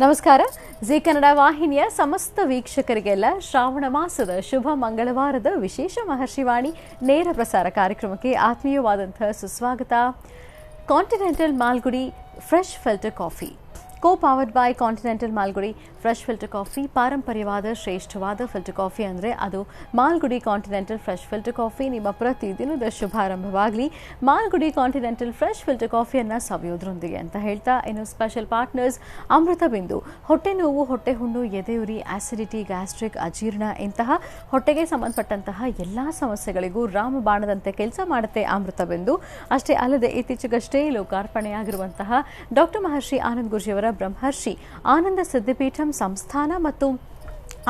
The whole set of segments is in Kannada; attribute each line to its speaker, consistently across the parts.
Speaker 1: ನಮಸ್ಕಾರ. ಜಿ ಕನ್ನಡ ವಾಹಿನಿಯ ಸಮಸ್ತ ವೀಕ್ಷಕರಿಗೆಲ್ಲ ಶ್ರಾವಣ ಮಾಸದ ಶುಭ ಮಂಗಳವಾರದ ವಿಶೇಷ ಮಹರ್ಷಿವಾಣಿ ನೇರ ಪ್ರಸಾರ ಕಾರ್ಯಕ್ರಮಕ್ಕೆ ಆತ್ಮೀಯವಾದಂತಹ ಸುಸ್ವಾಗತ. Continental Malgudi fresh filter coffee co-powered by continental Malgudi fresh filter coffee. ಪಾರಂಪರ್ಯವಾದ ಶ್ರೇಷ್ಠವಾದ ಫಿಲ್ಟರ್ ಕಾಫಿ ಅಂದರೆ ಅದು Malgudi continental fresh filter coffee. ನಿಮ್ಮ ಪ್ರತಿದಿನದ ಶುಭಾರಂಭವಾಗಲಿ ಮಾಲ್ಗುಡಿ ಕಾಂಟಿನೆಂಟಲ್ ಫ್ರೆಶ್ ಫಿಲ್ಟರ್ ಕಾಫಿಯನ್ನು ಸವಿಯೋದ್ರೊಂದಿಗೆ ಅಂತ ಹೇಳ್ತಾ, ಇನ್ನು ಸ್ಪೆಷಲ್ ಪಾರ್ಟ್ನರ್ಸ್ ಅಮೃತ ಬಿಂದು. ಹೊಟ್ಟೆ ನೋವು, ಹೊಟ್ಟೆ ಹುಣ್ಣು, ಎದೆಯುರಿ, ಆಸಿಡಿಟಿ, ಗ್ಯಾಸ್ಟ್ರಿಕ್, ಅಜೀರ್ಣ ಇಂತಹ ಹೊಟ್ಟೆಗೆ ಸಂಬಂಧಪಟ್ಟಂತಹ ಎಲ್ಲ ಸಮಸ್ಯೆಗಳಿಗೂ ರಾಮಬಾಣದಂತೆ ಕೆಲಸ ಮಾಡುತ್ತೆ ಅಮೃತ ಬಿಂದು. ಅಷ್ಟೇ ಅಲ್ಲದೆ ಇತ್ತೀಚೆಗಷ್ಟೇ ಲೋಕಾರ್ಪಣೆಯಾಗಿರುವಂತಹ ಡಾಕ್ಟರ್ ಮಹರ್ಷಿ ಆನಂದ್ ಗುರೂಜಿಯವರ ಬ್ರಹ್ಮರ್ಷಿ ಆನಂದ ಸಿದ್ಧಿಪೀಠಂ ಸಂಸ್ಥಾನ ಮತ್ತು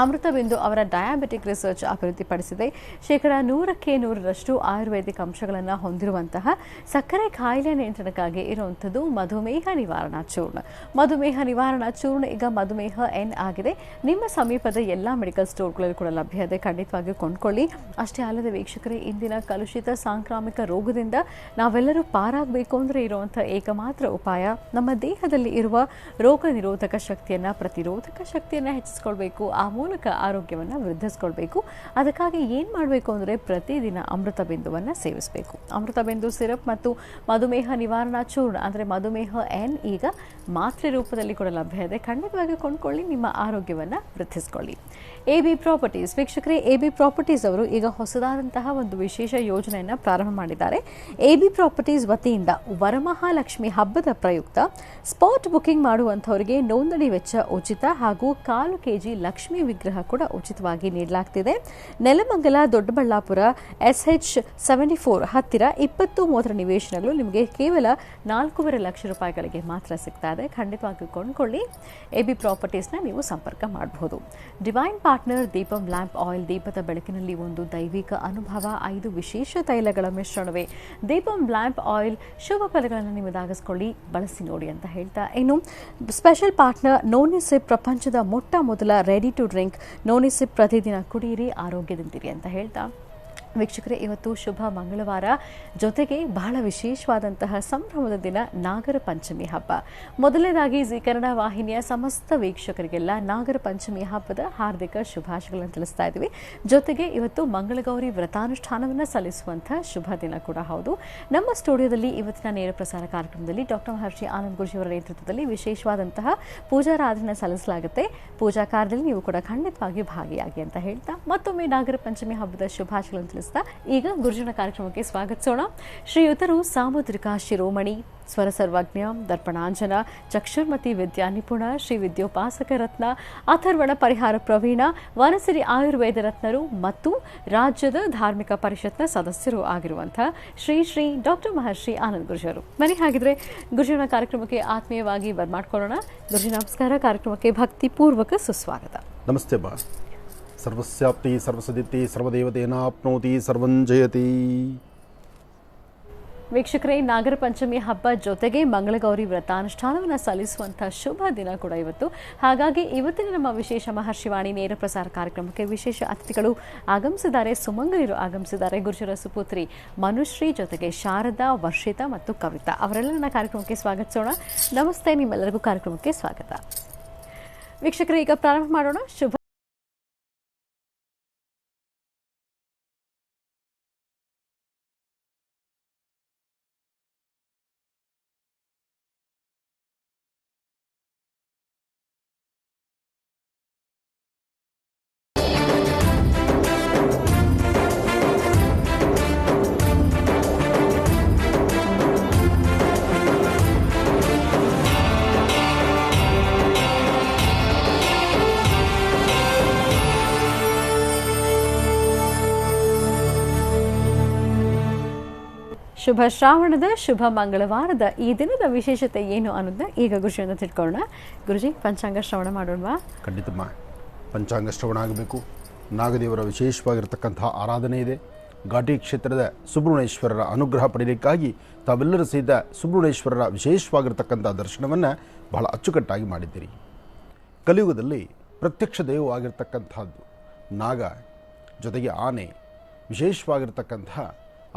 Speaker 1: ಅಮೃತ ಬಿಂದು ಅವರ ಡಯಾಬಿಟಿಕ್ ರಿಸರ್ಚ್ ಅಭಿವೃದ್ಧಿಪಡಿಸಿದೆ. 100% ಆಯುರ್ವೇದಿಕ್ ಅಂಶಗಳನ್ನು ಹೊಂದಿರುವಂತಹ ಸಕ್ಕರೆ ಕಾಯಿಲೆ ನಿಯಂತ್ರಣಕ್ಕಾಗಿ ಇರುವಂಥದ್ದು ಮಧುಮೇಹ ನಿವಾರಣಾ ಚೂರ್ಣ. ಮಧುಮೇಹ ನಿವಾರಣಾ ಚೂರ್ಣ ಈಗ ಮಧುಮೇಹ ಎನ್ ಆಗಿದೆ. ನಿಮ್ಮ ಸಮೀಪದ ಎಲ್ಲ ಮೆಡಿಕಲ್ ಸ್ಟೋರ್ಗಳಲ್ಲಿ ಕೂಡ ಲಭ್ಯ ಇದೆ, ಖಂಡಿತವಾಗಿ ಕೊಂಡ್ಕೊಳ್ಳಿ. ಅಷ್ಟೇ ಅಲ್ಲದೆ ವೀಕ್ಷಕರೇ, ಇಂದಿನ ಕಲುಷಿತ ಸಾಂಕ್ರಾಮಿಕ ರೋಗದಿಂದ ನಾವೆಲ್ಲರೂ ಪಾರಾಗಬೇಕು ಅಂದರೆ ಇರುವಂಥ ಏಕಮಾತ್ರ ಉಪಾಯ ನಮ್ಮ ದೇಹದಲ್ಲಿ ಇರುವ ರೋಗ ನಿರೋಧಕ ಶಕ್ತಿಯನ್ನು, ಪ್ರತಿರೋಧಕ ಶಕ್ತಿಯನ್ನು ಹೆಚ್ಚಿಸ್ಕೊಳ್ಬೇಕು. ಆ ಮೂಲಕ ಆರೋಗ್ಯವನ್ನು ವೃದ್ಧಿಸ್ಕೊಳ್ಬೇಕು. ಅದಕ್ಕಾಗಿ ಏನು ಮಾಡಬೇಕು ಅಂದರೆ ಪ್ರತಿದಿನ ಅಮೃತ ಬಿಂದುವನ್ನು ಸೇವಿಸಬೇಕು. ಅಮೃತ ಬಿಂದು ಸಿರಪ್ ಮತ್ತು ಮಧುಮೇಹ ನಿವಾರಣಾ ಚೂರ್ಣ ಅಂದರೆ ಮಧುಮೇಹ ಎನ್ ಈಗ ಮಾತ್ರೆ ರೂಪದಲ್ಲಿ ಕೂಡ ಲಭ್ಯ ಇದೆ, ಖಂಡಿತವಾಗಿ ಕೊಂಡ್ಕೊಳ್ಳಿ, ನಿಮ್ಮ ಆರೋಗ್ಯವನ್ನು ವೃದ್ಧಿಸ್ಕೊಳ್ಳಿ. AB ಪ್ರಾಪರ್ಟೀಸ್ ವೀಕ್ಷಕರೇ, AB ಪ್ರಾಪರ್ಟೀಸ್ ಅವರು ಈಗ ಹೊಸದಾದಂತಹ ಒಂದು ವಿಶೇಷ ಯೋಜನೆಯನ್ನು ಪ್ರಾರಂಭ ಮಾಡಿದ್ದಾರೆ. AB ಪ್ರಾಪರ್ಟೀಸ್ ವತಿಯಿಂದ ವರಮಹಾಲಕ್ಷ್ಮಿ ಹಬ್ಬದ ಪ್ರಯುಕ್ತ ಸ್ಪಾಟ್ ಬುಕಿಂಗ್ ಮಾಡುವಂಥವರಿಗೆ ನೋಂದಣಿ ವೆಚ್ಚ ಉಚಿತ ಹಾಗೂ 1/4 kg ಲಕ್ಷ್ಮಿ ವಿಗ್ರಹ ಕೂಡ ಉಚಿತವಾಗಿ ನೀಡಲಾಗ್ತಿದೆ. ನೆಲಮಂಗಲ, ದೊಡ್ಡಬಳ್ಳಾಪುರ, SH74 ಹತ್ತಿರ 20-30 ನಿವೇಶನಗಳು ನಿಮಗೆ ಕೇವಲ 4.5 ಲಕ್ಷ ರೂಪಾಯಿಗಳಿಗೆ ಮಾತ್ರ ಸಿಗ್ತಾ ಇದೆ. ಖಂಡಿತವಾಗಿ ಕೊಂಡ್ಕೊಳ್ಳಿ. AB ಪ್ರಾಪರ್ಟೀಸ್ನ ನೀವು ಸಂಪರ್ಕ ಮಾಡಬಹುದು. Divine partner Deepam lamp oil, ದೀಪದ ಬೆಳಕಿನಲ್ಲಿ ಒಂದು ದೈವಿಕ ಅನುಭವ, 5 ವಿಶೇಷ ತೈಲಗಳ ಮಿಶ್ರಣವೇ ದೀಪಂ ಲ್ಯಾಂಪ್ ಆಯಿಲ್. ಶುಭ ಫಲಗಳನ್ನು ನಿಮ್ಮದಾಗಿಸ್ಕೊಳ್ಳಿ, ಬಳಸಿ ನೋಡಿ ಅಂತ ಹೇಳ್ತಾ, ಇನ್ನು ಸ್ಪೆಷಲ್ ಪಾರ್ಟ್ನರ್ ನೋನಿಸಿಪ್, ಪ್ರಪಂಚದ ಮೊಟ್ಟ ಮೊದಲ ರೆಡಿ ಟು ಡ್ರಿಂಕ್ ನೋನಿಸಿಪ್. ಪ್ರತಿದಿನ ಕುಡಿಯಿರಿ, ಆರೋಗ್ಯದಿಂದಿರಿ ಅಂತ ಹೇಳ್ತಾ ವೀಕ್ಷಕರೇ, ಇವತ್ತು ಶುಭ ಮಂಗಳವಾರ, ಜೊತೆಗೆ ಬಹಳ ವಿಶೇಷವಾದಂತಹ ಸಂಭ್ರಮದ ದಿನ ನಾಗರ ಪಂಚಮಿ ಹಬ್ಬ. ಮೊದಲನೇದಾಗಿ ಜಿ ಕನ್ನಡ ವಾಹಿನಿಯ ಸಮಸ್ತ ವೀಕ್ಷಕರಿಗೆಲ್ಲ ನಾಗರ ಪಂಚಮಿ ಹಬ್ಬದ ಹಾರ್ದಿಕ ಶುಭಾಶಯಗಳನ್ನು ತಿಳಿಸ್ತಾ ಇದ್ದೀವಿ. ಜೊತೆಗೆ ಇವತ್ತು ಮಂಗಳಗೌರಿ ವ್ರತಾನುಷ್ಠಾನವನ್ನು ಸಲ್ಲಿಸುವಂತಹ ಶುಭ ದಿನ ಕೂಡ ಹೌದು. ನಮ್ಮ ಸ್ಟುಡಿಯೋದಲ್ಲಿ ಇವತ್ತಿನ ನೇರ ಪ್ರಸಾರ ಕಾರ್ಯಕ್ರಮದಲ್ಲಿ ಡಾಕ್ಟರ್ ಮಹರ್ಷಿ ಆನಂದ್ ಗುರೂಜಿಯವರ ನೇತೃತ್ವದಲ್ಲಿ ವಿಶೇಷವಾದಂತಹ ಪೂಜಾರಾಧನೆ ಸಲ್ಲಿಸಲಾಗುತ್ತೆ. ಪೂಜಾ ಕಾರ್ಯದಲ್ಲಿ ನೀವು ಕೂಡ ಖಂಡಿತವಾಗಿ ಭಾಗಿಯಾಗಿ ಅಂತ ಹೇಳ್ತಾ ಮತ್ತೊಮ್ಮೆ ನಾಗರ ಪಂಚಮಿ ಹಬ್ಬದ ಶುಭಾಶಯಗಳನ್ನು ಈಗ ಗುರುಜನ ಕಾರ್ಯಕ್ರಮಕ್ಕೆ ಸ್ವಾಗತಿಸೋಣ. ಶ್ರೀಯುತರು ಸಾಮುದ್ರಿಕ ಶಿರೋಮಣಿ, ಸ್ವರ ಸರ್ವಜ್ಞ, ದರ್ಪಣಾಂಜನ, ಚಕ್ಷುರ್ಮತಿ ವಿದ್ಯಾ ನಿಪುಣ, ಶ್ರೀ ವಿದ್ಯೋಪಾಸಕ ರತ್ನ, ಅಥರ್ವಣ ಪರಿಹಾರ ಪ್ರವೀಣ, ವನಸಿರಿ ಆಯುರ್ವೇದ ರತ್ನರು ಮತ್ತು ರಾಜ್ಯದ ಧಾರ್ಮಿಕ ಪರಿಷತ್ನ ಸದಸ್ಯರು ಆಗಿರುವಂತಹ ಶ್ರೀ ಡಾಕ್ಟರ್ ಮಹರ್ಷಿ ಆನಂದ್ ಗುರೂಜಿಯವರು. ಬನ್ನಿ ಹಾಗಿದ್ರೆ ಗುರುಜನ ಕಾರ್ಯಕ್ರಮಕ್ಕೆ ಆತ್ಮೀಯವಾಗಿ ಬರ್ಮಾಡ್ಕೊಳ್ಳೋಣ. ಗುರುಜಿ ನಮಸ್ಕಾರ. ಕಾರ್ಯಕ್ರಮಕ್ಕೆ ಭಕ್ತಿಪೂರ್ವಕ ಸುಸ್ವಾಗತ.
Speaker 2: ನಮಸ್ತೆ ಬಾ. ಸರ್ವಸ್ಯಾಪ್ತಿ ಸರ್ವಸದಿತಿ ಸರ್ವದೇವತೇನಾಪ್ನೋತಿ ಸರ್ವಂಜಯತಿ.
Speaker 1: ವೀಕ್ಷಕರೇ, ನಾಗರ ಪಂಚಮಿ ಹಬ್ಬ ಜೊತೆಗೆ ಮಂಗಳಗೌರಿ ವ್ರತಾನುಷ್ಠಾನವನ್ನು ಸಲ್ಲಿಸುವಂತಹ ಶುಭ ದಿನ ಕೂಡ ಇವತ್ತು. ಹಾಗಾಗಿ ಇವತ್ತಿನ ನಮ್ಮ ವಿಶೇಷ ಮಹರ್ಷಿವಾಣಿ ನೇರ ಪ್ರಸಾರ ಕಾರ್ಯಕ್ರಮಕ್ಕೆ ವಿಶೇಷ ಅತಿಥಿಗಳು ಆಗಮಿಸಿದ್ದಾರೆ, ಸುಮಂಗಲಿರು ಆಗಮಿಸಿದ್ದಾರೆ. ಗುರುಜರ ಸುಪುತ್ರಿ ಮನುಶ್ರೀ, ಜೊತೆಗೆ ಶಾರದಾ, ವರ್ಷಿತಾ ಮತ್ತು ಕವಿತಾ ಅವರೆಲ್ಲರನ್ನ ಕಾರ್ಯಕ್ರಮಕ್ಕೆ ಸ್ವಾಗತಿಸೋಣ. ನಮಸ್ತೆ, ನಿಮ್ಮೆಲ್ಲರಿಗೂ ಕಾರ್ಯಕ್ರಮಕ್ಕೆ ಸ್ವಾಗತ. ವೀಕ್ಷಕರೇ, ಈಗ ಪ್ರಾರಂಭ ಮಾಡೋಣ. ಶುಭ ಶುಭ ಶ್ರಾವಣದ ಶುಭ ಮಂಗಳವಾರದ ಈ ದಿನದ ವಿಶೇಷತೆ ಏನು ಅನ್ನೋದನ್ನ ಈಗ ಗುರುಜಿಯಿಂದ ತಿಳ್ಕೊಳ್ಳೋಣ. ಗುರುಜಿ, ಪಂಚಾಂಗ ಶ್ರವಣ ಮಾಡೋಣವಾ?
Speaker 2: ಖಂಡಿತಮ್ಮ. ಪಂಚಾಂಗ ಶ್ರವಣ ಆಗಬೇಕು. ನಾಗದೇವರ ವಿಶೇಷವಾಗಿರತಕ್ಕಂತಹ ಆರಾಧನೆ ಇದೆ. ಘಾಟಿ ಕ್ಷೇತ್ರದ ಸುಬ್ರಹ್ಮಣ್ಯೇಶ್ವರರ ಅನುಗ್ರಹ ಪಡೆಯಲಿಕ್ಕಾಗಿ ತಾವೆಲ್ಲರೂ ಸಹಿತ ಸುಬ್ರಹ್ಮಣ್ಯೇಶ್ವರರ ವಿಶೇಷವಾಗಿರತಕ್ಕಂಥ ದರ್ಶನವನ್ನು ಬಹಳ ಅಚ್ಚುಕಟ್ಟಾಗಿ ಮಾಡಿದ್ದೀರಿ. ಕಲಿಯುಗದಲ್ಲಿ ಪ್ರತ್ಯಕ್ಷ ದೈವವಾಗಿರ್ತಕ್ಕಂಥದ್ದು ನಾಗ, ಜೊತೆಗೆ ಆನೆ, ವಿಶೇಷವಾಗಿರ್ತಕ್ಕಂತಹ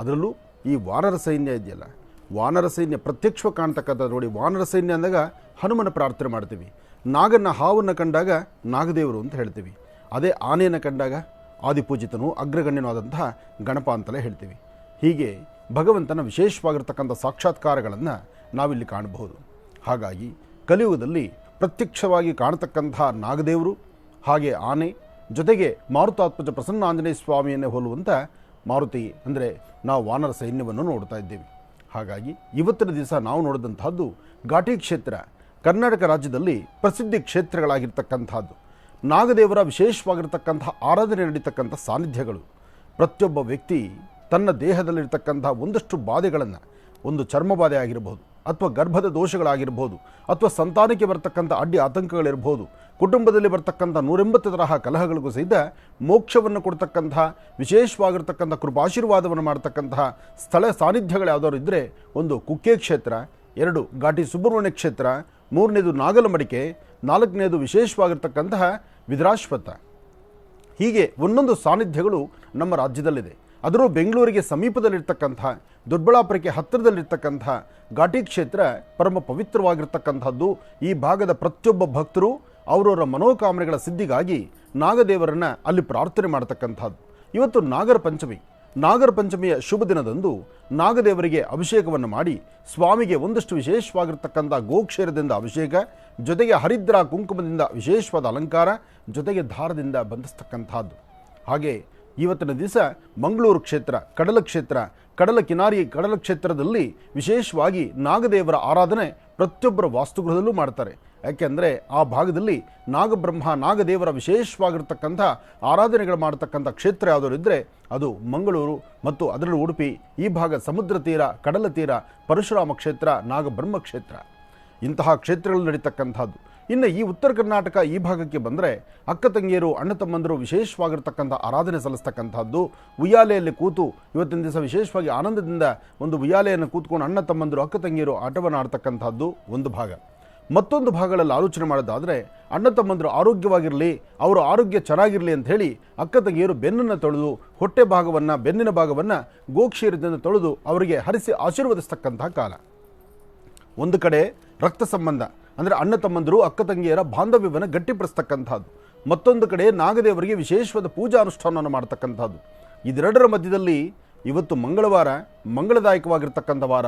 Speaker 2: ಅದರಲ್ಲೂ ಈ ವಾನರ ಸೈನ್ಯ ಇದೆಯಲ್ಲ, ವಾನರ ಸೈನ್ಯ ಪ್ರತ್ಯಕ್ಷವಾಗಿ ಕಾಣ್ತಕ್ಕಂಥದ್ದು ನೋಡಿ. ವಾನರ ಸೈನ್ಯ ಅಂದಾಗ ಹನುಮನ ಪ್ರಾರ್ಥನೆ ಮಾಡ್ತೀವಿ. ನಾಗನ ಹಾವನ್ನು ಕಂಡಾಗ ನಾಗದೇವರು ಅಂತ ಹೇಳ್ತೀವಿ. ಅದೇ ಆನೆಯನ್ನು ಕಂಡಾಗ ಆದಿಪೂಜಿತನು ಅಗ್ರಗಣ್ಯನೂ ಆದಂತಹ ಗಣಪ ಅಂತಲೇ ಹೇಳ್ತೀವಿ. ಹೀಗೆ ಭಗವಂತನ ವಿಶೇಷವಾಗಿರ್ತಕ್ಕಂಥ ಸಾಕ್ಷಾತ್ಕಾರಗಳನ್ನು ನಾವಿಲ್ಲಿ ಕಾಣಬಹುದು. ಹಾಗಾಗಿ ಕಲಿಯುಗದಲ್ಲಿ ಪ್ರತ್ಯಕ್ಷವಾಗಿ ಕಾಣತಕ್ಕಂತಹ ನಾಗದೇವರು, ಹಾಗೆ ಆನೆ, ಜೊತೆಗೆ ಮಾರುತಾತ್ಮಜ ಪ್ರಸನ್ನಾಂಜನೇಯ ಸ್ವಾಮಿಯನ್ನೇ ಹೋಲುವಂಥ ಮಾರುತಿ ಅಂದರೆ ನಾವು ವಾನರ ಸೈನ್ಯವನ್ನು ನೋಡ್ತಾ ಇದ್ದೇವೆ. ಹಾಗಾಗಿ ಇವತ್ತಿನ ದಿವಸ ನಾವು ನೋಡಿದಂತಹದ್ದು ಘಾಟಿ ಕ್ಷೇತ್ರ, ಕರ್ನಾಟಕ ರಾಜ್ಯದಲ್ಲಿ ಪ್ರಸಿದ್ಧಿ ಕ್ಷೇತ್ರಗಳಾಗಿರ್ತಕ್ಕಂಥದ್ದು. ನಾಗದೇವರ ವಿಶೇಷವಾಗಿರ್ತಕ್ಕಂಥ ಆರಾಧನೆ ನಡೀತಕ್ಕಂಥ ಸಾನ್ನಿಧ್ಯಗಳು. ಪ್ರತಿಯೊಬ್ಬ ವ್ಯಕ್ತಿ ತನ್ನ ದೇಹದಲ್ಲಿರ್ತಕ್ಕಂಥ ಒಂದಷ್ಟು ಬಾಧೆಗಳನ್ನು, ಒಂದು ಚರ್ಮ ಬಾಧೆ ಆಗಿರ್ಬೋದು, ಅಥವಾ ಗರ್ಭದ ದೋಷಗಳಾಗಿರ್ಬೋದು, ಅಥವಾ ಸಂತಾನಕ್ಕೆ ಬರ್ತಕ್ಕಂಥ ಅಡ್ಡಿ ಆತಂಕಗಳಿರ್ಬೋದು, ಕುಟುಂಬದಲ್ಲಿ ಬರ್ತಕ್ಕಂಥ 180 ತರಹ ಕಲಹಗಳಿಗೂ ಸಹಿತ ಮೋಕ್ಷವನ್ನು ಕೊಡ್ತಕ್ಕಂತಹ ವಿಶೇಷವಾಗಿರ್ತಕ್ಕಂಥ ಕೃಪಾಶೀರ್ವಾದವನ್ನು ಮಾಡ್ತಕ್ಕಂತಹ ಸ್ಥಳ ಸಾನ್ನಿಧ್ಯಗಳು ಯಾವುದಾದ್ರು ಇದ್ದರೆ, ಒಂದು ಕುಕ್ಕೆ ಕ್ಷೇತ್ರ, 2 ಘಾಟಿ ಸುಬ್ರಹ್ಮಣ್ಯ ಕ್ಷೇತ್ರ, 3ನೇದು ನಾಗಲಮಡಿಕೆ, 4ನೇದು ವಿಶೇಷವಾಗಿರ್ತಕ್ಕಂತಹ ವಿದ್ರಾಶ್ವತ್ಥ. ಹೀಗೆ ಒಂದೊಂದು ಸಾನ್ನಿಧ್ಯಗಳು ನಮ್ಮ ರಾಜ್ಯದಲ್ಲಿದೆ. ಅದರೂ ಬೆಂಗಳೂರಿಗೆ ಸಮೀಪದಲ್ಲಿರ್ತಕ್ಕಂಥ, ದೊಡ್ಡಬಳ್ಳಾಪುರಕ್ಕೆ ಹತ್ತಿರದಲ್ಲಿರ್ತಕ್ಕಂಥ ಘಾಟಿ ಕ್ಷೇತ್ರ ಪರಮ ಪವಿತ್ರವಾಗಿರ್ತಕ್ಕಂಥದ್ದು. ಈ ಭಾಗದ ಪ್ರತಿಯೊಬ್ಬ ಭಕ್ತರು ಅವರವರ ಮನೋಕಾಮನೆಗಳ ಸಿದ್ಧಿಗಾಗಿ ನಾಗದೇವರನ್ನು ಅಲ್ಲಿ ಪ್ರಾರ್ಥನೆ ಮಾಡತಕ್ಕಂಥದ್ದು. ಇವತ್ತು ನಾಗರ ಪಂಚಮಿ. ನಾಗರ ಪಂಚಮಿಯ ಶುಭ ದಿನದಂದು ನಾಗದೇವರಿಗೆ ಅಭಿಷೇಕವನ್ನು ಮಾಡಿ ಸ್ವಾಮಿಗೆ ಒಂದಷ್ಟು ವಿಶೇಷವಾಗಿರ್ತಕ್ಕಂಥ ಗೋಕ್ಷೀರದಿಂದ ಅಭಿಷೇಕ, ಜೊತೆಗೆ ಹರಿದ್ರ ಕುಂಕುಮದಿಂದ ವಿಶೇಷವಾದ ಅಲಂಕಾರ, ಜೊತೆಗೆ ದಾರದಿಂದ ಬಂಧಿಸ್ತಕ್ಕಂಥದ್ದು. ಹಾಗೆ ಇವತ್ತಿನ ದಿವಸ ಮಂಗಳೂರು ಕ್ಷೇತ್ರ, ಕಡಲ ಕ್ಷೇತ್ರ, ಕಡಲ ಕಿನಾರಿ ಕಡಲ ಕ್ಷೇತ್ರದಲ್ಲಿ ವಿಶೇಷವಾಗಿ ನಾಗದೇವರ ಆರಾಧನೆ ಪ್ರತಿಯೊಬ್ಬರ ವಾಸ್ತುಗೃಹದಲ್ಲೂ ಮಾಡ್ತಾರೆ. ಯಾಕೆಂದರೆ ಆ ಭಾಗದಲ್ಲಿ ನಾಗಬ್ರಹ್ಮ ನಾಗದೇವರ ವಿಶೇಷವಾಗಿರ್ತಕ್ಕಂಥ ಆರಾಧನೆಗಳು ಮಾಡತಕ್ಕಂಥ ಕ್ಷೇತ್ರ ಯಾವುದಾದ್ರು ಇದ್ದರೆ ಅದು ಮಂಗಳೂರು ಮತ್ತು ಅದರಲ್ಲೂ ಉಡುಪಿ, ಈ ಭಾಗ ಸಮುದ್ರ ತೀರ, ಕಡಲ ತೀರ, ಪರಶುರಾಮ ಕ್ಷೇತ್ರ, ನಾಗಬ್ರಹ್ಮ ಕ್ಷೇತ್ರ, ಇಂತಹ ಕ್ಷೇತ್ರಗಳು ನಡೀತಕ್ಕಂಥದ್ದು. ಇನ್ನು ಈ ಉತ್ತರ ಕರ್ನಾಟಕ ಈ ಭಾಗಕ್ಕೆ ಬಂದರೆ ಅಕ್ಕ ತಂಗಿಯರು, ಅಣ್ಣ ತಮ್ಮಂದರು ವಿಶೇಷವಾಗಿರ್ತಕ್ಕಂಥ ಆರಾಧನೆ ಸಲ್ಲಿಸ್ತಕ್ಕಂಥದ್ದು. ಉಯ್ಯಾಲೆಯಲ್ಲಿ ಕೂತು ಇವತ್ತಿನ ದಿವಸ ವಿಶೇಷವಾಗಿ ಆನಂದದಿಂದ ಒಂದು ಉಯ್ಯಾಲೆಯನ್ನು ಕೂತ್ಕೊಂಡು ಅಣ್ಣ ತಮ್ಮಂದರು, ಅಕ್ಕ ತಂಗಿಯರು ಆಟವನ್ನು ಆಡ್ತಕ್ಕಂಥದ್ದು ಒಂದು ಭಾಗ. ಮತ್ತೊಂದು ಭಾಗಗಳಲ್ಲಿ ಆಲೋಚನೆ ಮಾಡೋದಾದರೆ ಅಣ್ಣ ತಮ್ಮಂದರು ಆರೋಗ್ಯವಾಗಿರಲಿ, ಅವರ ಆರೋಗ್ಯ ಚೆನ್ನಾಗಿರಲಿ ಅಂತ ಹೇಳಿ ಅಕ್ಕ ತಂಗಿಯರು ಬೆನ್ನನ್ನು ತೊಳೆದು ಹೊಟ್ಟೆ ಭಾಗವನ್ನು, ಬೆನ್ನಿನ ಭಾಗವನ್ನು ಗೋಕ್ಷೀರದಿಂದ ತೊಳೆದು ಅವರಿಗೆ ಹರಿಸಿ ಆಶೀರ್ವದಿಸ್ತಕ್ಕಂತಹ ಕಾಲ. ಒಂದು ಕಡೆ ರಕ್ತ ಸಂಬಂಧ ಅಂದರೆ ಅಣ್ಣ ತಮ್ಮಂದರು ಅಕ್ಕ ತಂಗಿಯರ ಬಾಂಧವ್ಯವನ್ನು ಗಟ್ಟಿಪಡಿಸ್ತಕ್ಕಂಥದ್ದು, ಮತ್ತೊಂದು ಕಡೆ ನಾಗದೇವರಿಗೆ ವಿಶೇಷವಾದ ಪೂಜಾ ಅನುಷ್ಠಾನವನ್ನು ಮಾಡ್ತಕ್ಕಂಥದ್ದು. ಇದೆರಡರ ಮಧ್ಯದಲ್ಲಿ ಇವತ್ತು ಮಂಗಳವಾರ, ಮಂಗಳದಾಯಕವಾಗಿರ್ತಕ್ಕಂಥ ವಾರ,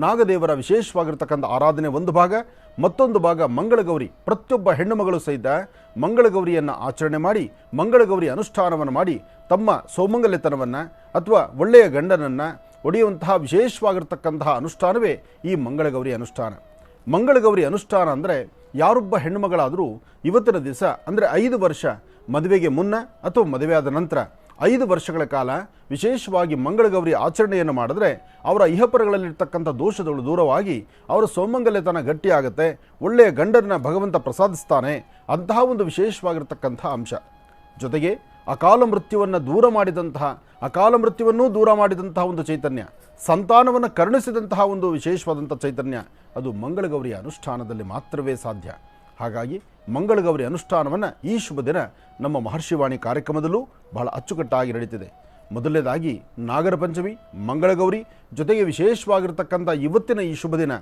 Speaker 2: ನಾಗದೇವರ ವಿಶೇಷವಾಗಿರ್ತಕ್ಕಂಥ ಆರಾಧನೆ ಒಂದು ಭಾಗ, ಮತ್ತೊಂದು ಭಾಗ ಮಂಗಳಗೌರಿ. ಪ್ರತಿಯೊಬ್ಬ ಹೆಣ್ಣು ಮಗಳು ಸಹಿತ ಮಂಗಳಗೌರಿಯನ್ನು ಆಚರಣೆ ಮಾಡಿ, ಮಂಗಳಗೌರಿ ಅನುಷ್ಠಾನವನ್ನು ಮಾಡಿ ತಮ್ಮ ಸೌಮಂಗಲ್ಯತನವನ್ನು ಅಥವಾ ಒಳ್ಳೆಯ ಗಂಡನನ್ನು ಒಡೆಯುವಂತಹ ವಿಶೇಷವಾಗಿರ್ತಕ್ಕಂತಹ ಅನುಷ್ಠಾನವೇ ಈ ಮಂಗಳಗೌರಿ ಅನುಷ್ಠಾನ. ಮಂಗಳಗೌರಿ ಅನುಷ್ಠಾನ ಅಂದರೆ ಯಾರೊಬ್ಬ ಹೆಣ್ಣುಮಗಳಾದರೂ ಇವತ್ತಿನ ದಿವಸ ಅಂದರೆ 5 ವರ್ಷ ಮದುವೆಗೆ ಮುನ್ನ ಅಥವಾ ಮದುವೆಯಾದ ನಂತರ 5 ವರ್ಷಗಳ ಕಾಲ ವಿಶೇಷವಾಗಿ ಮಂಗಳಗೌರಿ ಆಚರಣೆಯನ್ನು ಮಾಡಿದ್ರೆ ಅವರ ಇಹಪರಗಳಲ್ಲಿರ್ತಕ್ಕಂಥ ದೋಷಗಳು ದೂರವಾಗಿ ಅವರ ಸೌಮಂಗಲ್ಯತನ ಗಟ್ಟಿಯಾಗುತ್ತೆ, ಒಳ್ಳೆಯ ಗಂಡರನ್ನ ಭಗವಂತ ಪ್ರಸಾದಿಸ್ತಾನೆ. ಅಂತಹ ಒಂದು ವಿಶೇಷವಾಗಿರ್ತಕ್ಕಂಥ ಅಂಶ. ಜೊತೆಗೆ ಅಕಾಲ ಮೃತ್ಯುವನ್ನು ದೂರ ಮಾಡಿದಂತಹ ಒಂದು ಚೈತನ್ಯ, ಸಂತಾನವನ್ನು ಕರುಣಿಸಿದಂತಹ ಒಂದು ವಿಶೇಷವಾದಂಥ ಚೈತನ್ಯ ಅದು ಮಂಗಳಗೌರಿಯ ಅನುಷ್ಠಾನದಲ್ಲಿ ಮಾತ್ರವೇ ಸಾಧ್ಯ. ಹಾಗಾಗಿ ಮಂಗಳಗೌರಿ ಅನುಷ್ಠಾನವನ್ನು ಈ ಶುಭ ದಿನ ನಮ್ಮ ಮಹರ್ಷಿವಾಣಿ ಕಾರ್ಯಕ್ರಮದಲ್ಲೂ ಬಹಳ ಅಚ್ಚುಕಟ್ಟಾಗಿ ನಡೀತಿದೆ. ಮೊದಲನೇದಾಗಿ ನಾಗರ ಪಂಚಮಿ, ಮಂಗಳಗೌರಿ, ಜೊತೆಗೆ ವಿಶೇಷವಾಗಿರ್ತಕ್ಕಂಥ ಇವತ್ತಿನ ಈ ಶುಭ ದಿನ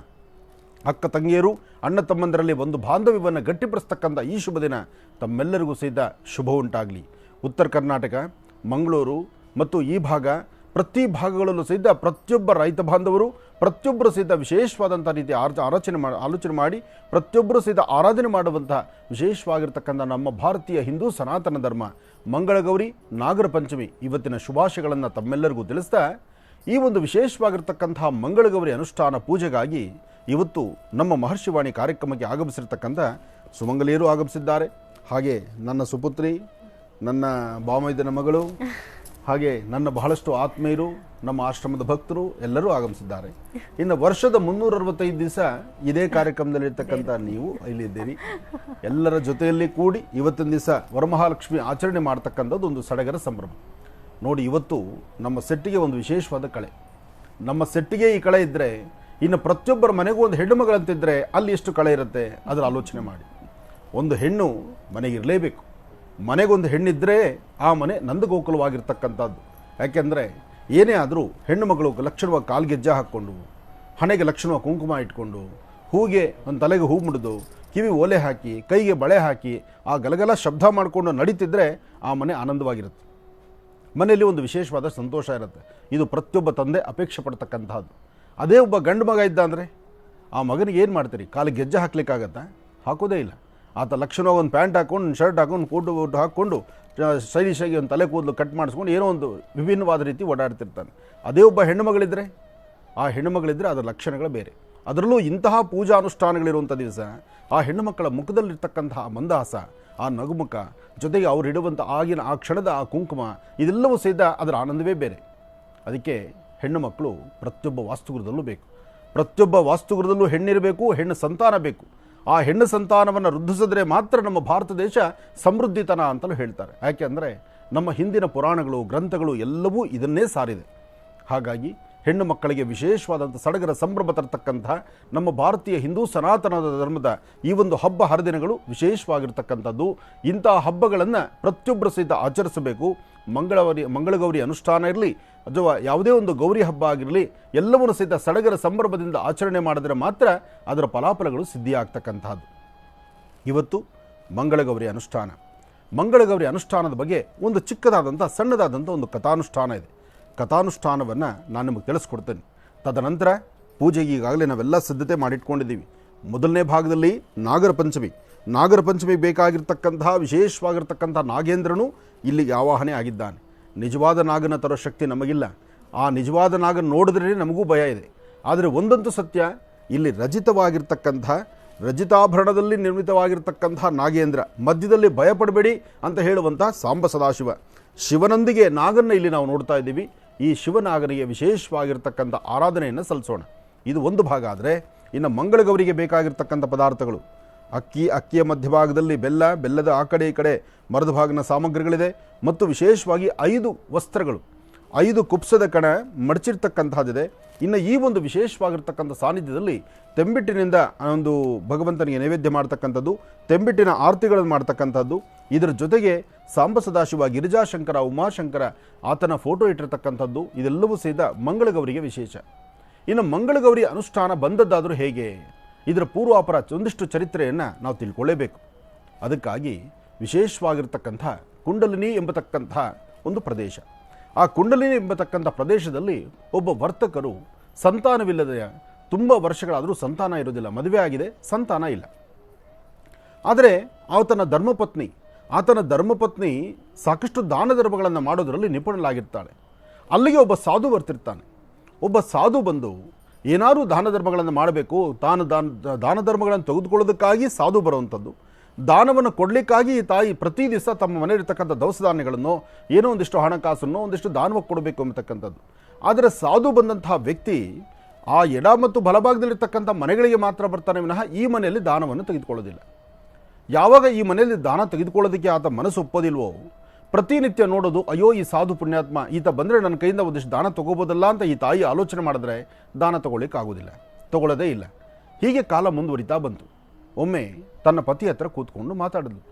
Speaker 2: ಅಕ್ಕ ತಂಗಿಯರು, ಅಣ್ಣ ತಮ್ಮಂದರಲ್ಲಿ ಒಂದು ಬಾಂಧವ್ಯವನ್ನು ಗಟ್ಟಿಪಡಿಸ್ತಕ್ಕಂಥ ಈ ಶುಭ ದಿನ ತಮ್ಮೆಲ್ಲರಿಗೂ ಸಹಿತ ಶುಭ ಉಂಟಾಗಲಿ. ಉತ್ತರ ಕರ್ನಾಟಕ, ಮಂಗಳೂರು ಮತ್ತು ಈ ಭಾಗ, ಪ್ರತಿ ಭಾಗಗಳಲ್ಲೂ ಸಹಿತ ಪ್ರತಿಯೊಬ್ಬ ರೈತ ಬಾಂಧವರು ಪ್ರತಿಯೊಬ್ಬರು ಸಹಿತ ವಿಶೇಷವಾದಂಥ ರೀತಿ ಆಲೋಚನೆ ಮಾಡಿ ಪ್ರತಿಯೊಬ್ಬರು ಸಹಿತ ಆರಾಧನೆ ಮಾಡುವಂಥ ವಿಶೇಷವಾಗಿರ್ತಕ್ಕಂಥ ನಮ್ಮ ಭಾರತೀಯ ಹಿಂದೂ ಸನಾತನ ಧರ್ಮ ಮಂಗಳಗೌರಿ, ನಾಗರ ಪಂಚಮಿ ಇವತ್ತಿನ ಶುಭಾಶಯಗಳನ್ನು ತಮ್ಮೆಲ್ಲರಿಗೂ ತಿಳಿಸ್ತಾ, ಈ ಒಂದು ವಿಶೇಷವಾಗಿರ್ತಕ್ಕಂತಹ ಮಂಗಳಗೌರಿ ಅನುಷ್ಠಾನ ಪೂಜೆಗಾಗಿ ಇವತ್ತು ನಮ್ಮ ಮಹರ್ಷಿವಾಣಿ ಕಾರ್ಯಕ್ರಮಕ್ಕೆ ಆಗಮಿಸಿರ್ತಕ್ಕಂಥ ಸುಮಂಗಲಿಯರು ಆಗಮಿಸಿದ್ದಾರೆ. ಹಾಗೆ ನನ್ನ ಸುಪುತ್ರಿ, ನನ್ನ ಬಾಮೈದನ ಮಗಳು, ಹಾಗೆ ನನ್ನ ಬಹಳಷ್ಟು ಆತ್ಮೀಯರು, ನಮ್ಮ ಆಶ್ರಮದ ಭಕ್ತರು ಎಲ್ಲರೂ ಆಗಮಿಸಿದ್ದಾರೆ. ಇನ್ನು ವರ್ಷದ 365 ದಿವಸ ಇದೇ ಕಾರ್ಯಕ್ರಮದಲ್ಲಿರ್ತಕ್ಕಂಥ ನೀವು ಇಲ್ಲಿದ್ದೀರಿ. ಎಲ್ಲರ ಜೊತೆಯಲ್ಲಿ ಕೂಡಿ ಇವತ್ತಿನ ದಿವಸ ವರಮಹಾಲಕ್ಷ್ಮಿ ಆಚರಣೆ ಮಾಡ್ತಕ್ಕಂಥದ್ದು ಒಂದು ಸಡಗರ ಸಂಭ್ರಮ. ನೋಡಿ, ಇವತ್ತು ನಮ್ಮ ಸೆಟ್ಟಿಗೆ ಒಂದು ವಿಶೇಷವಾದ ಕಳೆ. ನಮ್ಮ ಸೆಟ್ಟಿಗೆ ಈ ಕಳೆ ಇದ್ದರೆ ಇನ್ನು ಪ್ರತಿಯೊಬ್ಬರ ಮನೆಗೂ ಒಂದು ಹೆಣ್ಣು ಮಗಳಂತಿದ್ದರೆ ಅಲ್ಲಿ ಎಷ್ಟು ಕಳೆ ಇರುತ್ತೆ ಅದರ ಆಲೋಚನೆ ಮಾಡಿ. ಒಂದು ಹೆಣ್ಣು ಮನೆಗಿರಲೇಬೇಕು. ಮನೆಗೊಂದು ಹೆಣ್ಣಿದ್ದರೆ ಆ ಮನೆ ನಂದಗೋಕುಲವಾಗಿರ್ತಕ್ಕಂಥದ್ದು. ಯಾಕೆಂದರೆ ಏನೇ ಆದರೂ ಹೆಣ್ಣು ಮಗಳು ಲಕ್ಷಣವಾಗಿ ಕಾಲ್ಗೆಜ್ಜೆ ಹಾಕ್ಕೊಂಡು, ಹಣೆಗೆ ಲಕ್ಷಣವಾಗಿ ಕುಂಕುಮ ಇಟ್ಕೊಂಡು, ಹೂಗೆ ಒಂದು ತಲೆಗೆ ಹೂ ಮುಡಿದು, ಕಿವಿ ಓಲೆ ಹಾಕಿ ಕೈಗೆ ಬಳೆ ಹಾಕಿ ಆ ಗಲಗಲ ಶಬ್ದ ಮಾಡಿಕೊಂಡು ನಡೀತಿದ್ರೆ ಆ ಮನೆ ಆನಂದವಾಗಿರುತ್ತೆ. ಮನೆಯಲ್ಲಿ ಒಂದು ವಿಶೇಷವಾದ ಸಂತೋಷ ಇರುತ್ತೆ. ಇದು ಪ್ರತಿಯೊಬ್ಬ ತಂದೆ ಅಪೇಕ್ಷೆ ಪಡ್ತಕ್ಕಂಥದ್ದು. ಅದೇ ಒಬ್ಬ ಗಂಡು ಮಗ ಇದ್ದ ಅಂದರೆ ಆ ಮಗನಿಗೆ ಏನು ಮಾಡ್ತೀರಿ? ಕಾಲಿಗೆ ಗೆಜ್ಜೆ ಹಾಕ್ಲಿಕ್ಕಾಗತ್ತಾ? ಹಾಕೋದೇ ಇಲ್ಲ. ಆತ ಲಕ್ಷಣವಾಗಿ ಒಂದು ಪ್ಯಾಂಟ್ ಹಾಕ್ಕೊಂಡು ಶರ್ಟ್ ಹಾಕ್ಕೊಂಡು ಕೋಟು ಹಾಕ್ಕೊಂಡು ಸ್ಟೈಲಿಶಾಗಿ ಒಂದು ತಲೆ ಕೂದಲು ಕಟ್ ಮಾಡಿಸ್ಕೊಂಡು ಏನೋ ಒಂದು ವಿಭಿನ್ನವಾದ ರೀತಿ ಓಡಾಡ್ತಿರ್ತಾನೆ. ಅದೇ ಒಬ್ಬ ಹೆಣ್ಣುಮಗಳಿದ್ದರೆ ಆ ಹೆಣ್ಣುಮಗಳಿದ್ದರೆ ಅದರ ಲಕ್ಷಣಗಳು ಬೇರೆ. ಅದರಲ್ಲೂ ಇಂತಹ ಪೂಜಾ ಅನುಷ್ಠಾನಗಳಿರುವಂಥ ದಿವಸ ಆ ಹೆಣ್ಣುಮಕ್ಕಳ ಮುಖದಲ್ಲಿರ್ತಕ್ಕಂತಹ ಮಂದಹಾಸ, ಆ ನಗುಮುಖ, ಜೊತೆಗೆ ಅವ್ರು ಇಡುವಂಥ ಆಗಿನ ಆ ಕ್ಷಣದ ಆ ಕುಂಕುಮ, ಇದೆಲ್ಲವೂ ಸಹಿತ ಅದರ ಆನಂದವೇ ಬೇರೆ. ಅದಕ್ಕೆ ಹೆಣ್ಣು ಮಕ್ಕಳು ಪ್ರತಿಯೊಬ್ಬ ವಾಸ್ತುಗೃಹದಲ್ಲೂ ಬೇಕು. ಪ್ರತಿಯೊಬ್ಬ ವಾಸ್ತುಗೃಹದಲ್ಲೂ ಹೆಣ್ಣಿರಬೇಕು, ಹೆಣ್ಣು ಸಂತಾನ ಬೇಕು. ಆ ಹೆಣ್ಣು ಸಂತಾನವನ್ನು ವೃದ್ಧಿಸಿದ್ರೆ ಮಾತ್ರ ನಮ್ಮ ಭಾರತ ದೇಶ ಸಮೃದ್ಧಿತನ ಅಂತಲೂ ಹೇಳ್ತಾರೆ. ಯಾಕೆಂದರೆ ನಮ್ಮ ಹಿಂದಿನ ಪುರಾಣಗಳು, ಗ್ರಂಥಗಳು ಎಲ್ಲವೂ ಇದನ್ನೇ ಸಾರಿದೆ. ಹಾಗಾಗಿ ಹೆಣ್ಣು ಮಕ್ಕಳಿಗೆ ವಿಶೇಷವಾದಂಥ ಸಡಗರ ಸಂಭ್ರಮ ತರತಕ್ಕಂಥ ನಮ್ಮ ಭಾರತೀಯ ಹಿಂದೂ ಸನಾತನ ಧರ್ಮದ ಈ ಒಂದು ಹಬ್ಬ ಹರಿದಿನಗಳು ವಿಶೇಷವಾಗಿರ್ತಕ್ಕಂಥದ್ದು. ಇಂತಹ ಹಬ್ಬಗಳನ್ನು ಪ್ರತಿಯೊಬ್ಬರು ಸಹಿತ ಆಚರಿಸಬೇಕು. ಮಂಗಳಗೌರಿ ಅನುಷ್ಠಾನ ಇರಲಿ ಅಥವಾ ಯಾವುದೇ ಒಂದು ಗೌರಿ ಹಬ್ಬ ಆಗಿರಲಿ, ಎಲ್ಲವನ್ನೂ ಸಹಿತ ಸಡಗರ ಸಂಭ್ರಮದಿಂದ ಆಚರಣೆ ಮಾಡಿದ್ರೆ ಮಾತ್ರ ಅದರ ಫಲಾಫಲಗಳು ಸಿದ್ಧಿಯಾಗ್ತಕ್ಕಂಥದ್ದು. ಇವತ್ತು ಮಂಗಳಗೌರಿ ಅನುಷ್ಠಾನ. ಮಂಗಳಗೌರಿ ಅನುಷ್ಠಾನದ ಬಗ್ಗೆ ಒಂದು ಚಿಕ್ಕದಾದಂಥ ಸಣ್ಣದಾದಂಥ ಒಂದು ಕಥಾನುಷ್ಠಾನ ಇದೆ. ಕಥಾನುಷ್ಠಾನವನ್ನು ನಾನು ನಿಮಗೆ ತಿಳಿಸ್ಕೊಡ್ತೇನೆ. ತದನಂತರ ಪೂಜೆಗೆ ಈಗಾಗಲೇ ನಾವೆಲ್ಲ ಸಿದ್ಧತೆ ಮಾಡಿಟ್ಕೊಂಡಿದ್ದೀವಿ. ಮೊದಲನೇ ಭಾಗದಲ್ಲಿ ನಾಗರ ಪಂಚಮಿ. ನಾಗರ ಪಂಚಮಿಗೆ ಬೇಕಾಗಿರ್ತಕ್ಕಂತಹ ವಿಶೇಷವಾಗಿರ್ತಕ್ಕಂಥ ನಾಗೇಂದ್ರನು ಇಲ್ಲಿಗೆ ಆವಾಹನೆ ಆಗಿದ್ದಾನೆ. ನಿಜವಾದ ನಾಗನ ತರೋ ಶಕ್ತಿ ನಮಗಿಲ್ಲ. ಆ ನಿಜವಾದ ನಾಗನ ನೋಡಿದ್ರೆ ನಮಗೂ ಭಯ ಇದೆ. ಆದರೆ ಒಂದಂತೂ ಸತ್ಯ, ಇಲ್ಲಿ ರಜಿತಾಭರಣದಲ್ಲಿ ನಿರ್ಮಿತವಾಗಿರ್ತಕ್ಕಂಥ ನಾಗೇಂದ್ರ, ಮಧ್ಯದಲ್ಲಿ ಭಯಪಡಬೇಡಿ ಅಂತ ಹೇಳುವಂಥ ಸಾಂಬ ಸದಾಶಿವ, ಶಿವನೊಂದಿಗೆ ನಾಗನ್ನ ಇಲ್ಲಿ ನಾವು ನೋಡ್ತಾ ಇದ್ದೀವಿ. ಈ ಶಿವನಾಗನಿಗೆ ವಿಶೇಷವಾಗಿರ್ತಕ್ಕಂಥ ಆರಾಧನೆಯನ್ನು ಸಲ್ಲಿಸೋಣ. ಇದು ಒಂದು ಭಾಗ. ಆದರೆ ಇನ್ನು ಮಂಗಳಗೌರಿಗೆ ಬೇಕಾಗಿರ್ತಕ್ಕಂಥ ಪದಾರ್ಥಗಳು: ಅಕ್ಕಿಯ ಮಧ್ಯಭಾಗದಲ್ಲಿ ಬೆಲ್ಲದ ಆ ಕಡೆ ಈ ಕಡೆ ಮರದ ಭಾಗನ ಸಾಮಗ್ರಿಗಳಿದೆ. ಮತ್ತು ವಿಶೇಷವಾಗಿ 5 ವಸ್ತ್ರಗಳು, 5 ಕುಪ್ಸದ ಕಣ ಮಡಚಿರ್ತಕ್ಕಂಥದ್ದಿದೆ. ಇನ್ನು ಈ ಒಂದು ವಿಶೇಷವಾಗಿರ್ತಕ್ಕಂಥ ಸಾನ್ನಿಧ್ಯದಲ್ಲಿ ತೆಂಬಿಟ್ಟಿನಿಂದ ಒಂದು ಭಗವಂತನಿಗೆ ನೈವೇದ್ಯ ಮಾಡ್ತಕ್ಕಂಥದ್ದು, ತೆಂಬಿಟ್ಟಿನ ಆರತಿಗಳನ್ನು ಮಾಡ್ತಕ್ಕಂಥದ್ದು. ಇದರ ಜೊತೆಗೆ ಸಾಂಬ ಸದಾಶಿವ, ಗಿರಿಜಾಶಂಕರ, ಉಮಾಶಂಕರ ಆತನ ಫೋಟೋ ಇಟ್ಟಿರ್ತಕ್ಕಂಥದ್ದು. ಇದೆಲ್ಲವೂ ಸಹಿತ ಮಂಗಳಗೌರಿಗೆ ವಿಶೇಷ. ಇನ್ನು ಮಂಗಳಗೌರಿ ಅನುಷ್ಠಾನ ಬಂದದ್ದಾದರೂ ಹೇಗೆ, ಇದರ ಪೂರ್ವಾಪರ ಒಂದಿಷ್ಟು ಚರಿತ್ರೆಯನ್ನು ನಾವು ತಿಳ್ಕೊಳ್ಳೇಬೇಕು. ಅದಕ್ಕಾಗಿ ವಿಶೇಷವಾಗಿರ್ತಕ್ಕಂಥ ಕುಂಡಲಿನಿ ಎಂಬತಕ್ಕಂಥ ಒಂದು ಪ್ರದೇಶ. ಆ ಕುಂಡಲಿನಿ ಎಂಬತಕ್ಕಂಥ ಪ್ರದೇಶದಲ್ಲಿ ಒಬ್ಬ ವರ್ತಕರು ಸಂತಾನವಿಲ್ಲದೆ ತುಂಬ ವರ್ಷಗಳಾದರೂ ಸಂತಾನ ಇರೋದಿಲ್ಲ. ಮದುವೆ ಆಗಿದೆ, ಸಂತಾನ ಇಲ್ಲ. ಆದರೆ ಆತನ ಧರ್ಮಪತ್ನಿ ಸಾಕಷ್ಟು ದಾನ ಧರ್ಮಗಳನ್ನು ಮಾಡೋದರಲ್ಲಿ ನಿಪುಣಲಾಗಿರ್ತಾಳೆ. ಅಲ್ಲಿಗೆ ಒಬ್ಬ ಸಾಧು ಬರ್ತಿರ್ತಾನೆ. ಒಬ್ಬ ಸಾಧು ಬಂದು ಏನಾದರೂ ದಾನ ಧರ್ಮಗಳನ್ನು ಮಾಡಬೇಕು, ದಾನ ಧರ್ಮಗಳನ್ನು ತೆಗೆದುಕೊಳ್ಳೋದಕ್ಕಾಗಿ ಸಾಧು ಬರುವಂಥದ್ದು. ದಾನವನ್ನು ಕೊಡಲಿಕ್ಕಾಗಿ ಈ ತಾಯಿ ಪ್ರತಿ ದಿವಸ ತಮ್ಮ ಮನೆಯಲ್ಲಿರ್ತಕ್ಕಂಥ ದವಸ ಧಾನ್ಯಗಳನ್ನು, ಏನೋ ಒಂದಿಷ್ಟು ಹಣಕಾಸನ್ನು ಒಂದಿಷ್ಟು ದಾನವಾಗಿ ಕೊಡಬೇಕು ಎಂಬತಕ್ಕಂಥದ್ದು. ಆದರೆ ಸಾಧು ಬಂದಂತಹ ವ್ಯಕ್ತಿ ಆ ಎಡ ಮತ್ತು ಬಲಭಾಗದಲ್ಲಿರ್ತಕ್ಕಂಥ ಮನೆಗಳಿಗೆ ಮಾತ್ರ ಬರ್ತಾನೆ ವಿನಃ ಈ ಮನೆಯಲ್ಲಿ ದಾನವನ್ನು ತೆಗೆದುಕೊಳ್ಳೋದಿಲ್ಲ. ಯಾವಾಗ ಈ ಮನೆಯಲ್ಲಿ ದಾನ ತೆಗೆದುಕೊಳ್ಳೋದಕ್ಕೆ ಆತ ಮನಸ್ಸು ಒಪ್ಪೋದಿಲ್ವೋ, ಪ್ರತಿನಿತ್ಯ ನೋಡೋದು, ಅಯ್ಯೋ ಈ ಸಾಧು ಪುಣ್ಯಾತ್ಮ ಈತ ಬಂದರೆ ನನ್ನ ಕೈಯಿಂದ ಒಂದಿಷ್ಟು ದಾನ ತೊಗೋಬೋದಲ್ಲ ಅಂತ ಈ ತಾಯಿ ಆಲೋಚನೆ ಮಾಡಿದ್ರೆ ದಾನ ತಗೊಳ್ಳೋದೇ ಇಲ್ಲ. ಹೀಗೆ ಕಾಲ ಮುಂದುವರಿತಾ ಬಂತು. ಒಮ್ಮೆ ತನ್ನ ಪತಿ ಹತ್ರ ಕೂತ್ಕೊಂಡು ಮಾತಾಡಿದ್ಲು.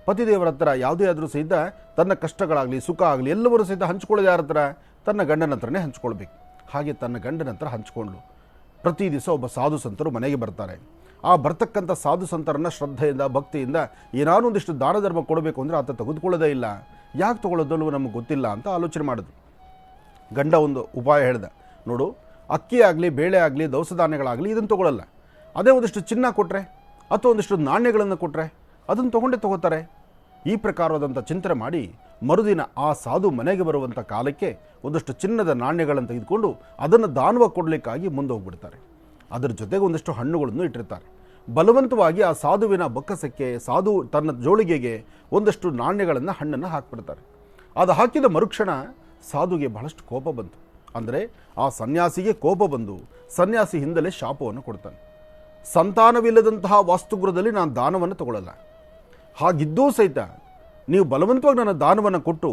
Speaker 2: ಪತಿದೇವರ ಹತ್ರ ಯಾವುದೇ ಆದರೂ ಸಹಿತ ತನ್ನ ಕಷ್ಟಗಳಾಗಲಿ ಸುಖ ಆಗಲಿ ಎಲ್ಲವರೂ ಸಹಿತ ಹಂಚ್ಕೊಳ್ಳೋದು ಯಾರ ಹತ್ರ? ತನ್ನ ಗಂಡನ ಹತ್ರನೇ ಹಂಚ್ಕೊಳ್ಬೇಕು. ಹಾಗೆ ತನ್ನ ಗಂಡನ ಹತ್ರ ಹಂಚ್ಕೊಂಡ್ಲು. ಪ್ರತಿ ದಿವಸ ಒಬ್ಬ ಸಾಧು ಸಂತರು ಮನೆಗೆ ಬರ್ತಾರೆ. ಆ ಬರ್ತಕ್ಕಂಥ ಸಾಧು ಸಂತರನ್ನು ಶ್ರದ್ಧೆಯಿಂದ ಭಕ್ತಿಯಿಂದ ಏನಾದರೂ ಒಂದಿಷ್ಟು ದಾನ ಧರ್ಮ ಕೊಡಬೇಕು ಅಂದರೆ ಆತ ತೆಗೆದುಕೊಳ್ಳೋದೇ ಇಲ್ಲ. ಯಾಕೆ ತೊಗೊಳ್ಳೋದಲ್ವ ನಮಗೆ ಗೊತ್ತಿಲ್ಲ ಅಂತ ಆಲೋಚನೆ ಮಾಡಿದ್ರು. ಗಂಡ ಒಂದು ಉಪಾಯ ಹೇಳ್ದ, ನೋಡು, ಅಕ್ಕಿ ಆಗಲಿ ಬೇಳೆ ಆಗಲಿ ದವಸ ಧಾನ್ಯಗಳಾಗಲಿ ಇದನ್ನು ತೊಗೊಳ್ಳಲ್ಲ. ಅದೇ ಒಂದಿಷ್ಟು ಚಿನ್ನ ಕೊಟ್ಟರೆ ಅಥವಾ ಒಂದಿಷ್ಟು ನಾಣ್ಯಗಳನ್ನು ಕೊಟ್ಟರೆ ಅದನ್ನು ತಗೋತಾರೆ. ಈ ಪ್ರಕಾರವಾದಂಥ ಚಿಂತನೆ ಮಾಡಿ ಮರುದಿನ ಆ ಸಾಧು ಮನೆಗೆ ಬರುವಂಥ ಕಾಲಕ್ಕೆ ಒಂದಷ್ಟು ಚಿನ್ನದ ನಾಣ್ಯಗಳನ್ನು ತೆಗೆದುಕೊಂಡು ಅದನ್ನು ದಾನವಾಗಿ ಕೊಡಲಿಕ್ಕಾಗಿ ಮುಂದೆ ಹೋಗ್ಬಿಡ್ತಾರೆ. ಅದರ ಜೊತೆಗೆ ಒಂದಷ್ಟು ಹಣ್ಣುಗಳನ್ನು ಇಟ್ಟಿರ್ತಾರೆ. ಬಲವಂತವಾಗಿ ಆ ಸಾಧುವಿನ ಬೊಕ್ಕಸಕ್ಕೆ, ಸಾಧು ತನ್ನ ಜೋಳಿಗೆಗೆ ಒಂದಷ್ಟು ನಾಣ್ಯಗಳನ್ನು, ಹಣ್ಣನ್ನು ಹಾಕಿಬಿಡ್ತಾರೆ. ಅದು ಹಾಕಿದ ಮರುಕ್ಷಣ ಸಾಧುಗೆ ಬಹಳಷ್ಟು ಕೋಪ ಬಂತು. ಅಂದರೆ ಆ ಸನ್ಯಾಸಿಗೆ ಕೋಪ ಬಂದು ಸನ್ಯಾಸಿ ಹಿಂದಲೇ ಶಾಪವನ್ನು ಕೊಡ್ತಾನೆ. ಸಂತಾನವಿಲ್ಲದಂತಹ ವಾಸ್ತುಗೃಹದಲ್ಲಿ ನಾನು ದಾನವನ್ನು ತಗೊಳ್ಳಲ್ಲ. ಹಾಗಿದ್ದೂ ಸಹಿತ ನೀವು ಬಲವಂತವಾಗಿ ನನ್ನ ದಾನವನ್ನು ಕೊಟ್ಟು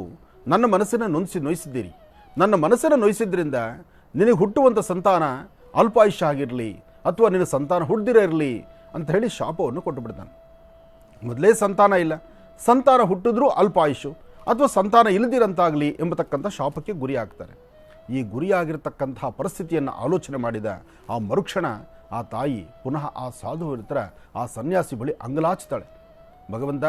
Speaker 2: ನನ್ನ ಮನಸ್ಸನ್ನು ನೋಯಿಸಿದ್ದೀರಿ. ನನ್ನ ಮನಸ್ಸನ್ನು ನೋಯಿಸಿದ್ರಿಂದ ನಿನಗೆ ಹುಟ್ಟುವಂಥ ಸಂತಾನ ಅಲ್ಪಾಯುಷ್ಯ ಆಗಿರಲಿ ಅಥವಾ ನಿನ್ನ ಸಂತಾನ ಹುಡ್ದಿರೇ ಇರಲಿ ಅಂತ ಹೇಳಿ ಶಾಪವನ್ನು ಕೊಟ್ಟು ಬಿಡ್ತಾನೆ. ಮೊದಲೇ ಸಂತಾನ ಇಲ್ಲ, ಸಂತಾನ ಹುಟ್ಟಿದ್ರೂ ಅಲ್ಪಾಯುಷು ಅಥವಾ ಸಂತಾನ ಇಲ್ಲದಿರಂತಾಗಲಿ ಎಂಬತಕ್ಕಂಥ ಶಾಪಕ್ಕೆ ಗುರಿ ಆಗ್ತಾರೆ. ಈ ಗುರಿಯಾಗಿರ್ತಕ್ಕಂತಹ ಪರಿಸ್ಥಿತಿಯನ್ನು ಆಲೋಚನೆ ಮಾಡಿದ ಆ ಮರುಕ್ಷಣ ಆ ತಾಯಿ ಪುನಃ ಆ ಸಾಧುವಿನ ಹತ್ರ ಆ ಸನ್ಯಾಸಿ ಬಳಿ ಅಂಗಲಾಚ್ತಾಳೆ. ಭಗವಂತ,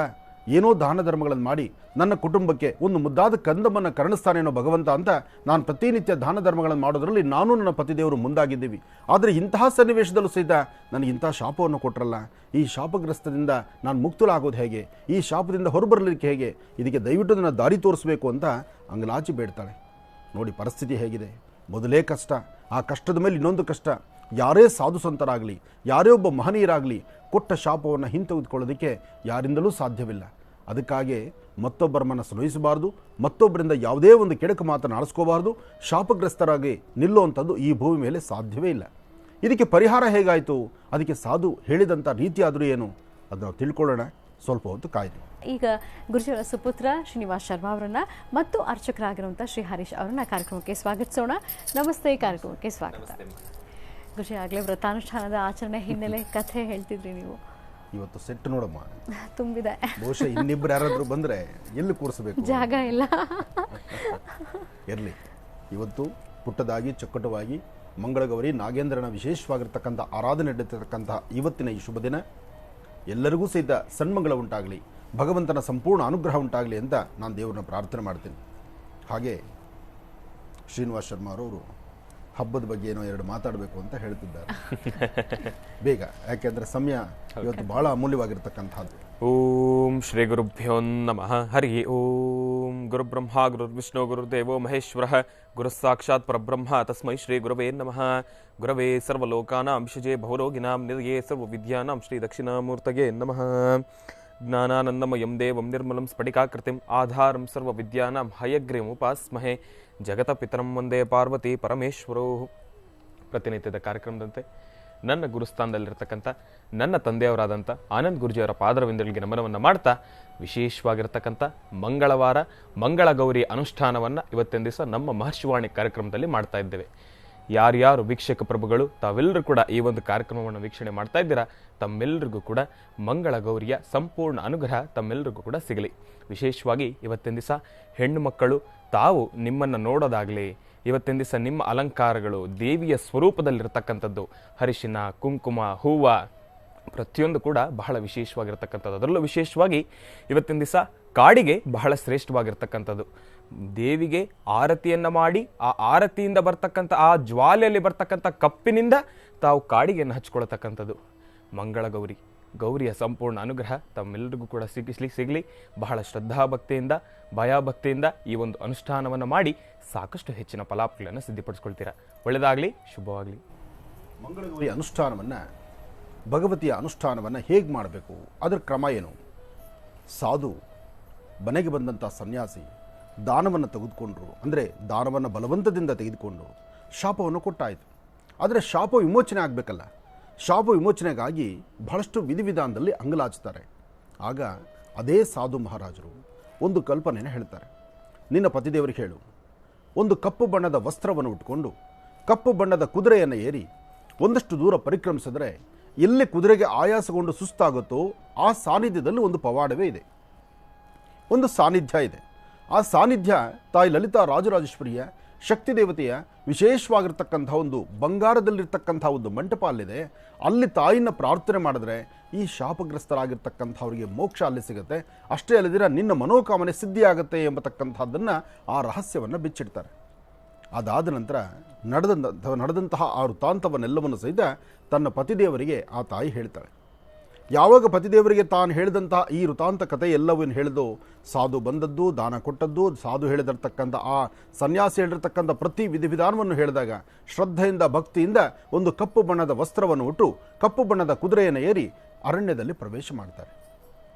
Speaker 2: ಏನೋ ದಾನ ಧರ್ಮಗಳನ್ನು ಮಾಡಿ ನನ್ನ ಕುಟುಂಬಕ್ಕೆ ಒಂದು ಮುದ್ದಾದ ಕಂದಮ್ಮನ್ನು ಕರುಣಿಸ್ತಾನೇನೋ ಭಗವಂತ ಅಂತ ನಾನು ಪ್ರತಿನಿತ್ಯ ದಾನ ಧರ್ಮಗಳನ್ನು ಮಾಡೋದರಲ್ಲಿ ನಾನು ನನ್ನ ಪತಿದೇವರು ಮುಂದಾಗಿದ್ದೀವಿ. ಆದರೆ ಇಂತಹ ಸನ್ನಿವೇಶದಲ್ಲೂ ಸಹಿತ ನನಗೆ ಇಂಥ ಶಾಪವನ್ನು ಕೊಟ್ಟರಲ್ಲ, ಈ ಶಾಪಗ್ರಸ್ತದಿಂದ ನಾನು ಮುಕ್ತಲಾಗೋದು ಹೇಗೆ, ಈ ಶಾಪದಿಂದ ಹೊರಬರಲಿಕ್ಕೆ ಹೇಗೆ, ಇದಕ್ಕೆ ದಯವಿಟ್ಟು ನನ್ನ ದಾರಿ ತೋರಿಸಬೇಕು ಅಂತ ಅಂಗಲಾಚಿ ಬೇಡ್ತಾಳೆ. ನೋಡಿ ಪರಿಸ್ಥಿತಿ ಹೇಗಿದೆ. ಮೊದಲೇ ಕಷ್ಟ, ಆ ಕಷ್ಟದ ಮೇಲೆ ಇನ್ನೊಂದು ಕಷ್ಟ. ಯಾರೇ ಸಾಧು ಸಂತರಾಗಲಿ, ಯಾರೇ ಒಬ್ಬ ಮಹನೀಯರಾಗಲಿ ಕೊಟ್ಟ ಶಾಪವನ್ನು ಹಿಂತೆಗೆದುಕೊಳ್ಳೋದಕ್ಕೆ ಯಾರಿಂದಲೂ ಸಾಧ್ಯವಿಲ್ಲ. ಅದಕ್ಕಾಗಿ ಮತ್ತೊಬ್ಬರ ಮನಸ್ಸು ನೋಯಿಸಬಾರ್ದು, ಮತ್ತೊಬ್ಬರಿಂದ ಯಾವುದೇ ಒಂದು ಕೆಡಕು ಮಾತನ್ನು ಆಡಿಸ್ಕೋಬಾರ್ದು, ಶಾಪಗ್ರಸ್ತರಾಗಿ ನಿಲ್ಲುವಂಥದ್ದು ಈ ಭೂಮಿ ಮೇಲೆ ಸಾಧ್ಯವೇ ಇಲ್ಲ. ಇದಕ್ಕೆ ಪರಿಹಾರ ಹೇಗಾಯಿತು, ಅದಕ್ಕೆ ಸಾಧು ಹೇಳಿದಂಥ ರೀತಿ ಆದರೂ ಏನು, ಅದನ್ನು ತಿಳ್ಕೊಳ್ಳೋಣ. ಸ್ವಲ್ಪ ಹೊತ್ತು ಕಾಯ್ದು.
Speaker 1: ಈಗ ಗುರುಜಿಯವರ ಸುಪುತ್ರ ಶ್ರೀನಿವಾಸ್ ಶರ್ಮಾ ಅವರನ್ನ ಮತ್ತು ಅರ್ಚಕರಾಗಿರುವಂಥ ಶ್ರೀ ಹರೀಶ್ ಅವರನ್ನ ಕಾರ್ಯಕ್ರಮಕ್ಕೆ ಸ್ವಾಗತಿಸೋಣ. ನಮಸ್ತೆ, ಕಾರ್ಯಕ್ರಮಕ್ಕೆ ಸ್ವಾಗತ. ಗುರುಜಿ, ಆಗಲೇ ವ್ರತಾನುಷ್ಠಾನದ ಆಚರಣೆ ಹಿನ್ನೆಲೆ ಕಥೆ ಹೇಳ್ತಿದ್ರಿ ನೀವು.
Speaker 2: ಇವತ್ತು ಸೆಟ್ ನೋಡಮ್ಮ
Speaker 1: ತುಂಬಿದೆ.
Speaker 2: ಬಹುಶಃ ಇನ್ನಿಬ್ಬರು ಯಾರಾದರೂ ಬಂದರೆ ಎಲ್ಲಿ ಕೂರಿಸಬೇಕು,
Speaker 1: ಜಾಗ ಇಲ್ಲ.
Speaker 2: ಇರಲಿ, ಇವತ್ತು ಪುಟ್ಟದಾಗಿ ಚೊಕ್ಕಟವಾಗಿ ಮಂಗಳಗೌರಿ ನಾಗೇಂದ್ರನ ವಿಶೇಷವಾಗಿರ್ತಕ್ಕಂಥ ಆರಾಧನೆ ನಡೆದಿರ್ತಕ್ಕಂಥ ಇವತ್ತಿನ ಈ ಶುಭ ದಿನ ಎಲ್ಲರಿಗೂ ಸಹಿತ ಸನ್ಮಂಗಳ ಉಂಟಾಗಲಿ, ಭಗವಂತನ ಸಂಪೂರ್ಣ ಅನುಗ್ರಹ ಉಂಟಾಗಲಿ ಅಂತ ನಾನು ದೇವರನ್ನ ಪ್ರಾರ್ಥನೆ ಮಾಡ್ತೀನಿ. ಹಾಗೆ ಶ್ರೀನಿವಾಸ್ ಶರ್ಮಾ ಅವರು ಹಬ್ಬದ ಬಗ್ಗೆ ಏನೋ ಎರಡು ಮಾತಾಡಬೇಕು ಅಂತ ಹೇಳ್ತಿದ್ದಾರೆ. ಬೇಗ, ಯಾಕೆಂದರೆ ಸಮಯ ಇವತ್ತು ಬಹಳ ಅಮೂಲ್ಯವಾಗಿರ್ತಕ್ಕಂಥದ್ದು.
Speaker 3: ಓಂ ಶ್ರೀ ಗುರುಭ್ಯೋ ನಮಃ. ಹರಿ ಓಂ. ಗುರುಬ್ರಹ್ಮ ಗುರುರ್ವಿಷ್ಣು ಗುರುದೇವೋ ಮಹೇಶ್ವರ ಗುರು ಸಾಕ್ಷಾತ್ ಪರಬ್ರಹ್ಮ ತಸ್ಮೈ ಶ್ರೀ ಗುರವೇ ನಮಃ. ಗುರವೇ ಸರ್ವಲೋಕಾನಾಂ ವಿಷಜೇ ಭವರೋಗಿನಾಂ ನಿಧಯೇ ಸರ್ವವಿದ್ಯಾನಾಂ ಶ್ರೀ ದಕ್ಷಿಣಾಮೂರ್ತಯೇ ನಮಃ. ಜ್ಞಾನಾನಂದಮಯಂ ದೇವಂ ನಿರ್ಮಲಂ ಸ್ಫಟಿಕಾಕೃತಿಂ ಆಧಾರಂ ಸರ್ವವಿದ್ಯಾನಾಂ ಹಯಗ್ರೀವಮುಪಾಸ್ಮಹೇ. ಜಗತಪಿತರಂ ವಂದೇ ಪಾರ್ವತಿ ಪರಮೇಶ್ವರೋ. ಪ್ರತಿನಿತ್ಯದ ಕಾರ್ಯಕ್ರಮದಂತೆ ನನ್ನ ಗುರುಸ್ಥಾನದಲ್ಲಿರ್ತಕ್ಕಂಥ ನನ್ನ ತಂದೆಯವರಾದಂಥ ಆನಂದ್ ಗುರುಜಿಯವರ ಪಾದರವಿಂದಗಳಿಗೆ ನಮನವನ್ನು ಮಾಡ್ತಾ, ವಿಶೇಷವಾಗಿರ್ತಕ್ಕಂಥ ಮಂಗಳವಾರ ಮಂಗಳಗೌರಿ ಅನುಷ್ಠಾನವನ್ನು ಇವತ್ತಿನ ದಿವಸ ನಮ್ಮ ಮಹರ್ಷಿವಾಣಿ ಕಾರ್ಯಕ್ರಮದಲ್ಲಿ ಮಾಡ್ತಾ ಇದ್ದೇವೆ. ಯಾರ್ಯಾರು ವೀಕ್ಷಕ ಪ್ರಭುಗಳು ತಾವೆಲ್ಲರೂ ಕೂಡ ಈ ಒಂದು ಕಾರ್ಯಕ್ರಮವನ್ನು ವೀಕ್ಷಣೆ ಮಾಡ್ತಾ ಇದ್ದೀರಾ, ತಮ್ಮೆಲ್ಲರಿಗೂ ಕೂಡ ಮಂಗಳಗೌರಿಯ ಸಂಪೂರ್ಣ ಅನುಗ್ರಹ ತಮ್ಮೆಲ್ಲರಿಗೂ ಕೂಡ ಸಿಗಲಿ. ವಿಶೇಷವಾಗಿ ಇವತ್ತಿನ ದಿವಸ ಹೆಣ್ಣು ಮಕ್ಕಳು ತಾವು ನಿಮ್ಮನ್ನು ನೋಡೋದಾಗಲಿ, ಇವತ್ತಿನ ದಿವಸ ನಿಮ್ಮ ಅಲಂಕಾರಗಳು ದೇವಿಯ ಸ್ವರೂಪದಲ್ಲಿರ್ತಕ್ಕಂಥದ್ದು, ಅರಿಶಿನ ಕುಂಕುಮ ಹೂವು ಪ್ರತಿಯೊಂದು ಕೂಡ ಬಹಳ ವಿಶೇಷವಾಗಿರ್ತಕ್ಕಂಥದ್ದು. ಅದರಲ್ಲೂ ವಿಶೇಷವಾಗಿ ಇವತ್ತಿನ ದಿವಸ ಕಾಡಿಗೆ ಬಹಳ ಶ್ರೇಷ್ಠವಾಗಿರ್ತಕ್ಕಂಥದ್ದು. ದೇವಿಗೆ ಆರತಿಯನ್ನು ಮಾಡಿ ಆ ಆರತಿಯಿಂದ ಬರ್ತಕ್ಕಂಥ ಆ ಜ್ವಾಲೆಯಲ್ಲಿ ಬರ್ತಕ್ಕಂಥ ಕಪ್ಪಿನಿಂದ ತಾವು ಕಾಡಿಗೆಯನ್ನು ಹಚ್ಕೊಳ್ತಕ್ಕಂಥದ್ದು ಮಂಗಳಗೌರಿ. ಗೌರಿಯ ಸಂಪೂರ್ಣ ಅನುಗ್ರಹ ತಮ್ಮೆಲ್ಲರಿಗೂ ಕೂಡ ಸಿಗಲಿ. ಬಹಳ ಶ್ರದ್ಧಾಭಕ್ತಿಯಿಂದ ಭಯಭಕ್ತಿಯಿಂದ ಈ ಒಂದು ಅನುಷ್ಠಾನವನ್ನು ಮಾಡಿ ಸಾಕಷ್ಟು ಹೆಚ್ಚಿನ ಫಲಾಫಲಗಳನ್ನು ಸಿದ್ಧಪಡಿಸ್ಕೊಳ್ತೀರಾ. ಒಳ್ಳೆಯದಾಗಲಿ, ಶುಭವಾಗಲಿ.
Speaker 2: ಮಂಗಳಗೌರಿ ಅನುಷ್ಠಾನವನ್ನು, ಭಗವತಿಯ ಅನುಷ್ಠಾನವನ್ನು ಹೇಗೆ ಮಾಡಬೇಕು, ಅದರ ಕ್ರಮ ಏನು? ಸಾಧು ಮನೆಗೆ ಬಂದಂಥ ಸನ್ಯಾಸಿ ದಾನವನ್ನು ತೆಗೆದುಕೊಂಡ್ರು, ಅಂದರೆ ದಾನವನ್ನು ಬಲವಂತದಿಂದ ತೆಗೆದುಕೊಂಡು ಶಾಪವನ್ನು ಕೊಟ್ಟಾಯಿತು. ಆದರೆ ಶಾಪ ವಿಮೋಚನೆ ಆಗಬೇಕಲ್ಲ, ಶಾಪ ವಿಮೋಚನೆಗಾಗಿ ಬಹಳಷ್ಟು ವಿಧಿವಿಧಾನದಲ್ಲಿ ಅಂಗಲಾಚುತ್ತಾರೆ. ಆಗ ಅದೇ ಸಾಧು ಮಹಾರಾಜರು ಒಂದು ಕಲ್ಪನೆಯನ್ನು ಹೇಳ್ತಾರೆ. ನಿನ್ನ ಪತಿದೇವರಿಗೆ ಹೇಳು, ಒಂದು ಕಪ್ಪು ಬಣ್ಣದ ವಸ್ತ್ರವನ್ನು ಉಟ್ಕೊಂಡು ಕಪ್ಪು ಬಣ್ಣದ ಕುದುರೆಯನ್ನು ಏರಿ ಒಂದಷ್ಟು ದೂರ ಪರಿಕ್ರಮಿಸಿದ್ರೆ ಎಲ್ಲಿ ಕುದುರೆಗೆ ಆಯಾಸಗೊಂಡು ಸುಸ್ತಾಗುತ್ತೋ ಆ ಸಾನ್ನಿಧ್ಯದಲ್ಲಿ ಒಂದು ಪವಾಡವೇ ಇದೆ, ಒಂದು ಸಾನ್ನಿಧ್ಯ ಇದೆ. ಆ ಸಾನ್ನಿಧ್ಯ ತಾಯಿ ಲಲಿತಾ ರಾಜರಾಜೇಶ್ವರಿಯ ಶಕ್ತಿ ದೇವತೆಯ ವಿಶೇಷವಾಗಿರ್ತಕ್ಕಂಥ ಒಂದು ಬಂಗಾರದಲ್ಲಿರ್ತಕ್ಕಂಥ ಒಂದು ಮಂಟಪ ಅಲ್ಲಿದೆ. ಅಲ್ಲಿ ತಾಯಿನ ಪ್ರಾರ್ಥನೆ ಮಾಡಿದ್ರೆ ಈ ಶಾಪಗ್ರಸ್ತರಾಗಿರ್ತಕ್ಕಂಥವ್ರಿಗೆ ಮೋಕ್ಷ ಅಲ್ಲಿ ಸಿಗುತ್ತೆ. ಅಷ್ಟೇ ಅಲ್ಲದಿರ ನಿನ್ನ ಮನೋಕಾಮನೆ ಸಿದ್ಧಿಯಾಗುತ್ತೆ ಎಂಬತಕ್ಕಂಥದ್ದನ್ನು ಆ ರಹಸ್ಯವನ್ನು ಬಿಚ್ಚಿಡ್ತಾರೆ. ಅದಾದ ನಂತರ ನಡೆದಂತಹ ಆ ವೃತ್ತಾಂತವನ್ನೆಲ್ಲವನ್ನು ಸಹಿತ ತನ್ನ ಪತಿದೇವರಿಗೆ ಆ ತಾಯಿ ಹೇಳ್ತಾಳೆ. ಯಾವಾಗ ಪತಿದೇವರಿಗೆ ತಾನು ಹೇಳಿದಂತಹ ಈ ವೃತ್ತಾಂತ ಕಥೆ ಎಲ್ಲವನ್ನು ಹೇಳಿದು, ಸಾಧು ಬಂದದ್ದು, ದಾನ ಕೊಟ್ಟದ್ದು, ಸಾಧು ಹೇಳಿದಿರ್ತಕ್ಕಂಥ ಆ ಸನ್ಯಾಸಿ ಹೇಳಿರ್ತಕ್ಕಂಥ ಪ್ರತಿ ವಿಧಿವಿಧಾನವನ್ನು ಹೇಳಿದಾಗ ಶ್ರದ್ಧೆಯಿಂದ ಭಕ್ತಿಯಿಂದ ಒಂದು ಕಪ್ಪು ಬಣ್ಣದ ವಸ್ತ್ರವನ್ನು ಉಟ್ಟು ಕಪ್ಪು ಬಣ್ಣದ ಕುದುರೆಯನ್ನು ಏರಿ ಅರಣ್ಯದಲ್ಲಿ ಪ್ರವೇಶ ಮಾಡ್ತಾರೆ.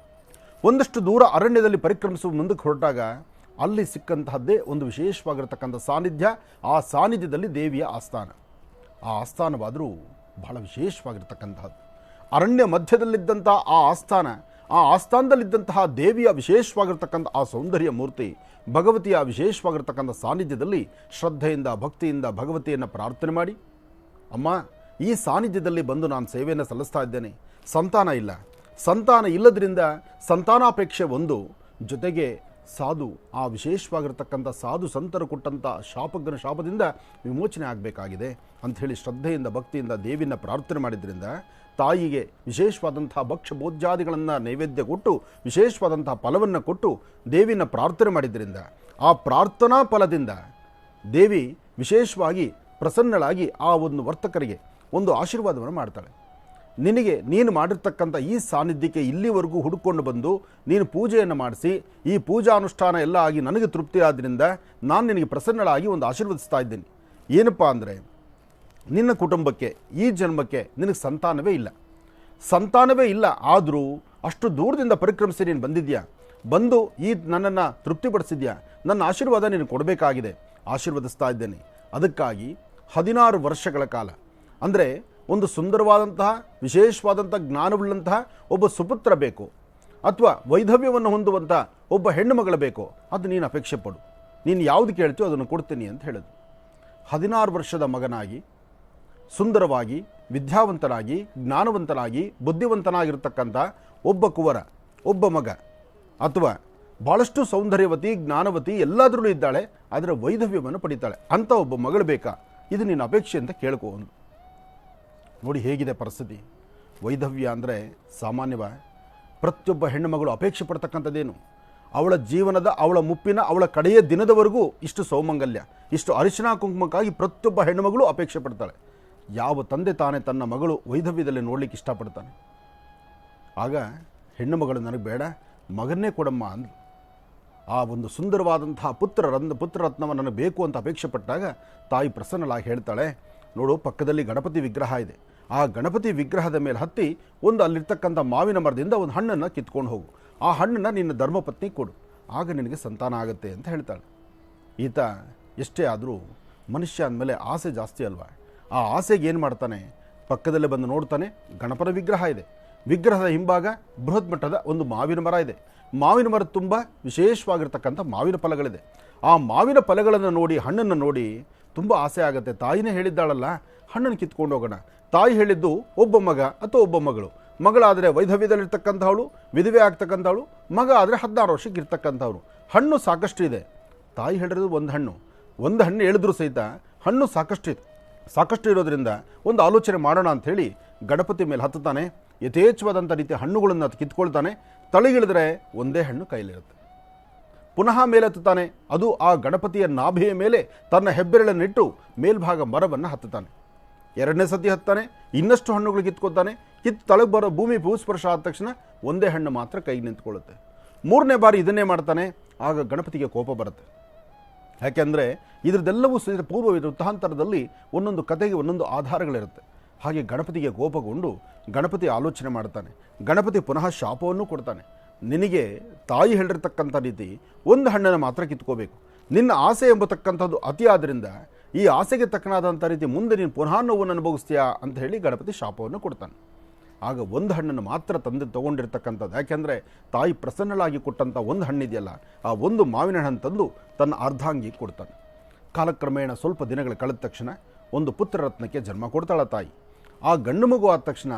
Speaker 2: ಒಂದಷ್ಟು ದೂರ ಅರಣ್ಯದಲ್ಲಿ ಪರಿಕ್ರಮಿಸುವ ಮುಂದಕ್ಕೆ ಹೊರಟಾಗ ಅಲ್ಲಿ ಸಿಕ್ಕಂತಹದ್ದೇ ಒಂದು ವಿಶೇಷವಾಗಿರ್ತಕ್ಕಂಥ ಸಾನ್ನಿಧ್ಯ. ಆ ಸಾನ್ನಿಧ್ಯದಲ್ಲಿ ದೇವಿಯ ಆಸ್ಥಾನ. ಆ ಆಸ್ಥಾನವಾದರೂ ಬಹಳ ವಿಶೇಷವಾಗಿರ್ತಕ್ಕಂತಹದ್ದು. ಅರಣ್ಯ ಮಧ್ಯದಲ್ಲಿದ್ದಂಥ ಆ ಆಸ್ಥಾನದಲ್ಲಿದ್ದಂತಹ ದೇವಿಯ ವಿಶೇಷವಾಗಿರ್ತಕ್ಕಂಥ ಆ ಸೌಂದರ್ಯ ಮೂರ್ತಿ, ಭಗವತಿಯ ವಿಶೇಷವಾಗಿರ್ತಕ್ಕಂಥ ಸಾನ್ನಿಧ್ಯದಲ್ಲಿ ಶ್ರದ್ಧೆಯಿಂದ ಭಕ್ತಿಯಿಂದ ಭಗವತಿಯನ್ನು ಪ್ರಾರ್ಥನೆ ಮಾಡಿ, ಅಮ್ಮ ಈ ಸಾನ್ನಿಧ್ಯದಲ್ಲಿ ಬಂದು ನಾನು ಸೇವೆಯನ್ನು ಸಲ್ಲಿಸ್ತಾ ಇದ್ದೇನೆ, ಸಂತಾನ ಇಲ್ಲ, ಸಂತಾನ ಇಲ್ಲದ್ರಿಂದ ಸಂತಾನಾಪೇಕ್ಷೆ ಒಂದು, ಜೊತೆಗೆ ಸಾಧು, ಆ ವಿಶೇಷವಾಗಿರ್ತಕ್ಕಂಥ ಸಾಧು ಸಂತರು ಕೊಟ್ಟಂಥ ಶಾಪದಿಂದ ವಿಮೋಚನೆ ಆಗಬೇಕಾಗಿದೆ ಅಂಥೇಳಿ ಶ್ರದ್ಧೆಯಿಂದ ಭಕ್ತಿಯಿಂದ ದೇವಿನ ಪ್ರಾರ್ಥನೆ ಮಾಡಿದ್ರಿಂದ ತಾಯಿಗೆ ವಿಶೇಷವಾದಂಥ ಭಕ್ಷ್ಯ ಭೋಜ್ಯಾದಿಗಳನ್ನು ನೈವೇದ್ಯ ಕೊಟ್ಟು ವಿಶೇಷವಾದಂಥ ಫಲವನ್ನು ಕೊಟ್ಟು ದೇವಿನ ಪ್ರಾರ್ಥನೆ ಮಾಡಿದ್ರಿಂದ ಆ ಪ್ರಾರ್ಥನಾ ಫಲದಿಂದ ದೇವಿ ವಿಶೇಷವಾಗಿ ಪ್ರಸನ್ನಳಾಗಿ ಆ ಒಂದು ವರ್ತಕರಿಗೆ ಒಂದು ಆಶೀರ್ವಾದವನ್ನು ಮಾಡ್ತಾಳೆ. ನಿನಗೆ ನೀನು ಮಾಡಿರ್ತಕ್ಕಂಥ ಈ ಸಾನ್ನಿಧ್ಯಕ್ಕೆ ಇಲ್ಲಿವರೆಗೂ ಹುಡುಕೊಂಡು ಬಂದು ನೀನು ಪೂಜೆಯನ್ನು ಮಾಡಿಸಿ ಈ ಪೂಜಾನುಷ್ಠಾನ ಎಲ್ಲ ಆಗಿ ನನಗೆ ತೃಪ್ತಿ ಆದ್ದರಿಂದ ನಾನು ನಿನಗೆ ಪ್ರಸನ್ನಳಾಗಿ ಒಂದು ಆಶೀರ್ವದಿಸ್ತಾ ಇದ್ದೀನಿ. ಏನಪ್ಪ ಅಂದರೆ, ನಿನ್ನ ಕುಟುಂಬಕ್ಕೆ ಈ ಜನ್ಮಕ್ಕೆ ನಿನಗೆ ಸಂತಾನವೇ ಇಲ್ಲ. ಆದರೂ ಅಷ್ಟು ದೂರದಿಂದ ಪರಿಕ್ರಮಿಸಿ ನೀನು ಬಂದಿದ್ಯಾ, ಬಂದು ಈ ನನ್ನನ್ನು ತೃಪ್ತಿಪಡಿಸಿದ್ಯಾ, ನನ್ನ ಆಶೀರ್ವಾದ ನೀನು ಕೊಡಬೇಕಾಗಿದೆ, ಆಶೀರ್ವದಿಸ್ತಾ ಇದ್ದೇನೆ. ಅದಕ್ಕಾಗಿ 16 ವರ್ಷಗಳ ಕಾಲ ಅಂದರೆ ಒಂದು ಸುಂದರವಾದಂತಹ ವಿಶೇಷವಾದಂಥ ಜ್ಞಾನವುಳ್ಳಂತಹ ಒಬ್ಬ ಸುಪುತ್ರ ಬೇಕು, ಅಥವಾ ವೈಧವ್ಯವನ್ನು ಹೊಂದುವಂಥ ಒಬ್ಬ ಹೆಣ್ಣು ಮಗಳು ಬೇಕು, ಅದು ನೀನು ಅಪೇಕ್ಷೆ ಪಡು, ನೀನು ಯಾವುದು ಕೇಳ್ತೀಯೋ ಅದನ್ನು ಕೊಡ್ತೀನಿ ಅಂತ ಹೇಳಿದ್ರು. 16 ವರ್ಷದ ಮಗನಾಗಿ ಸುಂದರವಾಗಿ ವಿದ್ಯಾವಂತನಾಗಿ ಜ್ಞಾನವಂತನಾಗಿ ಬುದ್ಧಿವಂತನಾಗಿರ್ತಕ್ಕಂಥ ಒಬ್ಬ ಕುವರ, ಒಬ್ಬ ಮಗ, ಅಥವಾ ಭಾಳಷ್ಟು ಸೌಂದರ್ಯವತಿ ಜ್ಞಾನವತಿ ಎಲ್ಲದರಲ್ಲೂ ಇದ್ದಾಳೆ, ಆದರೆ ವೈಧವ್ಯವನ್ನು ಪಡಿತಾಳೆ ಅಂಥ ಒಬ್ಬ ಮಗಳು ಬೇಕಾ, ಇದು ನಿನ್ನ ಅಪೇಕ್ಷೆ ಅಂತ ಕೇಳ್ಕೊ. ನೋಡಿ ಹೇಗಿದೆ ಪರಿಸ್ಥಿತಿ. ವೈಧವ್ಯ ಅಂದರೆ ಸಾಮಾನ್ಯವ. ಪ್ರತಿಯೊಬ್ಬ ಹೆಣ್ಣು ಮಗಳು ಅಪೇಕ್ಷೆ ಪಡ್ತಕ್ಕಂಥದ್ದೇನು, ಅವಳ ಜೀವನದ ಅವಳ ಮುಪ್ಪಿನ ಅವಳ ಕಡೆಯ ದಿನದವರೆಗೂ ಇಷ್ಟು ಸೌಮಂಗಲ್ಯ, ಇಷ್ಟು ಅರಿಶಿನ ಕುಂಕುಮಕ್ಕಾಗಿ ಪ್ರತಿಯೊಬ್ಬ ಹೆಣ್ಣು ಮಗಳು ಅಪೇಕ್ಷೆ ಪಡ್ತಾಳೆ. ಯಾವ ತಂದೆ ತಾನೇ ತನ್ನ ಮಗಳು ವೈಧವ್ಯದಲ್ಲಿ ನೋಡಲಿಕ್ಕೆ ಇಷ್ಟಪಡ್ತಾನೆ? ಆಗ ಹೆಣ್ಣು ಮಗಳು ನನಗೆ ಬೇಡ, ಮಗನ್ನೇ ಕೊಡಮ್ಮ ಅಂದ್ಲು. ಆ ಒಂದು ಸುಂದರವಾದಂತಹ ಪುತ್ರರತ್ನವನ್ನು ನನಗೆ ಬೇಕು ಅಂತ ಅಪೇಕ್ಷೆ ಪಟ್ಟಾಗ ತಾಯಿ ಪ್ರಸನ್ನಳಾಗಿ ಹೇಳ್ತಾಳೆ, ನೋಡು ಪಕ್ಕದಲ್ಲಿ ಗಣಪತಿ ವಿಗ್ರಹ ಇದೆ, ಆ ಗಣಪತಿ ವಿಗ್ರಹದ ಮೇಲೆ ಹತ್ತಿ ಒಂದು ಅಲ್ಲಿರ್ತಕ್ಕಂಥ ಮಾವಿನ ಮರದಿಂದ ಒಂದು ಹಣ್ಣನ್ನು ಕಿತ್ಕೊಂಡು ಹೋಗು, ಆ ಹಣ್ಣನ್ನು ನಿನ್ನ ಧರ್ಮಪತ್ನಿ ಕೊಡು, ಆಗ ನಿನಗೆ ಸಂತಾನ ಆಗುತ್ತೆ ಅಂತ ಹೇಳ್ತಾಳೆ. ಈತ ಎಷ್ಟೇ ಆದರೂ ಮನುಷ್ಯ ಅಂದಮೇಲೆ ಆಸೆ ಜಾಸ್ತಿ ಅಲ್ವಾ. ಆ ಆಸೆಗೆ ಏನು ಮಾಡ್ತಾನೆ, ಪಕ್ಕದಲ್ಲೇ ಬಂದು ನೋಡ್ತಾನೆ, ಗಣಪನ ವಿಗ್ರಹ ಇದೆ, ವಿಗ್ರಹದ ಹಿಂಭಾಗ ಬೃಹತ್ ಮಟ್ಟದ ಒಂದು ಮಾವಿನ ಮರ ಇದೆ, ಮಾವಿನ ಮರದ ತುಂಬ ವಿಶೇಷವಾಗಿರ್ತಕ್ಕಂಥ ಮಾವಿನ ಫಲಗಳಿದೆ. ಆ ಮಾವಿನ ಫಲಗಳನ್ನು ನೋಡಿ ಹಣ್ಣನ್ನು ನೋಡಿ ತುಂಬ ಆಸೆ ಆಗುತ್ತೆ. ತಾಯಿನೇ ಹೇಳಿದ್ದಾಳಲ್ಲ ಹಣ್ಣನ್ನು ಕಿತ್ಕೊಂಡು ಹೋಗೋಣ. ತಾಯಿ ಹೇಳಿದ್ದು ಒಬ್ಬ ಮಗ ಅಥವಾ ಒಬ್ಬ ಮಗಳು, ಮಗಳಾದರೆ ವೈಧವ್ಯದಲ್ಲಿರ್ತಕ್ಕಂಥವಳು, ವಿಧವೆ ಆಗ್ತಕ್ಕಂಥವಳು, ಮಗ ಆದರೆ 16 ವರ್ಷಕ್ಕೆ ಇರ್ತಕ್ಕಂಥವ್ರು. ಹಣ್ಣು ಸಾಕಷ್ಟು ಇದೆ. ತಾಯಿ ಹೇಳಿರೋದು ಒಂದು ಹಣ್ಣು ಹೇಳಿದ್ರು ಸಹಿತ ಹಣ್ಣು ಸಾಕಷ್ಟು ಇರೋದ್ರಿಂದ ಒಂದು ಆಲೋಚನೆ ಮಾಡೋಣ ಅಂಥೇಳಿ ಗಣಪತಿ ಮೇಲೆ ಹತ್ತುತ್ತಾನೆ. ಯಥೇಚ್ಛವಾದಂಥ ರೀತಿಯ ಹಣ್ಣುಗಳನ್ನು ಕಿತ್ಕೊಳ್ತಾನೆ. ತಳಿಗಿಳಿದ್ರೆ ಒಂದೇ ಹಣ್ಣು ಕೈಲಿರುತ್ತೆ. ಪುನಃ ಮೇಲೆ ಹತ್ತುತ್ತಾನೆ. ಅದು ಆ ಗಣಪತಿಯ ನಾಭಿಯ ಮೇಲೆ ತನ್ನ ಹೆಬ್ಬೆರಳನ್ನಿಟ್ಟು ಮೇಲ್ಭಾಗ ಮರವನ್ನು ಹತ್ತುತ್ತಾನೆ. 2ನೇ ಸತಿ ಹತ್ತಾನೆ, ಇನ್ನಷ್ಟು ಹಣ್ಣುಗಳು ಕಿತ್ಕೊತಾನೆ. ತಳಗೆ ಬರೋ ಭೂಮಿ ಭೂಸ್ಪರ್ಶ ಆದ ತಕ್ಷಣ ಒಂದೇ ಹಣ್ಣು ಮಾತ್ರ ಕೈಗೆ ನಿಂತ್ಕೊಳ್ಳುತ್ತೆ. 3ನೇ ಬಾರಿ ಇದನ್ನೇ ಮಾಡ್ತಾನೆ. ಆಗ ಗಣಪತಿಗೆ ಕೋಪ ಬರುತ್ತೆ. ಯಾಕೆಂದರೆ ಇದರದೆಲ್ಲವೂ ಪೂರ್ವ ವೃತ್ತಾಂತರದಲ್ಲಿ ಒಂದೊಂದು ಕಥೆಗೆ ಒಂದೊಂದು ಆಧಾರಗಳಿರುತ್ತೆ. ಹಾಗೆ ಗಣಪತಿಗೆ ಕೋಪಗೊಂಡು ಗಣಪತಿ ಆಲೋಚನೆ ಮಾಡ್ತಾನೆ. ಗಣಪತಿ ಪುನಃ ಶಾಪವನ್ನು ಕೊಡ್ತಾನೆ. ನಿನಗೆ ತಾಯಿ ಹೇಳಿರ್ತಕ್ಕಂಥ ರೀತಿ ಒಂದು ಹಣ್ಣನ್ನು ಮಾತ್ರ ಕಿತ್ಕೋಬೇಕು, ನಿನ್ನ ಆಸೆ ಎಂಬತಕ್ಕಂಥದ್ದು ಅತಿ ಆದ್ದರಿಂದ ಈ ಆಸೆಗೆ ತಕ್ಕನಾದಂಥ ರೀತಿ ಮುಂದೆ ನೀನು ಪುನಃ ನೋವನ್ನು ಅನುಭವಿಸ್ತೀಯಾ ಅಂತ ಹೇಳಿ ಗಣಪತಿ ಶಾಪವನ್ನು ಕೊಡ್ತಾನೆ. ಆಗ ಒಂದು ಹಣ್ಣನ್ನು ಮಾತ್ರ ತೊಗೊಂಡಿರ್ತಕ್ಕಂಥದ್ದು. ಯಾಕೆಂದರೆ ತಾಯಿ ಪ್ರಸನ್ನಳಾಗಿ ಕೊಟ್ಟಂಥ ಒಂದು ಹಣ್ಣಿದೆಯಲ್ಲ, ಆ ಒಂದು ಮಾವಿನ ಹಣ್ಣು ತಂದು ತನ್ನ ಅರ್ಧಾಂಗಿ ಕೊಡ್ತಾನೆ. ಕಾಲಕ್ರಮೇಣ ಸ್ವಲ್ಪ ದಿನಗಳು ಕಳೆದ ತಕ್ಷಣ ಒಂದು ಪುತ್ರರತ್ನಕ್ಕೆ ಜನ್ಮ ಕೊಡ್ತಾಳ ತಾಯಿ. ಆ ಗಂಡು ಮಗು ಆದ ತಕ್ಷಣ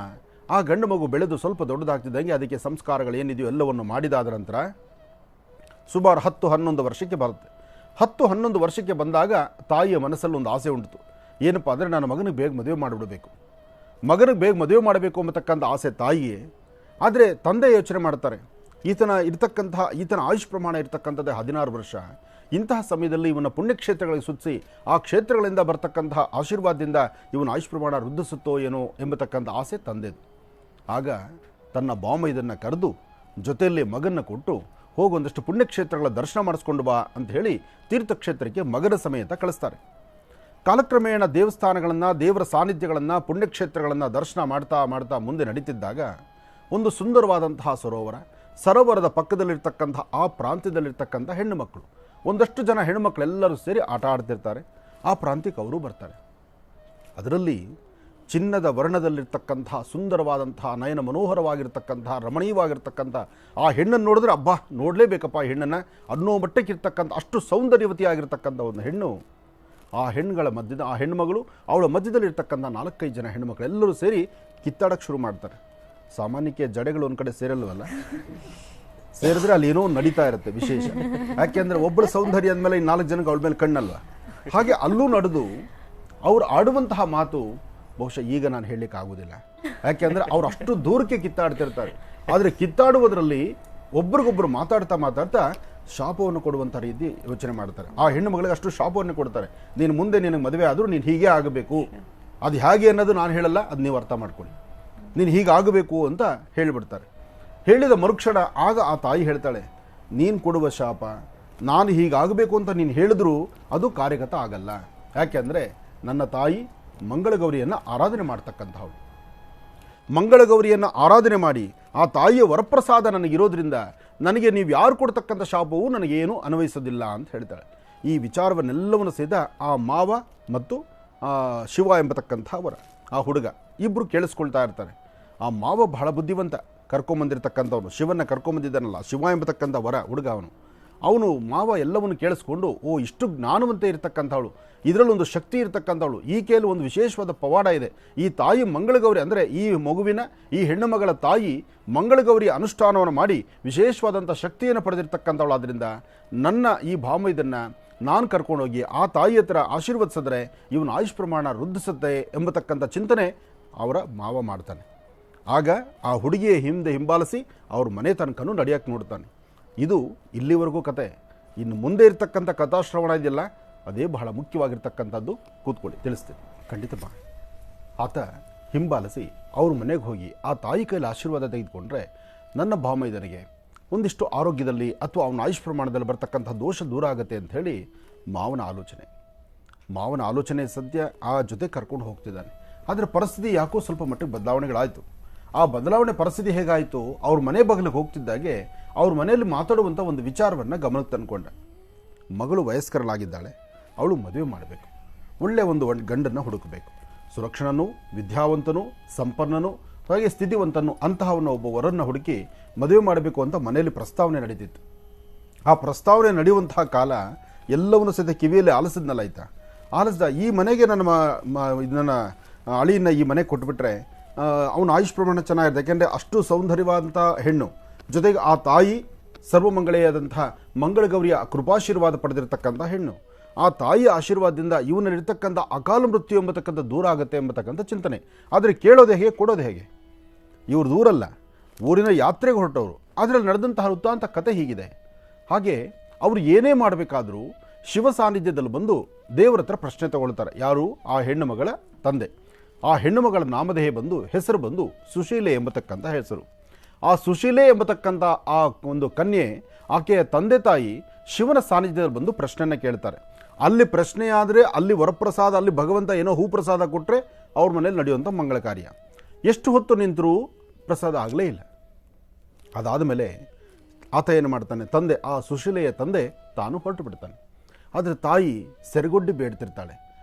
Speaker 2: ಆ ಗಂಡು ಮಗು ಬೆಳೆದು ಸ್ವಲ್ಪ ದೊಡ್ಡದಾಗ್ತಿದ್ದಂಗೆ ಅದಕ್ಕೆ ಸಂಸ್ಕಾರಗಳು ಏನಿದೆಯೋ ಎಲ್ಲವನ್ನು ಮಾಡಿದಾದ ನಂತರ ಸುಮಾರು 10-11 ವರ್ಷಕ್ಕೆ ಬರುತ್ತೆ. 10-11 ವರ್ಷಕ್ಕೆ ಬಂದಾಗ ತಾಯಿಯ ಮನಸ್ಸಲ್ಲಿ ಒಂದು ಆಸೆ ಉಂಟು. ಏನಪ್ಪ ಅಂದರೆ ನಾನು ಮಗನಿಗೆ ಬೇಗ ಮದುವೆ ಮಾಡಬೇಕು ಎಂಬತಕ್ಕಂಥ ಆಸೆ ತಾಯಿಯೇ. ಆದರೆ ತಂದೆ ಯೋಚನೆ ಮಾಡ್ತಾರೆ, ಈತನ ಆಯುಷ್ ಪ್ರಮಾಣ ಇರತಕ್ಕಂಥದ್ದೇ 16 ವರ್ಷ. ಇಂತಹ ಸಮಯದಲ್ಲಿ ಇವನ ಪುಣ್ಯಕ್ಷೇತ್ರಗಳಿಗೆ ಸುತ್ತಿಸಿ ಆ ಕ್ಷೇತ್ರಗಳಿಂದ ಬರ್ತಕ್ಕಂತಹ ಆಶೀರ್ವಾದದಿಂದ ಇವನ ಆಯುಷ್ ಪ್ರಮಾಣ ವೃದ್ಧಿಸುತ್ತೋ ಏನೋ ಎಂಬತಕ್ಕಂಥ ಆಸೆ ತಂದೆದು. ಆಗ ತನ್ನ ಬಾಮ ಇದನ್ನು ಕರೆದು ಜೊತೆಯಲ್ಲಿ ಮಗನ್ನು ಕೊಟ್ಟು ಹೋಗೊಂದಷ್ಟು ಪುಣ್ಯಕ್ಷೇತ್ರಗಳ ದರ್ಶನ ಮಾಡಿಸ್ಕೊಂಡು ಬಾ ಅಂತ ಹೇಳಿ ತೀರ್ಥಕ್ಷೇತ್ರಕ್ಕೆ ಮಗನ ಸಮೇತ ಕಳಿಸ್ತಾರೆ. ಕಾಲಕ್ರಮೇಣ ದೇವಸ್ಥಾನಗಳನ್ನು, ದೇವರ ಸಾನ್ನಿಧ್ಯಗಳನ್ನು, ಪುಣ್ಯಕ್ಷೇತ್ರಗಳನ್ನು ದರ್ಶನ ಮಾಡ್ತಾ ಮುಂದೆ ನಡೀತಿದ್ದಾಗ ಒಂದು ಸುಂದರವಾದಂತಹ ಸರೋವರದ ಪಕ್ಕದಲ್ಲಿರ್ತಕ್ಕಂಥ ಆ ಪ್ರಾಂತ್ಯದಲ್ಲಿರ್ತಕ್ಕಂಥ ಹೆಣ್ಣು ಮಕ್ಕಳು, ಒಂದಷ್ಟು ಜನ ಹೆಣ್ಣುಮಕ್ಕಳೆಲ್ಲರೂ ಸೇರಿ ಆಟ ಆಡ್ತಿರ್ತಾರೆ. ಆ ಪ್ರಾಂತ್ಯಕ್ಕೆ ಅವರು ಬರ್ತಾರೆ. ಅದರಲ್ಲಿ ಚಿನ್ನದ ವರ್ಣದಲ್ಲಿರ್ತಕ್ಕಂಥ ಸುಂದರವಾದಂತಹ ನಯನ ಮನೋಹರವಾಗಿರ್ತಕ್ಕಂಥ ರಮಣೀಯವಾಗಿರ್ತಕ್ಕಂಥ ಆ ಹೆಣ್ಣನ್ನು ನೋಡಿದ್ರೆ ಅಬ್ಬಾ ನೋಡಲೇಬೇಕಪ್ಪ ಈ ಹೆಣ್ಣನ್ನು ಅನ್ನೋ ಮಟ್ಟಕ್ಕಿರ್ತಕ್ಕಂಥ ಅಷ್ಟು ಸೌಂದರ್ಯವತಿಯಾಗಿರ್ತಕ್ಕಂಥ ಒಂದು ಹೆಣ್ಣು. ಆ ಹೆಣ್ಣುಮಗಳು ಅವಳ ಮಧ್ಯದಲ್ಲಿರ್ತಕ್ಕಂಥ 4-5 ಜನ ಹೆಣ್ಣುಮಕ್ಕಳೆಲ್ಲರೂ ಸೇರಿ ಕಿತ್ತಾಡಕ್ಕೆ ಶುರು ಮಾಡ್ತಾರೆ. ಸಾಮಾನ್ಯಕ್ಕೆ ಜಡೆಗಳು ಒಂದು ಕಡೆ ಸೇರಲ್ವಲ್ಲ, ಸೇರಿದ್ರೆ ಅಲ್ಲಿ ಏನೋ ನಡೀತಾ ಇರುತ್ತೆ ವಿಶೇಷ. ಯಾಕೆಂದ್ರೆ ಒಬ್ಬಳ ಸೌಂದರ್ಯ ಅಂದಮೇಲೆ 4 ಜನಕ್ಕೆ ಅವಳ ಮೇಲೆ ಕಣ್ಣಲ್ವ. ಹಾಗೆ ಅಲ್ಲೂ ನಡೆದು ಅವ್ರು ಆಡುವಂತಹ ಮಾತು ಬಹುಶಃ ಈಗ ನಾನು ಹೇಳಲಿಕ್ಕೆ ಆಗುವುದಿಲ್ಲ. ಯಾಕೆಂದ್ರೆ ಅವ್ರು ಅಷ್ಟು ದೂರಕ್ಕೆ ಕಿತ್ತಾಡ್ತಿರ್ತಾರೆ. ಆದರೆ ಕಿತ್ತಾಡುವುದರಲ್ಲಿ ಒಬ್ರಿಗೊಬ್ರು ಮಾತಾಡ್ತಾ ಶಾಪವನ್ನು ಕೊಡುವಂಥ ರೀತಿ ಯೋಚನೆ ಮಾಡ್ತಾರೆ. ಆ ಹೆಣ್ಣು ಮಗಳಿಗೆ ಅಷ್ಟು ಶಾಪವನ್ನು ಕೊಡ್ತಾರೆ. ನೀನು ಮುಂದೆ ನಿನಗೆ ಮದುವೆ ಆದರೂ ನೀನು ಹೀಗೆ ಆಗಬೇಕು, ಅದು ಹೇಗೆ ಅನ್ನೋದು ನಾನು ಹೇಳಲ್ಲ, ಅದು ನೀವು ಅರ್ಥ ಮಾಡ್ಕೊಳ್ಳಿ, ನೀನು ಹೀಗಾಗಬೇಕು ಅಂತ ಹೇಳಿಬಿಡ್ತಾರೆ. ಹೇಳಿದ ಮರುಕ್ಷಣ ಆಗ ಆ ತಾಯಿ ಹೇಳ್ತಾಳೆ, ನೀನು ಕೊಡುವ ಶಾಪ ನಾನು ಹೀಗಾಗಬೇಕು ಅಂತ ನೀನು ಹೇಳಿದ್ರೂ ಅದು ಕಾರ್ಯಗತ ಆಗಲ್ಲ. ಯಾಕೆಂದರೆ ನನ್ನ ತಾಯಿ ಮಂಗಳಗೌರಿಯನ್ನು ಆರಾಧನೆ ಮಾಡ್ತಕ್ಕಂಥವಳು. ಮಂಗಳಗೌರಿಯನ್ನು ಆರಾಧನೆ ಮಾಡಿ ಆ ತಾಯಿಯ ವರಪ್ರಸಾದ ನನಗಿರೋದ್ರಿಂದ ನನಗೆ ನೀವು ಯಾರು ಕೊಡ್ತಕ್ಕಂಥ ಶಾಪವೂ ನನಗೇನು ಅನ್ವಯಿಸೋದಿಲ್ಲ ಅಂತ ಹೇಳ್ತಾಳೆ. ಈ ವಿಚಾರವನ್ನೆಲ್ಲವನ್ನು ಸಹಿತ ಆ ಮಾವ ಮತ್ತು ಶಿವ ಎಂಬತಕ್ಕಂಥ ವರ, ಆ ಹುಡುಗ ಇಬ್ಬರು ಕೇಳಿಸ್ಕೊಳ್ತಾ ಇರ್ತಾರೆ. ಆ ಮಾವ ಬಹಳ ಬುದ್ಧಿವಂತ, ಕರ್ಕೊಂಬಂದಿರತಕ್ಕಂಥವನು ಶಿವನ ಕರ್ಕೊಂಬಂದಿದ್ದಾನಲ್ಲ, ಶಿವ ಎಂಬತಕ್ಕಂಥ ವರ ಹುಡುಗ ಅವನು ಮಾವ ಎಲ್ಲವನ್ನು ಕೇಳಿಸ್ಕೊಂಡು, ಓ ಇಷ್ಟು ಜ್ಞಾನವಂತ ಇರತಕ್ಕಂಥವಳು, ಇದರಲ್ಲೊಂದು ಶಕ್ತಿ ಇರತಕ್ಕಂಥವಳು, ಈಕೆಯಲ್ಲಿ ಒಂದು ವಿಶೇಷವಾದ ಪವಾಡ ಇದೆ. ಈ ತಾಯಿ ಮಂಗಳಗೌರಿ ಅಂದರೆ ಈ ಮಗುವಿನ ಈ ಹೆಣ್ಣು ಮಗಳ ತಾಯಿ ಮಂಗಳಗೌರಿ ಅನುಷ್ಠಾನವನ್ನು ಮಾಡಿ ವಿಶೇಷವಾದಂಥ ಶಕ್ತಿಯನ್ನು ಪಡೆದಿರ್ತಕ್ಕಂಥವಳು. ಆದ್ದರಿಂದ ನನ್ನ ಈ ಭಾಮೈದನ್ನು ನಾನು ಕರ್ಕೊಂಡೋಗಿ ಆ ತಾಯಿ ಹತ್ರ ಆಶೀರ್ವದಿಸಿದ್ರೆ ಇವನ ಆಯುಷ್ ಪ್ರಮಾಣ ವೃದ್ಧಿಸುತ್ತೆ ಎಂಬತಕ್ಕಂಥ ಚಿಂತನೆ ಅವರ ಮಾವ ಮಾಡ್ತಾನೆ. ಆಗ ಆ ಹುಡುಗಿಯ ಹಿಂಬಾಲಿಸಿ ಅವ್ರ ಮನೆ ತನಕನೂ ನಡೆಯೋಕ್ಕೆ ನೋಡ್ತಾನೆ. ಇದು ಇಲ್ಲಿವರೆಗೂ ಕತೆ. ಇನ್ನು ಮುಂದೆ ಇರ್ತಕ್ಕಂಥ ಕಥಾಶ್ರವಣ ಇದೆಯಲ್ಲ, ಅದೇ ಬಹಳ ಮುಖ್ಯವಾಗಿರ್ತಕ್ಕಂಥದ್ದು. ಕೂತ್ಕೊಳ್ಳಿ, ತಿಳಿಸ್ತೀನಿ ಖಂಡಿತಪ್ಪ. ಆತ ಹಿಂಬಾಲಿಸಿ ಅವ್ರ ಮನೆಗೆ ಹೋಗಿ ಆ ತಾಯಿ ಕೈಲಿ ಆಶೀರ್ವಾದ ತೆಗೆದುಕೊಂಡ್ರೆ ನನ್ನ ಭಾಮೈದನಿಗೆ ಒಂದಿಷ್ಟು ಆರೋಗ್ಯದಲ್ಲಿ ಅಥವಾ ಅವನ ಆಯುಷ್ ಪ್ರಮಾಣದಲ್ಲಿ ಬರ್ತಕ್ಕಂಥ ದೋಷ ದೂರ ಆಗುತ್ತೆ ಅಂಥೇಳಿ ಮಾವನ ಆಲೋಚನೆ ಸದ್ಯ ಆ ಜೊತೆ ಕರ್ಕೊಂಡು ಹೋಗ್ತಿದ್ದಾನೆ. ಆದರೆ ಪರಿಸ್ಥಿತಿ ಯಾಕೋ ಸ್ವಲ್ಪ ಮಟ್ಟಿಗೆ ಬದಲಾವಣೆಗಳಾಯಿತು. ಆ ಬದಲಾವಣೆ ಪರಿಸ್ಥಿತಿ ಹೇಗಾಯಿತು, ಅವ್ರ ಮನೆ ಬಗಲಿಗೆ ಹೋಗ್ತಿದ್ದಾಗೆ ಅವ್ರ ಮನೆಯಲ್ಲಿ ಮಾತಾಡುವಂಥ ಒಂದು ವಿಚಾರವನ್ನು ಗಮನಕ್ಕೆ ತಂದುಕೊಂಡ. ಮಗಳು ವಯಸ್ಕರಲಾಗಿದ್ದಾಳೆ, ಅವಳು ಮದುವೆ ಮಾಡಬೇಕು, ಒಳ್ಳೆಯ ಒಂದು ಗಂಡನ್ನು ಹುಡುಕಬೇಕು, ಸುರಕ್ಷಣನೂ ವಿದ್ಯಾವಂತನೂ ಸಂಪನ್ನನೂ ಹಾಗೆ ಸ್ಥಿತಿವಂತನು ಅಂತಹವನ್ನು ಒಬ್ಬ ವರನ್ನು ಹುಡುಕಿ ಮದುವೆ ಮಾಡಬೇಕು ಅಂತ ಮನೆಯಲ್ಲಿ ಪ್ರಸ್ತಾವನೆ ನಡೀತಿತ್ತು. ಆ ಪ್ರಸ್ತಾವನೆ ನಡೆಯುವಂತಹ ಕಾಲ ಎಲ್ಲವನ್ನೂ ಸಹಿತ ಕಿವಿಯಲ್ಲಿ ಆಲಿಸಿದ್ನಲ್ಲ ಆಲಿಸ್ದ. ಈ ಮನೆಗೆ ನನ್ನ ಅಳಿಯನ್ನು ಈ ಮನೆಗೆ ಕೊಟ್ಬಿಟ್ರೆ ಅವನ ಆಯುಷ್ ಪ್ರಮಾಣ ಚೆನ್ನಾಗಿದೆ. ಯಾಕೆಂದರೆ ಅಷ್ಟು ಸೌಂದರ್ಯವಾದಂಥ ಹೆಣ್ಣು, ಜೊತೆಗೆ ಆ ತಾಯಿ ಸರ್ವಮಂಗಳೆಯಾದಂತಹ ಮಂಗಳಗೌರಿಯ ಕೃಪಾಶೀರ್ವಾದ ಪಡೆದಿರತಕ್ಕಂಥ ಹೆಣ್ಣು. ಆ ತಾಯಿಯ ಆಶೀರ್ವಾದದಿಂದ ಇವನಲ್ಲಿರ್ತಕ್ಕಂಥ ಅಕಾಲ ಮೃತ್ಯು ಎಂಬತಕ್ಕಂಥ ದೂರ ಆಗುತ್ತೆ ಎಂಬತಕ್ಕಂಥ ಚಿಂತನೆ. ಆದರೆ ಕೇಳೋದು ಹೇಗೆ, ಕೊಡೋದು ಹೇಗೆ? ಇವರು ದೂರಲ್ಲ, ಊರಿನ ಯಾತ್ರೆಗೆ ಹೊರಟವರು. ಅದರಲ್ಲಿ ನಡೆದಂತಹ ವೃತ್ತಾಂತ ಕತೆ ಹೀಗಿದೆ. ಹಾಗೆ ಅವರು ಏನೇ ಮಾಡಬೇಕಾದ್ರೂ ಶಿವ ಸಾನ್ನಿಧ್ಯದಲ್ಲಿ ಬಂದು ದೇವರ ಹತ್ರ ಪ್ರಶ್ನೆ ತಗೊಳ್ತಾರೆ. ಯಾರು? ಆ ಹೆಣ್ಣು ಮಗಳ ತಂದೆ. ಆ ಹೆಣ್ಣು ಮಗಳ ನಾಮಧೇಯ ಹೆಸರು ಬಂದು ಸುಶೀಲೆ ಎಂಬತಕ್ಕಂಥ ಹೆಸರು. ಆ ಸುಶೀಲೆ ಎಂಬತಕ್ಕಂಥ ಆ ಒಂದು ಕನ್ಯೆ, ಆಕೆಯ ತಂದೆ ತಾಯಿ ಶಿವನ ಸಾನ್ನಿಧ್ಯದಲ್ಲಿ ಬಂದು ಪ್ರಶ್ನೆಯನ್ನು ಕೇಳ್ತಾರೆ. ಅಲ್ಲಿ ಪ್ರಶ್ನೆಯಾದರೆ ಅಲ್ಲಿ ವರಪ್ರಸಾದ, ಅಲ್ಲಿ ಭಗವಂತ ಏನೋ ಹೂಪ್ರಸಾದ ಕೊಟ್ಟರೆ ಅವ್ರ ಮನೇಲಿ ನಡೆಯುವಂಥ ಮಂಗಳ ಕಾರ್ಯ. ಎಷ್ಟು ಹೊತ್ತು ನಿಂತರೂ ಪ್ರಸಾದ ಆಗಲೇ ಇಲ್ಲ. ಅದಾದ ಮೇಲೆ ಆತ ಏನು ಮಾಡ್ತಾನೆ, ತಂದೆ, ಆ ಸುಶೀಲೆಯ ತಂದೆ ತಾನು ಹೊರಟು ಬಿಡ್ತಾನೆ. ಆದರೆ ತಾಯಿ ಸೆರಗೊಡ್ಡಿ ಬೇಡ್ತಿರ್ತಾಳೆ.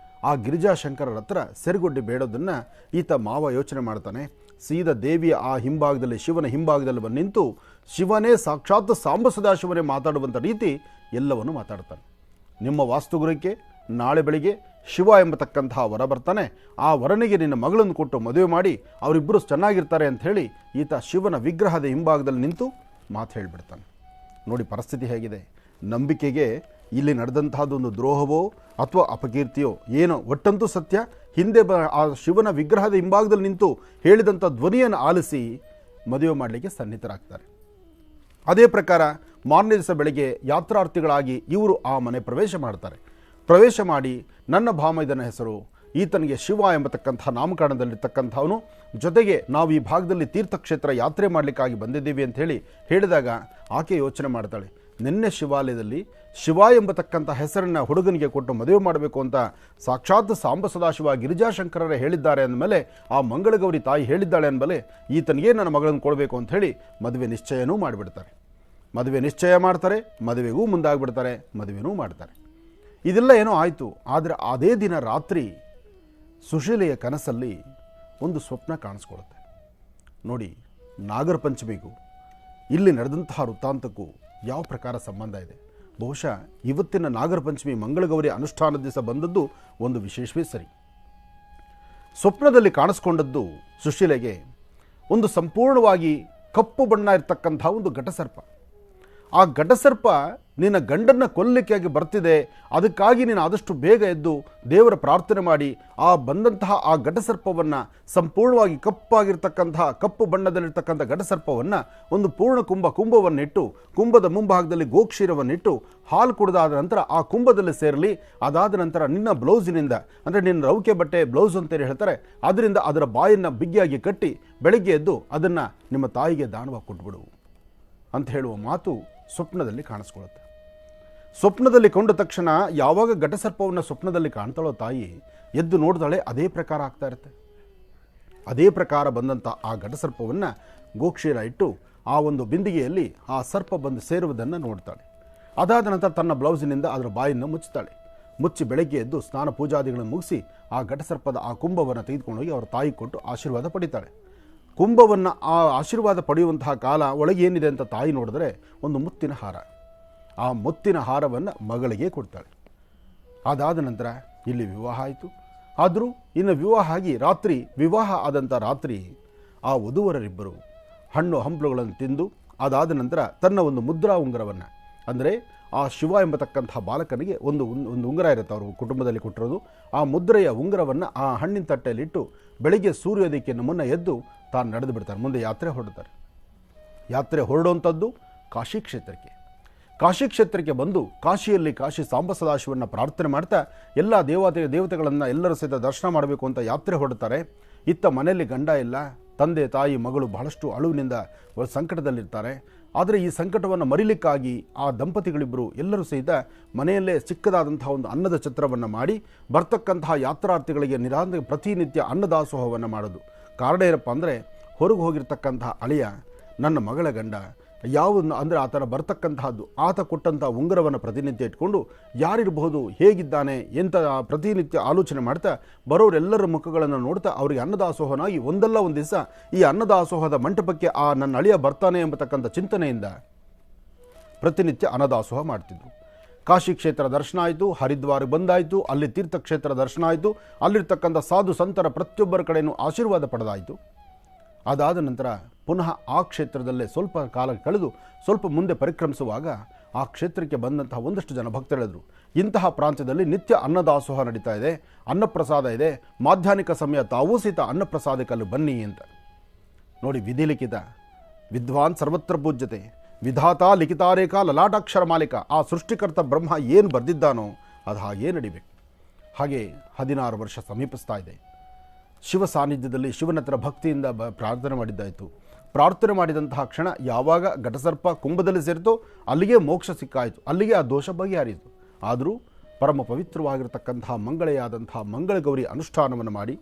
Speaker 2: ಆ ಗಿರಿಜಾಶಂಕರರ ಹತ್ರ ಸೆರಗೊಡ್ಡಿ ಬೇಡೋದನ್ನು ಈತ ಮಾವ ಯೋಚನೆ ಮಾಡ್ತಾನೆ. ಸೀದಾ ದೇವಿಯ ಆ ಹಿಂಭಾಗದಲ್ಲಿ, ಶಿವನ ಹಿಂಭಾಗದಲ್ಲಿ ಬಂದು ನಿಂತು ಶಿವನೇ ಸಾಕ್ಷಾತ್ ಸಾಂಬ ಸದಾಶಿವನೇ ಮಾತಾಡುವಂಥ ರೀತಿ ಎಲ್ಲವನ್ನು ಮಾತಾಡ್ತಾನೆ. ನಿಮ್ಮ ವಾಸ್ತುಗೃಹಕ್ಕೆ ನಾಳೆ ಬೆಳಿಗ್ಗೆ ಶಿವ ಎಂಬತಕ್ಕಂತಹ ವರ ಬರ್ತಾನೆ, ಆ ವರನಿಗೆ ನಿನ್ನ ಮಗಳನ್ನು ಕೊಟ್ಟು ಮದುವೆ ಮಾಡಿ ಅವರಿಬ್ಬರು ಚೆನ್ನಾಗಿರ್ತಾರೆ ಅಂಥೇಳಿ ಈತ ಶಿವನ ವಿಗ್ರಹದ ಹಿಂಭಾಗದಲ್ಲಿ ನಿಂತು ಮಾತು ಹೇಳಿಬಿಡ್ತಾನೆ. ನೋಡಿ ಪರಿಸ್ಥಿತಿ ಹೇಗಿದೆ. ನಂಬಿಕೆಗೆ ಇಲ್ಲಿ ನಡೆದಂತಹದ್ದೊಂದು ದ್ರೋಹವೋ ಅಥವಾ ಅಪಕೀರ್ತಿಯೋ ಏನೋ, ಒಟ್ಟಂತೂ ಸತ್ಯ. ಹಿಂದೆ ಆ ಶಿವನ ವಿಗ್ರಹದ ಹಿಂಭಾಗದಲ್ಲಿ ನಿಂತು ಹೇಳಿದಂಥ ಧ್ವನಿಯನ್ನು ಆಲಿಸಿ ಮದುವೆ ಮಾಡಲಿಕ್ಕೆ ಸನ್ನಿಹಿತರಾಗ್ತಾರೆ. ಅದೇ ಪ್ರಕಾರ ಮಾರನೇ ದಿವಸ ಬೆಳಗ್ಗೆ ಯಾತ್ರಾರ್ಥಿಗಳಾಗಿ ಇವರು ಆ ಮನೆ ಪ್ರವೇಶ ಮಾಡ್ತಾರೆ. ಪ್ರವೇಶ ಮಾಡಿ ನನ್ನ ಭಾಮೈದನ ಹೆಸರು, ಈತನಿಗೆ ಶಿವ ಎಂಬತಕ್ಕಂಥ ನಾಮಕರಣದಲ್ಲಿರ್ತಕ್ಕಂಥವನು, ಜೊತೆಗೆ ನಾವು ಈ ಭಾಗದಲ್ಲಿ ತೀರ್ಥಕ್ಷೇತ್ರ ಯಾತ್ರೆ ಮಾಡಲಿಕ್ಕಾಗಿ ಬಂದಿದ್ದೀವಿ ಅಂತ ಹೇಳಿದಾಗ ಆಕೆ ಯೋಚನೆ ಮಾಡ್ತಾಳೆ, ನಿನ್ನೆ ಶಿವಾಲಯದಲ್ಲಿ ಶಿವ ಎಂಬತಕ್ಕಂಥ ಹೆಸರನ್ನು ಹುಡುಗನಿಗೆ ಕೊಟ್ಟು ಮದುವೆ ಮಾಡಬೇಕು ಅಂತ ಸಾಕ್ಷಾತ್ ಸಾಂಬ ಸದಾಶಿವ ಗಿರಿಜಾಶಂಕರರೇ ಹೇಳಿದ್ದಾರೆ ಅಂದಮೇಲೆ, ಆ ಮಂಗಳಗೌರಿ ತಾಯಿ ಹೇಳಿದ್ದಾಳೆ ಅಂದಮೇಲೆ ಈತನಿಗೆ ನನ್ನ ಮಗಳನ್ನು ಕೊಡಬೇಕು ಅಂಥೇಳಿ ಮದುವೆ ನಿಶ್ಚಯನೂ ಮಾಡಿಬಿಡ್ತಾರೆ. ಮದುವೆ ನಿಶ್ಚಯ ಮಾಡ್ತಾರೆ, ಮದುವೆಗೂ ಮುಂದಾಗ್ಬಿಡ್ತಾರೆ, ಮದುವೆನೂ ಮಾಡ್ತಾರೆ. ಇದೆಲ್ಲ ಏನೋ ಆಯಿತು. ಆದರೆ ಅದೇ ದಿನ ರಾತ್ರಿ ಸುಶೀಲೆಯ ಕನಸಲ್ಲಿ ಒಂದು ಸ್ವಪ್ನ ಕಾಣಿಸ್ಕೊಳ್ಳುತ್ತೆ. ನೋಡಿ, ನಾಗರ ಪಂಚಮಿಗೂ ಇಲ್ಲಿ ನಡೆದಂತಹ ವೃತ್ತಾಂತಕ್ಕೂ ಯಾವ ಪ್ರಕಾರ ಸಂಬಂಧ ಇದೆ? ಬಹುಶಃ ಇವತ್ತಿನ ನಾಗರ ಪಂಚಮಿ ಮಂಗಳಗೌರಿ ಅನುಷ್ಠಾನದ ದಿವಸ ಬಂದದ್ದು ಒಂದು ವಿಶೇಷವೇ ಸರಿ. ಸ್ವಪ್ನದಲ್ಲಿ ಕಾಣಿಸ್ಕೊಂಡದ್ದು ಸುಶೀಲೆಗೆ ಒಂದು ಸಂಪೂರ್ಣವಾಗಿ ಕಪ್ಪು ಬಣ್ಣ ಇರ್ತಕ್ಕಂಥ ಒಂದು ಘಟಸರ್ಪ. ಆ ಘಟಸರ್ಪ ನಿನ್ನ ಗಂಡನ್ನ ಕೊಲ್ಲಲಿಕ್ಕಾಗಿ ಬರ್ತಿದೆ, ಅದಕ್ಕಾಗಿ ನೀನು ಆದಷ್ಟು ಬೇಗ ಎದ್ದು ದೇವರ ಪ್ರಾರ್ಥನೆ ಮಾಡಿ ಆ ಬಂದಂತಹ ಆ ಘಟಸರ್ಪವನ್ನು ಸಂಪೂರ್ಣವಾಗಿ ಕಪ್ಪಾಗಿರ್ತಕ್ಕಂತಹ ಕಪ್ಪು ಬಣ್ಣದಲ್ಲಿರ್ತಕ್ಕಂಥ ಘಟಸರ್ಪವನ್ನು ಒಂದು ಪೂರ್ಣ ಕುಂಭವನ್ನಿಟ್ಟು ಕುಂಭದ ಮುಂಭಾಗದಲ್ಲಿ ಗೋಕ್ಷೀರವನ್ನಿಟ್ಟು ಹಾಲು ಕುಡಿದಾದ ನಂತರ ಆ ಕುಂಭದಲ್ಲಿ ಸೇರಲಿ. ಅದಾದ ನಂತರ ನಿನ್ನ ಬ್ಲೌಸಿನಿಂದ, ಅಂದರೆ ನಿನ್ನ ರೌಕೆ ಬಟ್ಟೆ ಬ್ಲೌಸ್ ಅಂತೇಳಿ ಹೇಳ್ತಾರೆ, ಅದರಿಂದ ಅದರ ಬಾಯನ್ನು ಬಿಗಿಯಾಗಿ ಕಟ್ಟಿ ಬೆಳಗ್ಗೆ ಎದ್ದು ಅದನ್ನು ನಿಮ್ಮ ತಾಯಿಗೆ ದಾನವಾಗಿ ಕೊಟ್ಬಿಡು ಅಂತ ಹೇಳುವ ಮಾತು ಸ್ವಪ್ನದಲ್ಲಿ ಕಾಣಿಸ್ಕೊಳ್ಳುತ್ತೆ. ಸ್ವಪ್ನದಲ್ಲಿ ಕೊಂಡ ತಕ್ಷಣ ಯಾವಾಗ ಘಟಸರ್ಪವನ್ನು ಸ್ವಪ್ನದಲ್ಲಿ ಕಾಣ್ತಾಳೋ ತಾಯಿ, ಎದ್ದು ನೋಡಿದಾಳೆ, ಅದೇ ಪ್ರಕಾರ ಆಗ್ತಾ ಇರುತ್ತೆ. ಅದೇ ಪ್ರಕಾರ ಬಂದಂಥ ಆ ಘಟಸರ್ಪವನ್ನು ಗೋಕ್ಷೀರ ಇಟ್ಟು ಆ ಒಂದು ಬಿಂದಿಗೆಯಲ್ಲಿ ಆ ಸರ್ಪ ಬಂದು ಸೇರುವುದನ್ನು ನೋಡ್ತಾಳೆ. ಅದಾದ ನಂತರ ತನ್ನ ಬ್ಲೌಸಿನಿಂದ ಅದರ ಬಾಯನ್ನು ಮುಚ್ಚುತ್ತಾಳೆ. ಮುಚ್ಚಿ ಬೆಳಗ್ಗೆ ಎದ್ದು ಸ್ನಾನ ಪೂಜಾದಿಗಳನ್ನು ಮುಗಿಸಿ ಆ ಘಟಸರ್ಪದ ಆ ಕುಂಭವನ್ನು ತೆಗೆದುಕೊಂಡು ಹೋಗಿ ಅವರ ತಾಯಿ ಕೊಟ್ಟು ಆಶೀರ್ವಾದ ಪಡಿತಾಳೆ. ಕುಂಭವನ್ನು ಆ ಆಶೀರ್ವಾದ ಪಡೆಯುವಂತಹ ಕಾಲ ಒಳಗೆ ಏನಿದೆ ಅಂತ ತಾಯಿ ನೋಡಿದ್ರೆ ಒಂದು ಮುತ್ತಿನ ಹಾರ. ಆ ಮುತ್ತಿನ ಹಾರವನ್ನು ಮಗಳಿಗೆ ಕೊಡ್ತಾಳೆ. ಅದಾದ ನಂತರ ಇಲ್ಲಿ ವಿವಾಹ ಆಯಿತು. ಆದರೂ ಇನ್ನು ವಿವಾಹ ಆಗಿ ವಿವಾಹ ಆದಂಥ ರಾತ್ರಿ ಆ ವಧುವರರಿಬ್ಬರು ಹಣ್ಣು ಹಂಪಲುಗಳನ್ನು ತಿಂದು ಅದಾದ ನಂತರ ತನ್ನ ಒಂದು ಮುದ್ರಾ ಉಂಗುರವನ್ನು, ಅಂದರೆ ಆ ಶಿವ ಎಂಬತಕ್ಕಂತಹ ಬಾಲಕನಿಗೆ ಒಂದು ಉಂಗುರ ಇರುತ್ತೆ ಅವರು ಕುಟುಂಬದಲ್ಲಿ ಕೊಟ್ಟಿರೋದು, ಆ ಮುದ್ರೆಯ ಉಂಗುರವನ್ನು ಆ ಹಣ್ಣಿನ ತಟ್ಟೆಯಲ್ಲಿಟ್ಟು ಬೆಳಿಗ್ಗೆ ಸೂರ್ಯೋದಯಕ್ಕೆ ಮುನ್ನ ಎದ್ದು ತಾನು ನಡೆದು ಬಿಡ್ತಾರೆ. ಮುಂದೆ ಯಾತ್ರೆ ಹೊರಡ್ತಾರೆ. ಯಾತ್ರೆ ಹೊರಡುವಂಥದ್ದು ಕಾಶಿ ಕ್ಷೇತ್ರಕ್ಕೆ. ಕಾಶಿ ಕ್ಷೇತ್ರಕ್ಕೆ ಬಂದು ಕಾಶಿಯಲ್ಲಿ ಕಾಶಿ ಸಾಂಬ ಸದಾಶಿವವನ್ನು ಪ್ರಾರ್ಥನೆ ಮಾಡ್ತಾ ಎಲ್ಲ ದೇವತೆಗಳನ್ನು ಎಲ್ಲರ ಸಹಿತ ದರ್ಶನ ಮಾಡಬೇಕು ಅಂತ ಯಾತ್ರೆ ಹೊರಡ್ತಾರೆ. ಇತ್ತ ಮನೆಯಲ್ಲಿ ಗಂಡ ಇಲ್ಲ, ತಂದೆ ತಾಯಿ ಮಗಳು ಬಹಳಷ್ಟು ಅಳುವಿನಿಂದ ಸಂಕಟದಲ್ಲಿರ್ತಾರೆ. ಆದರೆ ಈ ಸಂಕಟವನ್ನು ಮರಿಲಿಕ್ಕಾಗಿ ಆ ದಂಪತಿಗಳಿಬ್ಬರು ಎಲ್ಲರೂ ಸಹಿತ ಮನೆಯಲ್ಲೇ ಚಿಕ್ಕದಾದಂತಹ ಒಂದು ಅನ್ನದ ಛತ್ರವನ್ನು ಮಾಡಿ ಬರ್ತಕ್ಕಂತಹ ಯಾತ್ರಾರ್ಥಿಗಳಿಗೆ ಪ್ರತಿನಿತ್ಯ ಅನ್ನದಾಸೋಹವನ್ನು ಮಾಡೋದು. ಕಾರಣ ಏನಪ್ಪ ಅಂದರೆ, ಹೊರಗೆ ಹೋಗಿರ್ತಕ್ಕಂತಹ ಅಳಿಯ ನನ್ನ ಮಗಳ ಗಂಡ ಯಾವುದು ಅಂದರೆ ಆತನ ಬರ್ತಕ್ಕಂತಹದ್ದು, ಆತ ಕೊಟ್ಟಂಥ ಉಂಗುರವನ್ನು ಪ್ರತಿನಿತ್ಯ ಇಟ್ಕೊಂಡು ಯಾರಿರಬಹುದು, ಹೇಗಿದ್ದಾನೆ ಎಂತ ಪ್ರತಿನಿತ್ಯ ಆಲೋಚನೆ ಮಾಡ್ತಾ ಬರೋರೆಲ್ಲರ ಮುಖಗಳನ್ನು ನೋಡ್ತಾ ಅವರಿಗೆ ಅನ್ನದಾಸೋಹನಾಗಿ ಒಂದಲ್ಲ ಒಂದು ದಿವಸ ಈ ಅನ್ನದಾಸೋಹದ ಮಂಟಪಕ್ಕೆ ಆ ನನ್ನ ಅಳಿಯ ಬರ್ತಾನೆ ಎಂಬತಕ್ಕಂಥ ಚಿಂತನೆಯಿಂದ ಪ್ರತಿನಿತ್ಯ ಅನ್ನದಾಸೋಹ ಮಾಡ್ತಿದ್ರು. ಕಾಶಿ ಕ್ಷೇತ್ರ ದರ್ಶನ ಆಯಿತು, ಹರಿದ್ವಾರಕ್ಕೆ ಬಂದಾಯಿತು, ಅಲ್ಲಿ ತೀರ್ಥಕ್ಷೇತ್ರ ದರ್ಶನ ಆಯಿತು, ಅಲ್ಲಿರ್ತಕ್ಕಂಥ ಸಾಧು ಸಂತರ ಪ್ರತಿಯೊಬ್ಬರ ಕಡೆಯೂ ಆಶೀರ್ವಾದ ಪಡೆದಾಯಿತು. ಅದಾದ ನಂತರ ಪುನಃ ಆ ಕ್ಷೇತ್ರದಲ್ಲೇ ಸ್ವಲ್ಪ ಕಾಲ ಕಳೆದು ಸ್ವಲ್ಪ ಮುಂದೆ ಪರಿಕ್ರಮಿಸುವಾಗ ಆ ಕ್ಷೇತ್ರಕ್ಕೆ ಬಂದಂತಹ ಒಂದಷ್ಟು ಜನ ಭಕ್ತರು ಹೇಳಿದರು, ಇಂತಹ ಪ್ರಾಂತ್ಯದಲ್ಲಿ ನಿತ್ಯ ಅನ್ನದಾಸೋಹ ನಡೀತಾ ಇದೆ, ಅನ್ನಪ್ರಸಾದ ಇದೆ, ಮಾಧ್ಯಾಹ್ನಿಕ ಸಮಯ ತಾವೂ ಸಹಿತ ಅನ್ನಪ್ರಸಾದಕ್ಕೆ ಅಲ್ಲಿ ಬನ್ನಿ ಅಂತ. ನೋಡಿ, ವಿಧಿ ಲಿಖಿತ ವಿದ್ವಾನ್ ಸರ್ವತ್ರ ಪೂಜ್ಯತೆ, ವಿಧಾತ ಲಿಖಿತಾರೇಖ ಲಲಾಟಾಕ್ಷರ ಮಾಲಿಕ, ಆ ಸೃಷ್ಟಿಕರ್ತ ಬ್ರಹ್ಮ ಏನು ಬರೆದಿದ್ದಾನೋ ಅದು ಹಾಗೇ ನಡಿಬೇಕು. ಹಾಗೆ 16 ವರ್ಷ ಸಮೀಪಿಸ್ತಾ ಇದೆ. ಶಿವ ಸಾನ್ನಿಧ್ಯದಲ್ಲಿ ಶಿವನ ಹತ್ರ ಭಕ್ತಿಯಿಂದ ಪ್ರಾರ್ಥನೆ ಮಾಡಿದ್ದಾಯಿತು. ಪ್ರಾರ್ಥನೆ ಮಾಡಿದಂತಹ ಕ್ಷಣ ಯಾವಾಗ ಘಟಸರ್ಪ ಕುಂಭದಲ್ಲಿ ಸೇರಿತೋ ಅಲ್ಲಿಗೆ ಮೋಕ್ಷ ಸಿಕ್ಕಾಯಿತು, ಅಲ್ಲಿಗೆ ಆ ದೋಷ ಬಗೆಹರಿಯಿತು. ಆದರೂ ಪರಮ ಪವಿತ್ರವಾಗಿರತಕ್ಕಂತಹ ಮಂಗಳೆಯಾದಂತಹ ಮಂಗಳಗೌರಿ ಅನುಷ್ಠಾನವನ್ನು ಮಾಡಿ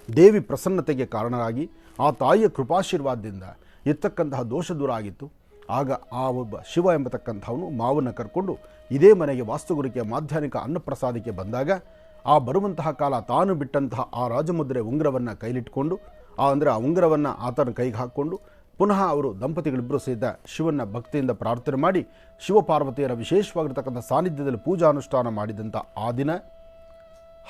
Speaker 2: ದೇವಿ ಪ್ರಸನ್ನತೆಗೆ ಕಾರಣರಾಗಿ ಆ ತಾಯಿಯ ಕೃಪಾಶೀರ್ವಾದದಿಂದ ಇರ್ತಕ್ಕಂತಹ ದೋಷ ದೂರ ಆಗಿತ್ತು. ಆಗ ಆ ಒಬ್ಬ ಶಿವ ಎಂಬತಕ್ಕಂಥವನು ಮಾವನ್ನು ಕರ್ಕೊಂಡು ಇದೇ ಮನೆಗೆ ವಾಸ್ತುಗುರಿಕೆ ಮಾಧ್ಯಾಹ್ನಿಕ ಅನ್ನಪ್ರಸಾದಕ್ಕೆ ಬಂದಾಗ ಆ ಬರುವಂತಹ ಕಾಲ ತಾನು ಬಿಟ್ಟಂತಹ ಆ ರಾಜಮುದ್ರೆ ಉಂಗುರವನ್ನು ಕೈಲಿಟ್ಕೊಂಡು ಅಂದರೆ ಆ ಉಂಗುರವನ್ನು ಆತನ ಕೈಗೆ ಹಾಕ್ಕೊಂಡು ಪುನಃ ಅವರು ದಂಪತಿಗಳಿಬ್ಬರು ಸಹಿತ ಶಿವನ ಭಕ್ತಿಯಿಂದ ಪ್ರಾರ್ಥನೆ ಮಾಡಿ ಶಿವಪಾರ್ವತಿಯರ ವಿಶೇಷವಾಗಿರ್ತಕ್ಕಂಥ ಸಾನ್ನಿಧ್ಯದಲ್ಲಿ ಪೂಜಾ ಅನುಷ್ಠಾನ ಮಾಡಿದಂಥ ಆ ದಿನ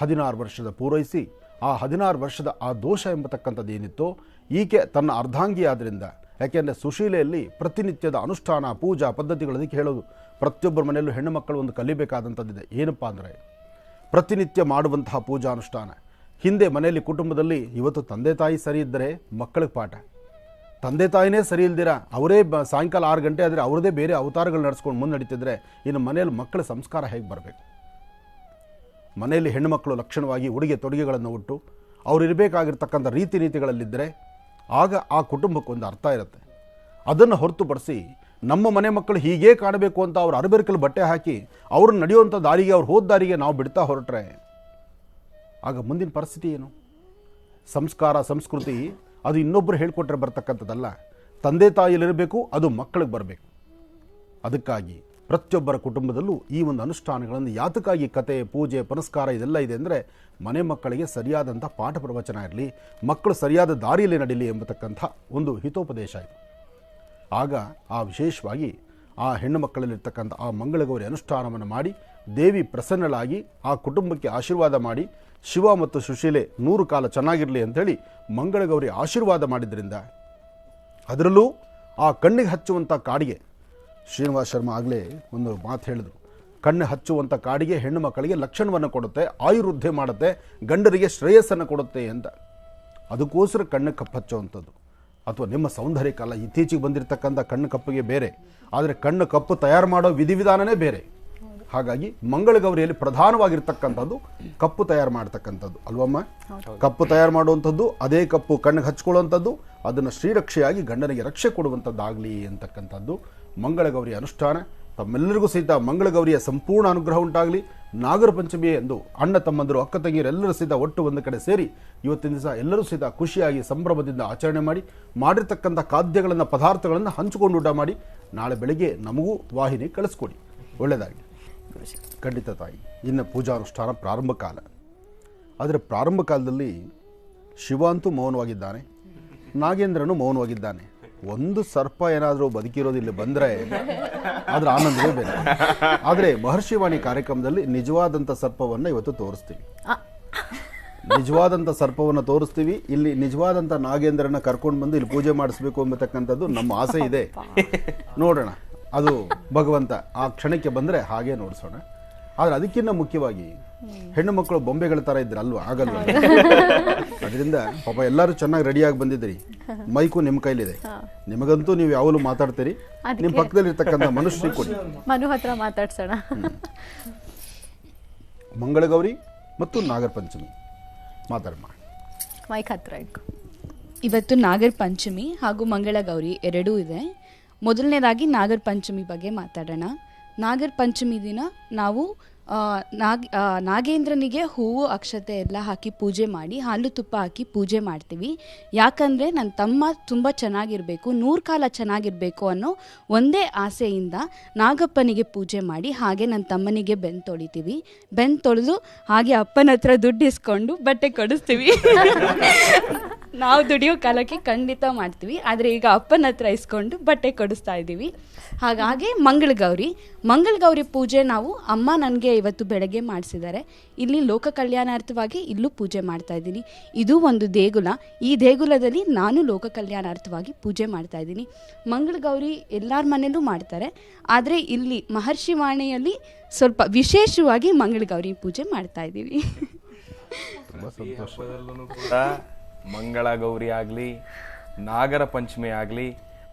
Speaker 2: 16 ವರ್ಷದ ಪೂರೈಸಿ ಆ 16 ವರ್ಷದ ಆ ದೋಷ ಎಂಬತಕ್ಕಂಥದ್ದು ಏನಿತ್ತೋ ಈಕೆ ತನ್ನ ಅರ್ಧಾಂಗಿಯಾದ್ದರಿಂದ, ಯಾಕೆಂದರೆ ಸುಶೀಲೆಯಲ್ಲಿ ಪ್ರತಿನಿತ್ಯದ ಅನುಷ್ಠಾನ ಪೂಜಾ ಪದ್ಧತಿಗಳದಕ್ಕೆ ಹೇಳೋದು ಪ್ರತಿಯೊಬ್ಬರ ಮನೆಯಲ್ಲೂ ಹೆಣ್ಣು ಮಕ್ಕಳು ಒಂದು ಕಲಿಬೇಕಾದಂಥದ್ದಿದೆ. ಏನಪ್ಪ ಅಂದರೆ ಪ್ರತಿನಿತ್ಯ ಮಾಡುವಂತಹ ಪೂಜಾ ಅನುಷ್ಠಾನ. ಹಿಂದೆ ಮನೆಯಲ್ಲಿ ಕುಟುಂಬದಲ್ಲಿ ಇವತ್ತು ತಂದೆ ತಾಯಿ ಸರಿ ಇದ್ದರೆ ಮಕ್ಕಳಿಗೆ ಪಾಠ, ತಂದೆ ತಾಯಿನೇ ಸರಿ ಇಲ್ದಿರ ಅವರೇ ಸಾಯಂಕಾಲ 6 ಗಂಟೆ ಆದರೆ ಅವರದೇ ಬೇರೆ ಅವತಾರಗಳು ನಡೆಸ್ಕೊಂಡು ಮುಂದೆ ನಡೀತಿದ್ರೆ ಇನ್ನು ಮನೆಯಲ್ಲಿ ಮಕ್ಕಳ ಸಂಸ್ಕಾರ ಹೇಗೆ ಬರಬೇಕು? ಮನೆಯಲ್ಲಿ ಹೆಣ್ಣುಮಕ್ಕಳು ಲಕ್ಷಣವಾಗಿ ಉಡುಗೆ ತೊಡುಗೆಗಳನ್ನು ಉಟ್ಟು ಅವ್ರು ಇರಬೇಕಾಗಿರ್ತಕ್ಕಂಥ ರೀತಿ ನೀತಿಗಳಲ್ಲಿದ್ದರೆ ಆಗ ಆ ಕುಟುಂಬಕ್ಕೊಂದು ಅರ್ಥ ಇರುತ್ತೆ. ಅದನ್ನು ಹೊರತುಪಡಿಸಿ ನಮ್ಮ ಮನೆ ಮಕ್ಕಳು ಹೀಗೇ ಕಾಣಬೇಕು ಅಂತ ಅವ್ರು ಅರಬೇರ್ಕಲ್ಲಿ ಬಟ್ಟೆ ಹಾಕಿ ಅವ್ರು ನಡೆಯುವಂಥ ದಾರಿಗೆ ಅವ್ರು ಹೋದ ದಾರಿಗೆ ನಾವು ಬಿಡ್ತಾ ಹೊರಟ್ರೆ ಆಗ ಮುಂದಿನ ಪರಿಸ್ಥಿತಿ ಏನು? ಸಂಸ್ಕಾರ ಸಂಸ್ಕೃತಿ ಅದು ಇನ್ನೊಬ್ಬರು ಹೇಳ್ಕೊಟ್ರೆ ಬರ್ತಕ್ಕಂಥದ್ದಲ್ಲ, ತಂದೆ ತಾಯಿಯಲ್ಲಿರಬೇಕು, ಅದು ಮಕ್ಕಳಿಗೆ ಬರಬೇಕು. ಅದಕ್ಕಾಗಿ ಪ್ರತಿಯೊಬ್ಬರ ಕುಟುಂಬದಲ್ಲೂ ಈ ಒಂದು ಅನುಷ್ಠಾನಗಳನ್ನು ಯಾತಕ್ಕಾಗಿ ಕತೆ ಪೂಜೆ ಪುನಸ್ಕಾರ ಇದೆಲ್ಲ ಇದೆ ಅಂದರೆ ಮನೆ ಮಕ್ಕಳಿಗೆ ಸರಿಯಾದಂಥ ಪಾಠ ಪ್ರವಚನ ಇರಲಿ, ಮಕ್ಕಳು ಸರಿಯಾದ ದಾರಿಯಲ್ಲಿ ನಡೀಲಿ ಎಂಬತಕ್ಕಂಥ ಒಂದು ಹಿತೋಪದೇಶ ಇದೆ. ಆಗ ಆ ವಿಶೇಷವಾಗಿ ಆ ಹೆಣ್ಣು ಮಕ್ಕಳಲ್ಲಿರ್ತಕ್ಕಂಥ ಆ ಮಂಗಳಗೌರಿ ಅನುಷ್ಠಾನವನ್ನು ಮಾಡಿ ದೇವಿ ಪ್ರಸನ್ನಳಾಗಿ ಆ ಕುಟುಂಬಕ್ಕೆ ಆಶೀರ್ವಾದ ಮಾಡಿ ಶಿವ ಮತ್ತು ಸುಶೀಲೆ 100 ಕಾಲ ಚೆನ್ನಾಗಿರಲಿ ಅಂಥೇಳಿ ಮಂಗಳಗೌರಿ ಆಶೀರ್ವಾದ ಮಾಡಿದ್ರಿಂದ ಅದರಲ್ಲೂ ಆ ಕಣ್ಣಿಗೆ ಹಚ್ಚುವಂಥ ಕಾಡಿಗೆ ಶ್ರೀನಿವಾಸ್ ಶರ್ಮಾ ಆಗಲೇ ಒಂದು ಮಾತು ಹೇಳಿದ್ರು, ಕಣ್ಣು ಹಚ್ಚುವಂಥ ಕಾಡಿಗೆ ಹೆಣ್ಣು ಮಕ್ಕಳಿಗೆ ಲಕ್ಷಣವನ್ನು ಕೊಡುತ್ತೆ, ಆಯುರ್ವೃದ್ಧಿ ಮಾಡುತ್ತೆ, ಗಂಡರಿಗೆ ಶ್ರೇಯಸ್ಸನ್ನು ಕೊಡುತ್ತೆ ಅಂತ. ಅದಕ್ಕೋಸ್ಕರ ಕಣ್ಣು ಕಪ್ಪು ಹಚ್ಚುವಂಥದ್ದು. ಅಥವಾ ನಿಮ್ಮ ಸೌಂದರ್ಯಕ್ಕಲ್ಲ, ಇತ್ತೀಚೆಗೆ ಬಂದಿರತಕ್ಕಂಥ ಕಣ್ಣು ಕಪ್ಪಿಗೆ ಬೇರೆ, ಆದರೆ ಕಣ್ಣು ಕಪ್ಪು ತಯಾರು ಮಾಡೋ ವಿಧಿವಿಧಾನನೇ ಬೇರೆ. ಹಾಗಾಗಿ ಮಂಗಳಗೌರಿಯಲ್ಲಿ ಪ್ರಧಾನವಾಗಿರ್ತಕ್ಕಂಥದ್ದು ಕಪ್ಪು ತಯಾರು ಮಾಡ್ತಕ್ಕಂಥದ್ದು ಅಲ್ವಮ್ಮ. ಕಪ್ಪು ತಯಾರು ಮಾಡುವಂಥದ್ದು, ಅದೇ ಕಪ್ಪು ಕಣ್ಣಿಗೆ ಹಚ್ಕೊಳ್ಳುವಂಥದ್ದು, ಅದನ್ನು ಶ್ರೀರಕ್ಷೆಯಾಗಿ ಗಂಡನಿಗೆ ರಕ್ಷೆ ಕೊಡುವಂಥದ್ದಾಗಲಿ ಅಂತಕ್ಕಂಥದ್ದು ಮಂಗಳಗೌರಿಯ ಅನುಷ್ಠಾನ. ತಮ್ಮೆಲ್ಲರಿಗೂ ಸಹಿತ ಮಂಗಳಗೌರಿಯ ಸಂಪೂರ್ಣ ಅನುಗ್ರಹ ಉಂಟಾಗಲಿ. ನಾಗರ ಪಂಚಮಿ ಎಂದು ಅಣ್ಣ ತಮ್ಮಂದರು ಅಕ್ಕ ತಂಗಿಯರೆಲ್ಲರೂ ಸಹಿತ ಒಟ್ಟು ಒಂದು ಕಡೆ ಸೇರಿ ಇವತ್ತಿನ ದಿವಸ ಎಲ್ಲರೂ ಸಹಿತ ಖುಷಿಯಾಗಿ ಸಂಭ್ರಮದಿಂದ ಆಚರಣೆ ಮಾಡಿ ಮಾಡಿರ್ತಕ್ಕಂಥ ಖಾದ್ಯಗಳನ್ನು ಪದಾರ್ಥಗಳನ್ನು ಹಂಚಿಕೊಂಡು ಊಟ ಮಾಡಿ ನಾಳೆ ಬೆಳಿಗ್ಗೆ ನಮಗೂ ವಾಹಿನಿ ಕಳಿಸ್ಕೊಡಿ. ಒಳ್ಳೆಯದಾಗಿ. ಖಂಡಿತ ತಾಯಿ. ಇನ್ನು ಪೂಜಾನುಷ್ಠಾನ ಪ್ರಾರಂಭ ಕಾಲ. ಆದರೆ ಪ್ರಾರಂಭ ಕಾಲದಲ್ಲಿ ಶಿವ ಅಂತೂ ಮೌನವಾಗಿದ್ದಾನೆ, ನಾಗೇಂದ್ರನು ಮೌನವಾಗಿದ್ದಾನೆ. ಒಂದು ಸರ್ಪ ಏನಾದರೂ ಬದುಕಿರೋದಿಲ್ಲ ಬಂದರೆ ಅದರ ಆನಂದವೇ ಬೇರೆ. ಆದರೆ ಮಹರ್ಷಿವಾಣಿ ಕಾರ್ಯಕ್ರಮದಲ್ಲಿ ನಿಜವಾದಂಥ ಸರ್ಪವನ್ನು ಇವತ್ತು ತೋರಿಸ್ತೀವಿ. ನಿಜವಾದಂಥ ಸರ್ಪವನ್ನು ತೋರಿಸ್ತೀವಿ. ಇಲ್ಲಿ ನಿಜವಾದಂಥ ನಾಗೇಂದ್ರನ ಕರ್ಕೊಂಡು ಬಂದು ಇಲ್ಲಿ ಪೂಜೆ ಮಾಡಿಸ್ಬೇಕು ಎಂಬತಕ್ಕಂಥದ್ದು ನಮ್ಮ ಆಸೆ ಇದೆ. ನೋಡೋಣ, ಅದು ಭಗವಂತ ಆ ಕ್ಷಣಕ್ಕೆ ಬಂದರೆ ಹಾಗೆ ನೋಡಿಸೋಣ. ಆದರೆ ಅದಕ್ಕಿಂತ ಮುಖ್ಯವಾಗಿ ಹೆಣ್ಣು ಮಕ್ಕಳು ಬೊಂಬೆಗಳ ಥರ ಇದ್ರೆ ಅಲ್ವಾ, ಆಗಲ್ವ? ಅದರಿಂದ ಪಾಪ ಎಲ್ಲರೂ ಚೆನ್ನಾಗಿ ರೆಡಿಯಾಗಿ ಬಂದಿದ್ದೀರಿ. ಮೈಕು ನಿಮ್ಮ ಕೈಲಿದೆ, ನಿಮಗಂತೂ ನೀವು ಯಾವಾಗಲೂ ಮಾತಾಡ್ತೀರಿ. ನಿಮ್ಮ ಪಕ್ಕದಲ್ಲಿ ಇರ್ತಕ್ಕಂಥ ಮನುಷ್ಯ ಕೊಡಿ,
Speaker 1: ಮನು ಹತ್ರ ಮಾತಾಡ್ಸೋಣ.
Speaker 2: ಮಂಗಳಗೌರಿ ಮತ್ತು ನಾಗರ ಪಂಚಮಿ ಮಾತಾಡಮ್ಮ.
Speaker 1: ಮೈಕ್ ಹತ್ರ ಇಟ್ಕೊ.
Speaker 4: ಇವತ್ತು ನಾಗರ ಪಂಚಮಿ ಹಾಗೂ ಮಂಗಳಗೌರಿ ಎರಡೂ ಇದೆ. ಮೊದಲನೇದಾಗಿ ನಾಗರ ಪಂಚಮಿ ಬಗ್ಗೆ ಮಾತಾಡೋಣ. ನಾಗರ ಪಂಚಮಿ ದಿನ ನಾವು ನಾಗೇಂದ್ರನಿಗೆ ಹೂವು ಅಕ್ಷತೆ ಎಲ್ಲ ಹಾಕಿ ಪೂಜೆ ಮಾಡಿ ಹಾಲು ತುಪ್ಪ ಹಾಕಿ ಪೂಜೆ ಮಾಡ್ತೀವಿ. ಯಾಕಂದರೆ ನನ್ನ ತಮ್ಮ ತುಂಬ ಚೆನ್ನಾಗಿರಬೇಕು, 100 ಕಾಲ ಚೆನ್ನಾಗಿರಬೇಕು ಅನ್ನೋ ಒಂದೇ ಆಸೆಯಿಂದ ನಾಗಪ್ಪನಿಗೆ ಪೂಜೆ ಮಾಡಿ ಹಾಗೆ ನನ್ನ ತಮ್ಮನಿಗೆ ಬೆನ್ನು ತೊಳಿತೀವಿ. ಬೆನ್ನು ತೊಳೆದು ಹಾಗೆ ಅಪ್ಪನ ಹತ್ರ ದುಡ್ಡು ಇಸ್ಕೊಂಡು ಬಟ್ಟೆ ಕೊಡಿಸ್ತೀವಿ. ನಾವು ದುಡಿಯೋ ಕಾಲಕ್ಕೆ ಖಂಡಿತ ಮಾಡ್ತೀವಿ, ಆದರೆ ಈಗ ಅಪ್ಪನ ಹತ್ರ ಇಸ್ಕೊಂಡು ಬಟ್ಟೆ ಕೊಡಿಸ್ತಾ ಇದ್ದೀವಿ. ಹಾಗಾಗಿ ಮಂಗಳಗೌರಿ ಪೂಜೆ ನಾವು ಅಮ್ಮ ನನಗೆ ಇವತ್ತು ಬೆಳಗ್ಗೆ ಮಾಡಿಸಿದ್ದಾರೆ. ಇಲ್ಲಿ ಲೋಕ ಕಲ್ಯಾಣಾರ್ಥವಾಗಿ ಇಲ್ಲೂ ಪೂಜೆ ಮಾಡ್ತಾ ಇದ್ದೀನಿ. ಇದು ಒಂದು ದೇಗುಲ. ಈ ದೇಗುಲದಲ್ಲಿ ನಾನು ಲೋಕ ಕಲ್ಯಾಣಾರ್ಥವಾಗಿ ಪೂಜೆ ಮಾಡ್ತಾ ಇದ್ದೀನಿ. ಮಂಗಳಗೌರಿ ಎಲ್ಲರ ಮನೇಲೂ ಮಾಡ್ತಾರೆ, ಆದರೆ ಇಲ್ಲಿ ಮಹರ್ಷಿವಾಣಿಯಲ್ಲಿ ಸ್ವಲ್ಪ ವಿಶೇಷವಾಗಿ ಮಂಗಳಗೌರಿ ಪೂಜೆ ಮಾಡ್ತಾ ಇದ್ದೀವಿ.
Speaker 3: ಮಂಗಳ ಗೌರಿ ಆಗಲಿ, ನಾಗರ ಪಂಚಮಿ ಆಗಲಿ,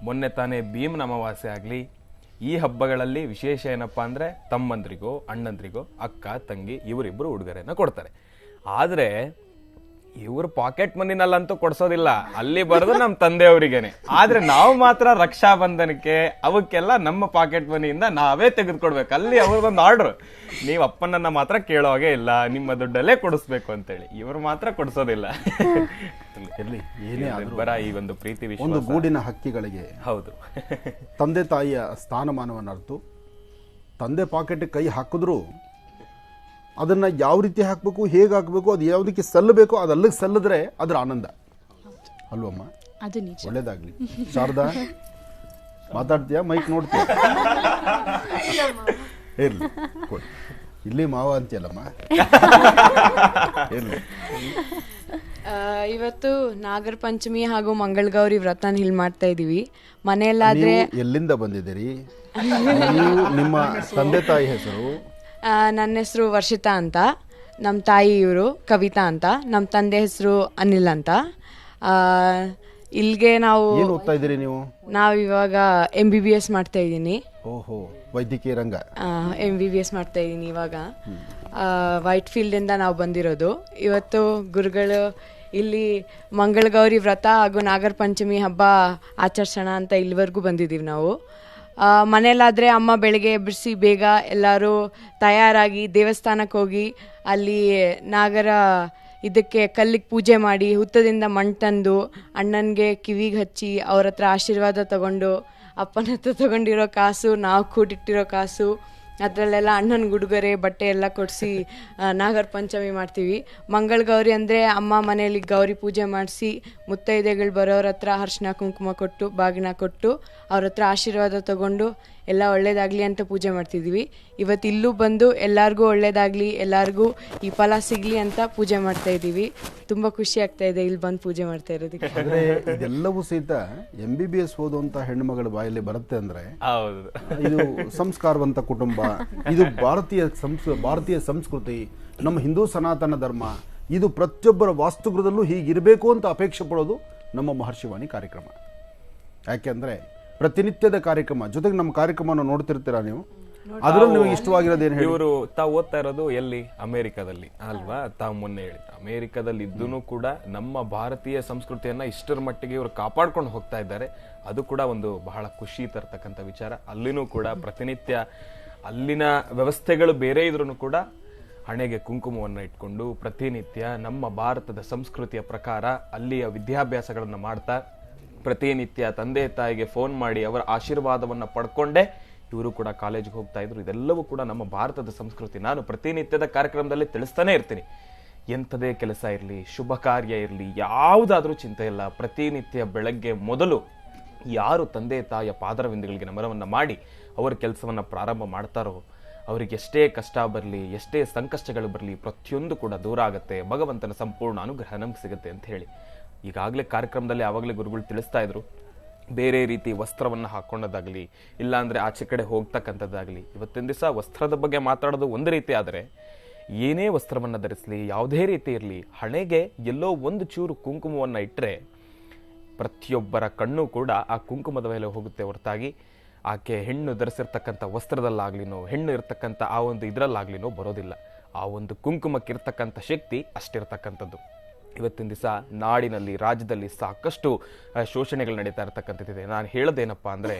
Speaker 3: ಮೊನ್ನೆ ತಾನೇ ಭೀಮನ ಅಮಾವಾಸ್ಯೆ ಆಗಲಿ, ಈ ಹಬ್ಬಗಳಲ್ಲಿ ವಿಶೇಷ ಏನಪ್ಪ ಅಂದರೆ ತಮ್ಮಂದ್ರಿಗೋ ಅಣ್ಣಂದ್ರಿಗೋ ಅಕ್ಕ ತಂಗಿ ಇವರಿಬ್ಬರು ಉಡುಗೊರೆನ ಕೊಡ್ತಾರೆ. ಆದರೆ ಇವ್ರ ಪಾಕೆಟ್ ಮನಿನಲ್ಲಂತೂ ಕೊಡ್ಸೋದಿಲ್ಲ, ಅಲ್ಲಿ ಬರೋದು ನಮ್ಮ ತಂದೆಯವರಿಗೇನೆ. ಆದ್ರೆ ನಾವು ಮಾತ್ರ ರಕ್ಷಾ ಬಂಧನಕ್ಕೆ ಅವಕ್ಕೆಲ್ಲ ನಮ್ಮ ಪಾಕೆಟ್ ಮನಿಯಿಂದ ನಾವೇ ತೆಗೆದುಕೊಡ್ಬೇಕು. ಅಲ್ಲಿ ಅವ್ರದೊಂದು ಆರ್ಡರ್, ನೀವು ಅಪ್ಪನನ್ನ ಮಾತ್ರ ಕೇಳೋ ಹಾಗೆ ಇಲ್ಲ, ನಿಮ್ಮ ದುಡ್ಡಲ್ಲೇ ಕೊಡಿಸ್ಬೇಕು ಅಂತೇಳಿ. ಇವರು ಮಾತ್ರ ಕೊಡಿಸೋದಿಲ್ಲ.
Speaker 2: ಏನೇ
Speaker 3: ಬರ ಈ ಒಂದು ಪ್ರೀತಿ ವಿಶ್ವಾಸ.
Speaker 2: ಒಂದು ಗೂಡಿನ ಹಕ್ಕಿಗಳಿಗೆ
Speaker 3: ಹೌದು
Speaker 2: ತಂದೆ ತಾಯಿಯ ಸ್ಥಾನಮಾನವನ್ನು ಅರ್ತು ತಂದೆ ಪಾಕೆಟ್ ಕೈ ಹಾಕಿದ್ರು ಅದನ್ನ ಯಾವ ರೀತಿ ಹಾಕಬೇಕು, ಹೇಗೆ ಹಾಕಬೇಕು, ಅದು ಯಾವುದಕ್ಕೆ ಸಲ್ಲಬೇಕು ಅದು ಅಲ್ಲಿಗೆ ಸಲ್ಲಿದ್ರೆ ಅದರ ಆನಂದ ಅಲ್ವಮ್ಮ.
Speaker 4: ಅದು ನಿಜ.
Speaker 2: ಒಳ್ಳೇದಾಗ್ಲಿ. ಶಾರದಾ ಮಾತಾಡ್ತೀಯಾ? ಮೈಕ್ ನೋಡ್ತೀಯ? ಇರ್ಲಿ ಕೊಡಿ. ಇಲ್ಲಿ ಮಾವ ಅಂತೀಯಲ್ಲಮ್ಮ. ಇರ್ಲಿ.
Speaker 5: ಇವತ್ತು ನಾಗರ ಪಂಚಮಿ ಹಾಗೂ ಮಂಗಳಗೌರಿ ವ್ರತನ ಇಲ್ಲಿ ಮಾಡ್ತಾ ಇದೀವಿ. ಮನೆಯಲ್ಲಾದ್ರೆ
Speaker 2: ಎಲ್ಲಿಂದ ಬಂದಿದ್ದೀರಿ? ನೀವು ನಿಮ್ಮ ತಂದೆ ತಾಯಿ ಹೆಸರು?
Speaker 5: ನನ್ನ ಹೆಸರು ವರ್ಷಿತಾ ಅಂತ, ನಮ್ಮ ತಾಯಿ ಇವರು ಕವಿತಾ ಅಂತ, ನಮ್ಮ ತಂದೆ ಹೆಸರು ಅನಿಲ್ ಅಂತ. ಇಲ್ಲಿಗೆ ನಾವು
Speaker 2: ಏನು ಓದ್ತಾ ಇದ್ದೀರಿ ನೀವು?
Speaker 5: ನಾವು ಇವಾಗ MBBS ಮಾಡ್ತಾ ಇದ್ದೀನಿ.
Speaker 2: ಓಹೋ, ವೈದ್ಯಕೀಯ ರಂಗ.
Speaker 5: MBBS ಮಾಡ್ತಾ ಇದ್ದೀನಿ ಇವಾಗ. ವೈಟ್ ಫೀಲ್ಡ್ ಇಂದ ನಾವು ಬಂದಿರೋದು. ಇವತ್ತು ಗುರುಗಳು ಇಲ್ಲಿ ಮಂಗಳಗೌರಿ ವ್ರತ ಹಾಗೂ ನಾಗರ ಪಂಚಮಿ ಹಬ್ಬ ಆಚರಿಸೋಣ ಅಂತ ಇಲ್ಲಿವರೆಗೂ ಬಂದಿದ್ದೀವಿ ನಾವು. ಮನೇಲಾದರೆ ಅಮ್ಮ ಬೆಳಗ್ಗೆ ಎಬ್ಬಿಸಿ ಬೇಗ ಎಲ್ಲರೂ ತಯಾರಾಗಿ ದೇವಸ್ಥಾನಕ್ಕೆ ಹೋಗಿ ಅಲ್ಲಿ ನಾಗರ ಇದಕ್ಕೆ ಕಲ್ಲಿಗೆ ಪೂಜೆ ಮಾಡಿ ಹುತ್ತದಿಂದ ಮಣ್ಣು ತಂದು ಅಣ್ಣನಿಗೆ ಕಿವಿಗೆ ಹಚ್ಚಿ ಅವ್ರ ಹತ್ರ ಆಶೀರ್ವಾದ ತಗೊಂಡು, ಅಪ್ಪನ ಹತ್ರ ತಗೊಂಡಿರೋ ಕಾಸು, ನಾವು ಕೂಡಿಟ್ಟಿರೋ ಕಾಸು, ಅದರಲ್ಲೆಲ್ಲ ಅಣ್ಣನ ಉಡುಗೊರೆ ಬಟ್ಟೆ ಎಲ್ಲ ಕೊಡಿಸಿ ನಾಗರ ಪಂಚಮಿ ಮಾಡ್ತೀವಿ. ಮಂಗಳಗೌರಿ ಅಂದರೆ ಅಮ್ಮ ಮನೆಯಲ್ಲಿ ಗೌರಿ ಪೂಜೆ ಮಾಡಿಸಿ ಮುತ್ತೈದೆಗಳು ಬರೋರ ಹತ್ರ ಅರಿಶಿನ ಕುಂಕುಮ ಕೊಟ್ಟು ಬಾಗಿನ ಕೊಟ್ಟು ಅವ್ರ ಹತ್ರ ಆಶೀರ್ವಾದ ತಗೊಂಡು ಎಲ್ಲ ಒಳ್ಳೇದಾಗಲಿ ಅಂತ ಪೂಜೆ ಮಾಡ್ತಿದ್ವಿ. ಇವತ್ತು ಇಲ್ಲೂ ಬಂದು ಎಲ್ಲರಿಗೂ ಒಳ್ಳೇದಾಗಲಿ, ಎಲ್ಲರಿಗೂ ಈ ಫಲ ಸಿಗಲಿ ಅಂತ ಪೂಜೆ ಮಾಡ್ತಾ ಇದ್ದೀವಿ. ತುಂಬ ಖುಷಿ ಆಗ್ತಾ ಇದೆ ಇಲ್ಲಿ ಬಂದು ಪೂಜೆ ಮಾಡ್ತಾ ಇರೋದಕ್ಕೆ.
Speaker 2: ಅಂದರೆ ಇದೆಲ್ಲವೂ ಸಹಿತ MBBS ಓದುವಂಥ ಹೆಣ್ಣುಮಗಳ ಬಾಯಲ್ಲಿ ಬರುತ್ತೆ ಅಂದರೆ ಇದು ಸಂಸ್ಕಾರವಂತ ಕುಟುಂಬ, ಇದು ಭಾರತೀಯ ಸಂಸ್ಕೃತಿ, ನಮ್ಮ ಹಿಂದೂ ಸನಾತನ ಧರ್ಮ, ಇದು ಪ್ರತಿಯೊಬ್ಬರ ವಾಸ್ತುಗೃಹದಲ್ಲೂ ಹೀಗಿರಬೇಕು ಅಂತ ಅಪೇಕ್ಷೆ ಪಡೋದು ನಮ್ಮ ಮಹರ್ಷಿವಾಣಿ ಕಾರ್ಯಕ್ರಮ. ಯಾಕೆಂದರೆ ಪ್ರತಿನಿತ್ಯದ ಕಾರ್ಯಕ್ರಮ ಜೊತೆಗೆ ನಮ್ಮ ಕಾರ್ಯಕ್ರಮವನ್ನು ನೋಡ್ತಿರ್ತೀರಾ ನೀವು. ಅದರಲ್ಲಿ ನಿಮಗೆ ಇಷ್ಟವಾಗಿರೋದು ಏನು ಹೇಳಿ?
Speaker 3: ಇವರು ತಾವು ಓದ್ತಾ ಇರೋದು ಎಲ್ಲಿ? ಅಮೆರಿಕದಲ್ಲಿ ಅಲ್ವಾ? ತಾವು ಮೊನ್ನೆ ಹೇಳಿದ್ರು ಅಮೆರಿಕದಲ್ಲಿ ಇದ್ದೂ ಕೂಡ ನಮ್ಮ ಭಾರತೀಯ ಸಂಸ್ಕೃತಿಯನ್ನ ಇಷ್ಟರ ಮಟ್ಟಿಗೆ ಇವರು ಕಾಪಾಡ್ಕೊಂಡು ಹೋಗ್ತಾ ಇದ್ದಾರೆ. ಅದು ಕೂಡ ಒಂದು ಬಹಳ ಖುಷಿ ತರ್ತಕ್ಕಂಥ ವಿಚಾರ. ಅಲ್ಲಿನೂ ಕೂಡ ಪ್ರತಿನಿತ್ಯ ಅಲ್ಲಿನ ವ್ಯವಸ್ಥೆಗಳು ಬೇರೆ ಇದ್ರೂ ಕೂಡ ಹಣೆಗೆ ಕುಂಕುಮವನ್ನು ಇಟ್ಕೊಂಡು ಪ್ರತಿನಿತ್ಯ ನಮ್ಮ ಭಾರತದ ಸಂಸ್ಕೃತಿಯ ಪ್ರಕಾರ ಅಲ್ಲಿಯ ವಿದ್ಯಾಭ್ಯಾಸಗಳನ್ನು ಮಾಡ್ತಾ ಪ್ರತಿನಿತ್ಯ ತಂದೆ ತಾಯಿಗೆ ಫೋನ್ ಮಾಡಿ ಅವರ ಆಶೀರ್ವಾದವನ್ನು ಪಡ್ಕೊಂಡೇ ಇವರು ಕೂಡ ಕಾಲೇಜಿಗೆ ಹೋಗ್ತಾ ಇದ್ರು. ಇದೆಲ್ಲವೂ ಕೂಡ ನಮ್ಮ ಭಾರತದ ಸಂಸ್ಕೃತಿ. ನಾನು ಪ್ರತಿನಿತ್ಯದ ಕಾರ್ಯಕ್ರಮದಲ್ಲಿ ತಿಳಿಸ್ತಾನೆ ಇರ್ತೀನಿ, ಎಂಥದೇ ಕೆಲಸ ಇರಲಿ, ಶುಭ ಕಾರ್ಯ ಇರಲಿ, ಯಾವುದಾದ್ರೂ ಚಿಂತೆ ಇಲ್ಲ, ಪ್ರತಿನಿತ್ಯ ಬೆಳಗ್ಗೆ ಮೊದಲು ಯಾರು ತಂದೆ ತಾಯಿಯ ಪಾದರವಿಂದಗಳಿಗೆ ನಮನವನ್ನು ಮಾಡಿ ಅವರ ಕೆಲಸವನ್ನು ಪ್ರಾರಂಭ ಮಾಡ್ತಾರೋ ಅವರಿಗೆ ಎಷ್ಟೇ ಕಷ್ಟ ಬರಲಿ, ಎಷ್ಟೇ ಸಂಕಷ್ಟಗಳು ಬರಲಿ, ಪ್ರತಿಯೊಂದು ಕೂಡ ದೂರ ಆಗುತ್ತೆ, ಭಗವಂತನ ಸಂಪೂರ್ಣ ಅನುಗ್ರಹ ನಮ್ಗೆ ಸಿಗುತ್ತೆ ಅಂತ ಹೇಳಿ ಈಗಾಗಲೇ ಕಾರ್ಯಕ್ರಮದಲ್ಲಿ ಆವಾಗಲೇ ಗುರುಗಳು ತಿಳಿಸ್ತಾ ಇದ್ರು. ಬೇರೆ ರೀತಿ ವಸ್ತ್ರವನ್ನು ಹಾಕೊಂಡದಾಗಲಿ, ಇಲ್ಲಾಂದರೆ ಆಚೆ ಕಡೆ ಹೋಗ್ತಕ್ಕಂಥದ್ದಾಗಲಿ. ಇವತ್ತಿನ ದಿವಸ ವಸ್ತ್ರದ ಬಗ್ಗೆ ಮಾತಾಡೋದು ಒಂದು ರೀತಿ ಆದರೆ ಏನೇ ವಸ್ತ್ರವನ್ನು ಧರಿಸಲಿ, ಯಾವುದೇ ರೀತಿ ಇರಲಿ, ಹಣೆಗೆ ಎಲ್ಲೋ ಒಂದು ಚೂರು ಕುಂಕುಮವನ್ನು ಇಟ್ಟರೆ ಪ್ರತಿಯೊಬ್ಬರ ಕಣ್ಣು ಕೂಡ ಆ ಕುಂಕುಮದ ಮೇಲೆ ಹೋಗುತ್ತೆ ಹೊರತಾಗಿ ಆಕೆ ಹೆಣ್ಣು ಧರಿಸಿರ್ತಕ್ಕಂಥ ವಸ್ತ್ರದಲ್ಲಾಗ್ಲಿನೋ ಹೆಣ್ಣು ಇರ್ತಕ್ಕಂಥ ಆ ಒಂದು ಇದರಲ್ಲಾಗ್ಲಿನೋ ಬರೋದಿಲ್ಲ. ಆ ಒಂದು ಕುಂಕುಮಕ್ಕಿರ್ತಕ್ಕಂಥ ಶಕ್ತಿ ಅಷ್ಟಿರ್ತಕ್ಕಂಥದ್ದು. ಇವತ್ತಿನ ದಿವಸ ನಾಡಿನಲ್ಲಿ ರಾಜ್ಯದಲ್ಲಿ ಸಾಕಷ್ಟು ಶೋಷಣೆಗಳು ನಡೀತಾ ಇರ್ತಕ್ಕಂಥದ್ದಿದೆ. ನಾನು ಹೇಳೋದೇನಪ್ಪ ಅಂದರೆ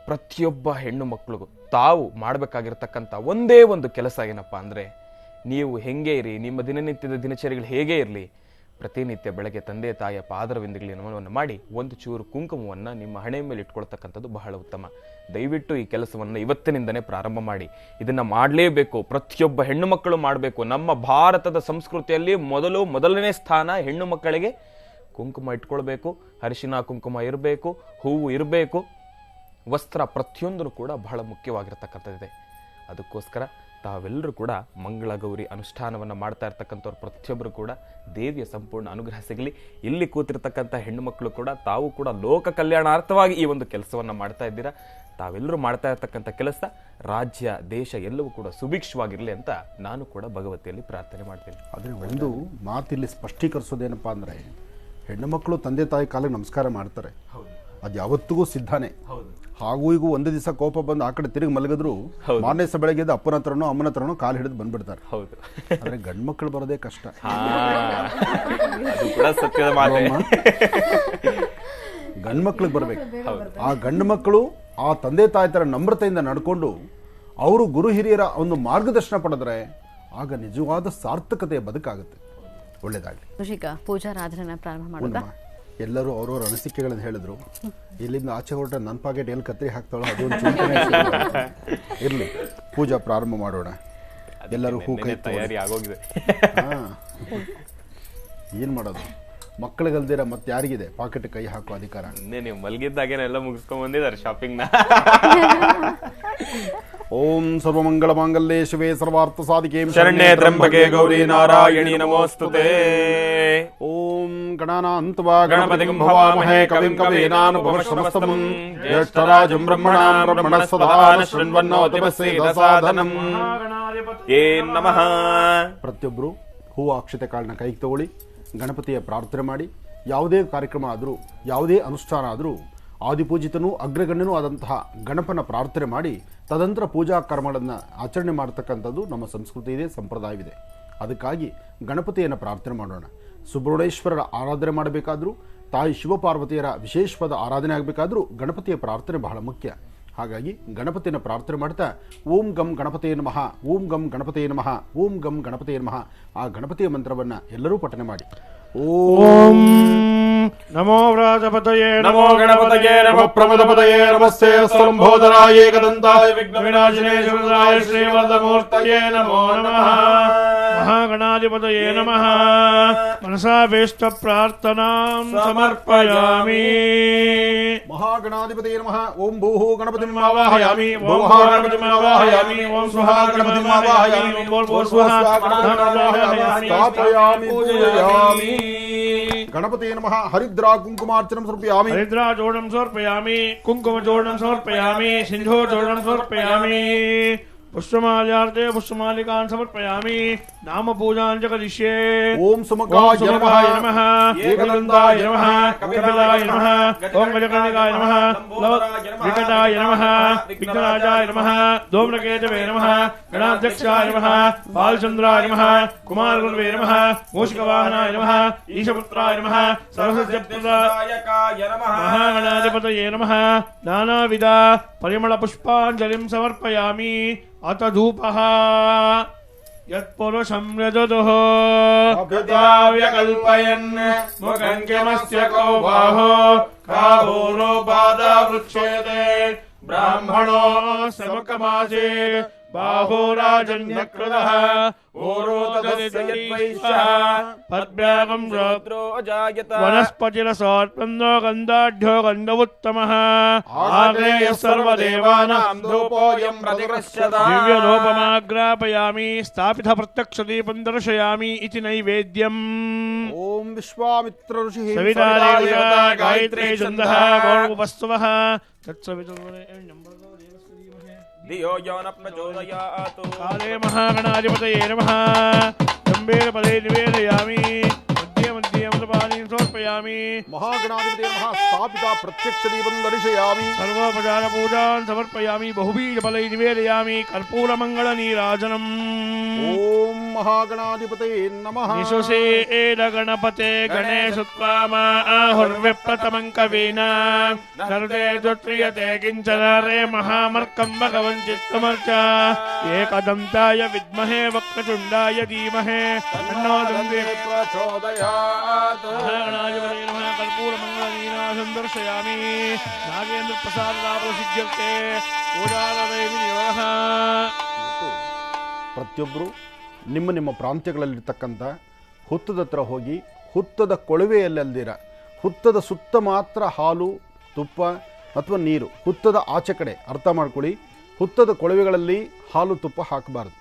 Speaker 3: ಪ್ರತಿಯೊಬ್ಬ ಹೆಣ್ಣು ಮಕ್ಕಳಿಗೂ ತಾವು ಮಾಡಬೇಕಾಗಿರ್ತಕ್ಕಂಥ ಒಂದೇ ಒಂದು ಕೆಲಸ ಏನಪ್ಪ ಅಂದರೆ, ನೀವು ಹೆಂಗೆ ಇರಿ, ನಿಮ್ಮ ದಿನನಿತ್ಯದ ದಿನಚರಿಗಳು ಹೇಗೆ ಇರಲಿ, ಪ್ರತಿನಿತ್ಯ ಬೆಳಗ್ಗೆ ತಂದೆ ತಾಯಿಯ ಪಾದರವಿಂದಗಳಿಗೆ ನಮನವನ್ನು ಮಾಡಿ ಒಂದು ಚೂರು ಕುಂಕುಮವನ್ನು ನಿಮ್ಮ ಹಣೆ ಮೇಲೆ ಇಟ್ಕೊಳ್ತಕ್ಕಂಥದ್ದು ಬಹಳ ಉತ್ತಮ. ದಯವಿಟ್ಟು ಈ ಕೆಲಸವನ್ನು ಇವತ್ತಿನಿಂದನೇ ಪ್ರಾರಂಭ ಮಾಡಿ. ಇದನ್ನು ಮಾಡಲೇಬೇಕು, ಪ್ರತಿಯೊಬ್ಬ ಹೆಣ್ಣು ಮಕ್ಕಳು ಮಾಡಬೇಕು. ನಮ್ಮ ಭಾರತದ ಸಂಸ್ಕೃತಿಯಲ್ಲಿ ಮೊದಲನೇ ಸ್ಥಾನ ಹೆಣ್ಣು ಮಕ್ಕಳಿಗೆ ಕುಂಕುಮ ಇಟ್ಕೊಳ್ಬೇಕು, ಅರಿಶಿನ ಕುಂಕುಮ ಇರಬೇಕು, ಹೂವು ಇರಬೇಕು, ವಸ್ತ್ರ ಪ್ರತಿಯೊಂದೂ ಕೂಡ ಬಹಳ ಮುಖ್ಯವಾಗಿರ್ತಕ್ಕಂಥದ್ದಿದೆ. ಅದಕ್ಕೋಸ್ಕರ ತಾವೆಲ್ಲರೂ ಕೂಡ ಮಂಗಳಗೌರಿ ಅನುಷ್ಠಾನವನ್ನು ಮಾಡ್ತಾ ಇರ್ತಕ್ಕಂಥವ್ರು ಪ್ರತಿಯೊಬ್ಬರು ಕೂಡ ದೇವಿಯ ಸಂಪೂರ್ಣ ಅನುಗ್ರಹ ಸಿಗಲಿ. ಇಲ್ಲಿ ಕೂತಿರ್ತಕ್ಕಂಥ ಹೆಣ್ಣು ಮಕ್ಕಳು ಕೂಡ ತಾವು ಕೂಡ ಲೋಕ ಕಲ್ಯಾಣಾರ್ಥವಾಗಿ ಈ ಒಂದು ಕೆಲಸವನ್ನು ಮಾಡ್ತಾ ಇದ್ದೀರಾ. ತಾವೆಲ್ಲರೂ ಮಾಡ್ತಾ ಇರ್ತಕ್ಕಂಥ ಕೆಲಸ ರಾಜ್ಯ ದೇಶ ಎಲ್ಲವೂ ಕೂಡ ಸುಭಿಕ್ಷವಾಗಿರಲಿ ಅಂತ ನಾನು ಕೂಡ ಭಗವತಿಯಲ್ಲಿ ಪ್ರಾರ್ಥನೆ ಮಾಡ್ತೀನಿ.
Speaker 2: ಆದರೆ ಒಂದು ಮಾತಿಲ್ಲಿ ಸ್ಪಷ್ಟೀಕರಿಸೋದೇನಪ್ಪ ಅಂದರೆ, ಹೆಣ್ಣು ಮಕ್ಕಳು ತಂದೆ ತಾಯಿ ಕಾಲಿಗೆ ನಮಸ್ಕಾರ ಮಾಡ್ತಾರೆ, ಅದು ಯಾವತ್ತಿಗೂ ಸಿದ್ಧಾನೆ. ಹಾಗೂ ಈಗ ಒಂದು ದಿವಸ ಕೋಪ ಬಂದು ಆ ಕಡೆ ತಿರುಗಿ ಮಲಗಿದ್ರು ಮಾರನೇ ದಿವಸ ಬೆಳಗ್ಗೆ ಅಪ್ಪನ ಹತ್ರನೋ ಅಮ್ಮನ ಹತ್ರನೋ ಕಾಲು ಹಿಡಿದು ಬಂದ್ಬಿಡ್ತಾರೆ.
Speaker 3: ಹೌದು,
Speaker 2: ಆದರೆ ಗಂಡು ಮಕ್ಕಳು ಬರೋದೇ ಕಷ್ಟ. ಗಂಡು ಮಕ್ಳಿಗೆ ಬರ್ಬೇಕು. ಆ ಗಂಡು ಮಕ್ಕಳು ಆ ತಂದೆ ತಾಯಿ ತರ ನಮ್ರತೆಯಿಂದ ನಡ್ಕೊಂಡು ಅವರು ಗುರು ಹಿರಿಯರ ಒಂದು ಮಾರ್ಗದರ್ಶನ ಪಡೆದ್ರೆ ಆಗ ನಿಜವಾದ ಸಾರ್ಥಕತೆಯ ಬದುಕಾಗುತ್ತೆ. ಒಳ್ಳೇದಾಗ್ಲಿ.
Speaker 1: ಈಗ ಪೂಜಾರಾಧನೆ ಪ್ರಾರಂಭ ಮಾಡೋಣ.
Speaker 2: ಎಲ್ಲರೂ ಅವ್ರವ್ರ ಅನಿಸಿಕೆಗಳನ್ನು ಹೇಳಿದ್ರು. ಇಲ್ಲಿಂದ ಆಚೆ ಹೊರಟ ನನ್ನ ಪಾಕೆಟ್ ಎಲ್ಲಿ ಕತ್ತರಿ ಹಾಕ್ತಾಳೋ ಅದೊಂದು ಚಿಂತನೆ ಇರಲಿ. ಪೂಜಾ ಪ್ರಾರಂಭ ಮಾಡೋಣ. ಎಲ್ಲರೂ ಹೂ ಕೈ
Speaker 3: ತಯಾರಿ ಆಗೋಗಿದೆ.
Speaker 2: ಏನು ಮಾಡೋದು, ಮಕ್ಕಳಿಗಲ್ದಿರ ಮತ್ತೆ ಯಾರಿಗಿದೆ ಪಾಕೆಟ್ ಕೈ ಹಾಕೋ ಅಧಿಕಾರ?
Speaker 3: ನೀವು ಮಲಗಿದ್ದಾಗೇನೆಲ್ಲ ಮುಗಿಸ್ಕೊಂಡ್ ಬಂದಿದ್ದಾರೆ ಶಾಪಿಂಗ್ ನ.
Speaker 2: ಓಂ ಸರ್ವಮಂಗಳ ಮಾಂಗಲ್ಯೇ ಶಿವೆ ಸರ್ವಾರ್ಥ ಸಾಧಿಕೆ
Speaker 3: ಶರಣ್ಯೇ ತ್ರ್ಯಂಬಕೆ ಗೌರಿ ನಾರಾಯಣಿ ನಮೋಸ್ತುತೇ.
Speaker 2: ಓಂ ಗಣಾನಾಂತ್ವಾ ಗಣಪತಿಂ ಭವಾಮಹೇ ಕವಿಂ ಕವೀನಾನುಪಮಶ್ರಮಸ್ತಮಂ ಜ್ಯೇಷ್ಠರಾಜಂ ಬ್ರಹ್ಮಣಾಂ ಬ್ರಹ್ಮಣಸ್ಪದಃ ಶೃಣ್ವನ್ನೋತಿಮಸ್ಸೇದ ಸಾಧನಂ.
Speaker 3: ಏ ನಮಃ.
Speaker 2: ಪ್ರತಿಯೊಬ್ಬರು ಹೂವು ಅಕ್ಷತೆ ಕಾಳನ್ನ ಕೈಗೆ ತಗೊಳ್ಳಿ, ಗಣಪತಿಯ ಪ್ರಾರ್ಥನೆ ಮಾಡಿ. ಯಾವುದೇ ಕಾರ್ಯಕ್ರಮ ಆದರೂ ಯಾವುದೇ ಅನುಷ್ಠಾನ ಆದರೂ ಆದಿಪೂಜಿತನೂ ಅಗ್ರಗಣ್ಯನೂ ಆದಂತಹ ಗಣಪನ ಪ್ರಾರ್ಥನೆ ಮಾಡಿ ತದಂತರ ಪೂಜಾ ಕರ್ಮಗಳನ್ನು ಆಚರಣೆ ಮಾಡತಕ್ಕಂಥದ್ದು ನಮ್ಮ ಸಂಸ್ಕೃತಿ ಇದೆ, ಸಂಪ್ರದಾಯವಿದೆ. ಅದಕ್ಕಾಗಿ ಗಣಪತಿಯನ್ನು ಪ್ರಾರ್ಥನೆ ಮಾಡೋಣ. ಸುಬ್ರಹ್ಮಣ್ಯೇಶ್ವರರ ಆರಾಧನೆ ಮಾಡಬೇಕಾದ್ರೂ, ತಾಯಿ ಶಿವಪಾರ್ವತಿಯರ ವಿಶೇಷವಾದ ಆರಾಧನೆ ಆಗಬೇಕಾದ್ರೂ ಗಣಪತಿಯ ಪ್ರಾರ್ಥನೆ ಬಹಳ ಮುಖ್ಯ. ಹಾಗಾಗಿ ಗಣಪತಿಯನ್ನು ಪ್ರಾರ್ಥನೆ ಮಾಡ್ತಾ ಓಂ ಗಂ ಗಣಪತಿಯೇ ನಮಃ, ಓಂ ಗಂ ಗಣಪತಿಯೇ ನಮಃ, ಓಂ ಗಂ ಗಣಪತಿಯೇ ನಮಃ ಆ ಗಣಪತಿಯ ಮಂತ್ರವನ್ನು ಎಲ್ಲರೂ ಪಠನೆ ಮಾಡಿ. ಓಂ
Speaker 6: ನಮೋ ವ್ರಾಜಪತಯೇ
Speaker 3: ನಮೋ ಗಣಪತಯೇ ನಮೋ
Speaker 6: ಪ್ರಮದಪತಯೇ ನಮಸ್ತೆ ಸ್ತಂಭೋದರಾಯ ಏಕದಂತಾಯ ವಿಘ್ನ ವಿನಾಶಿನೇ ಶಿವದಾಯ ಶ್ರೀವರ್ಧಮೂರ್ತಯೇ ನಮೋ ನಮಃ. महागणाधिपतये नमः मनसाभीष्ट प्रार्थनां समर्पयामि
Speaker 2: महागणाधिपतये नमः ओम भूः गणपतिम् आवाहयामि भुवः गणपतिम् आवाहयामि ओम स्वः गणपतिम् आवाहयामि ओम भूर्भुवः स्वः गणपतिम् आवाहयामि स्थापयामि पूजयामि गणपतये नमः हरिद्रा कुङ्कुमार्चनं समर्पयामि
Speaker 6: हरिद्रा चूर्णं समर्पयामि कुङ्कुम चूर्णं समर्पयामि सिन्धूर चूर्णं समर्पयामि पुष्पमाल्यार्थे पुष्पमालिकान् समर्पयामि नाम पूजां च करिष्ये
Speaker 2: ओम सुमुखाय
Speaker 6: नमः एकदन्ताय नमः कपिलाय नमः ओम गजकर्णिकाय नमः विकटाय नमः विघ्नराजाय नमः धूम्रकेतवे नमः गणाध्यक्षाय नमः बालचन्द्राय नमः कुमारगुरुवे नमः मूषिकवाहनाय नमः ईशपुत्राय नमः सरस्वत्यप्रदायकाय नमः महागणाधिपतये नमः नानाविध परिमलपुष्पाञ्जलिं समर्पयामि अथ धूपः यत्पुरुषं यजतुः
Speaker 2: व्यकल्पयन्
Speaker 6: मुखं किमस्य को बाहो का भूरोपादावृच्छेते ब्राह्मणो समुखमासे बाहो राजन्यकृतः पद्भ्यागं वनस्पतिरसोत्पन्नो गन्धाढ्यो गन्धवुत्तमः आग्नेयः सर्वदेवानां
Speaker 3: धूपोऽयं प्रतिगृह्यताम्
Speaker 6: दिव्यरूपमाग्रापयामि स्थापितः प्रत्यक्षदीपं दर्शयामि इति नैवेद्यम्
Speaker 2: ओम विश्वामित्र ऋषिः
Speaker 6: सविता देवता गायत्री छन्दः वस्तुवः तत्सवितुर्वरेण्यं
Speaker 3: धियो यो न प्रचोदयात्
Speaker 6: काले महागणाधिपतये नमः गम्भीरपदे निवेदयामि मध्ये मध्ये अमृतपानीं समर्पयामि
Speaker 2: महागणाधिपतये नमः स्थापिता प्रत्यक्षदीपं दर्शयामि
Speaker 6: सर्वोपचारपूजान् समर्पयामि बहुबीजफलै निवेदयामि कर्पूरमङ्गलनीराजनम्
Speaker 2: ओम महागणाधिपतये नमः
Speaker 6: निशुषेद गणपते गणेशोत्पामा आहुर्विप्रतमं कवीना सर्वे दुत्रियते किञ्चन रे महामर्कं भगवन् चित्तमर्च एकदन्ताय विद्महे वक्रतुण्डाय धीमहि तन्नो दन्ति
Speaker 3: प्रचोदयात्
Speaker 6: महागणाधिपतये नमः कर्पूरमङ्गलनीराजनं दर्शयामि नागेन्द्रप्रसादलाभसिद्ध्यर्थे पूजाविनियोगः
Speaker 2: ಪ್ರತಿಯೊಬ್ಬರು ನಿಮ್ಮ ನಿಮ್ಮ ಪ್ರಾಂತ್ಯಗಳಲ್ಲಿರ್ತಕ್ಕಂಥ ಹುತ್ತದ ಹತ್ರ ಹೋಗಿ ಹುತ್ತದ ಕೊಳವೆಯಲ್ಲಲ್ದಿರ ಹುತ್ತದ ಸುತ್ತ ಮಾತ್ರ ಹಾಲು ತುಪ್ಪ ಅಥವಾ ನೀರು ಹುತ್ತದ ಆಚೆ ಕಡೆ ಅರ್ಥ ಮಾಡ್ಕೊಳ್ಳಿ ಹುತ್ತದ ಕೊಳವೆಗಳಲ್ಲಿ ಹಾಲು ತುಪ್ಪ ಹಾಕಬಾರ್ದು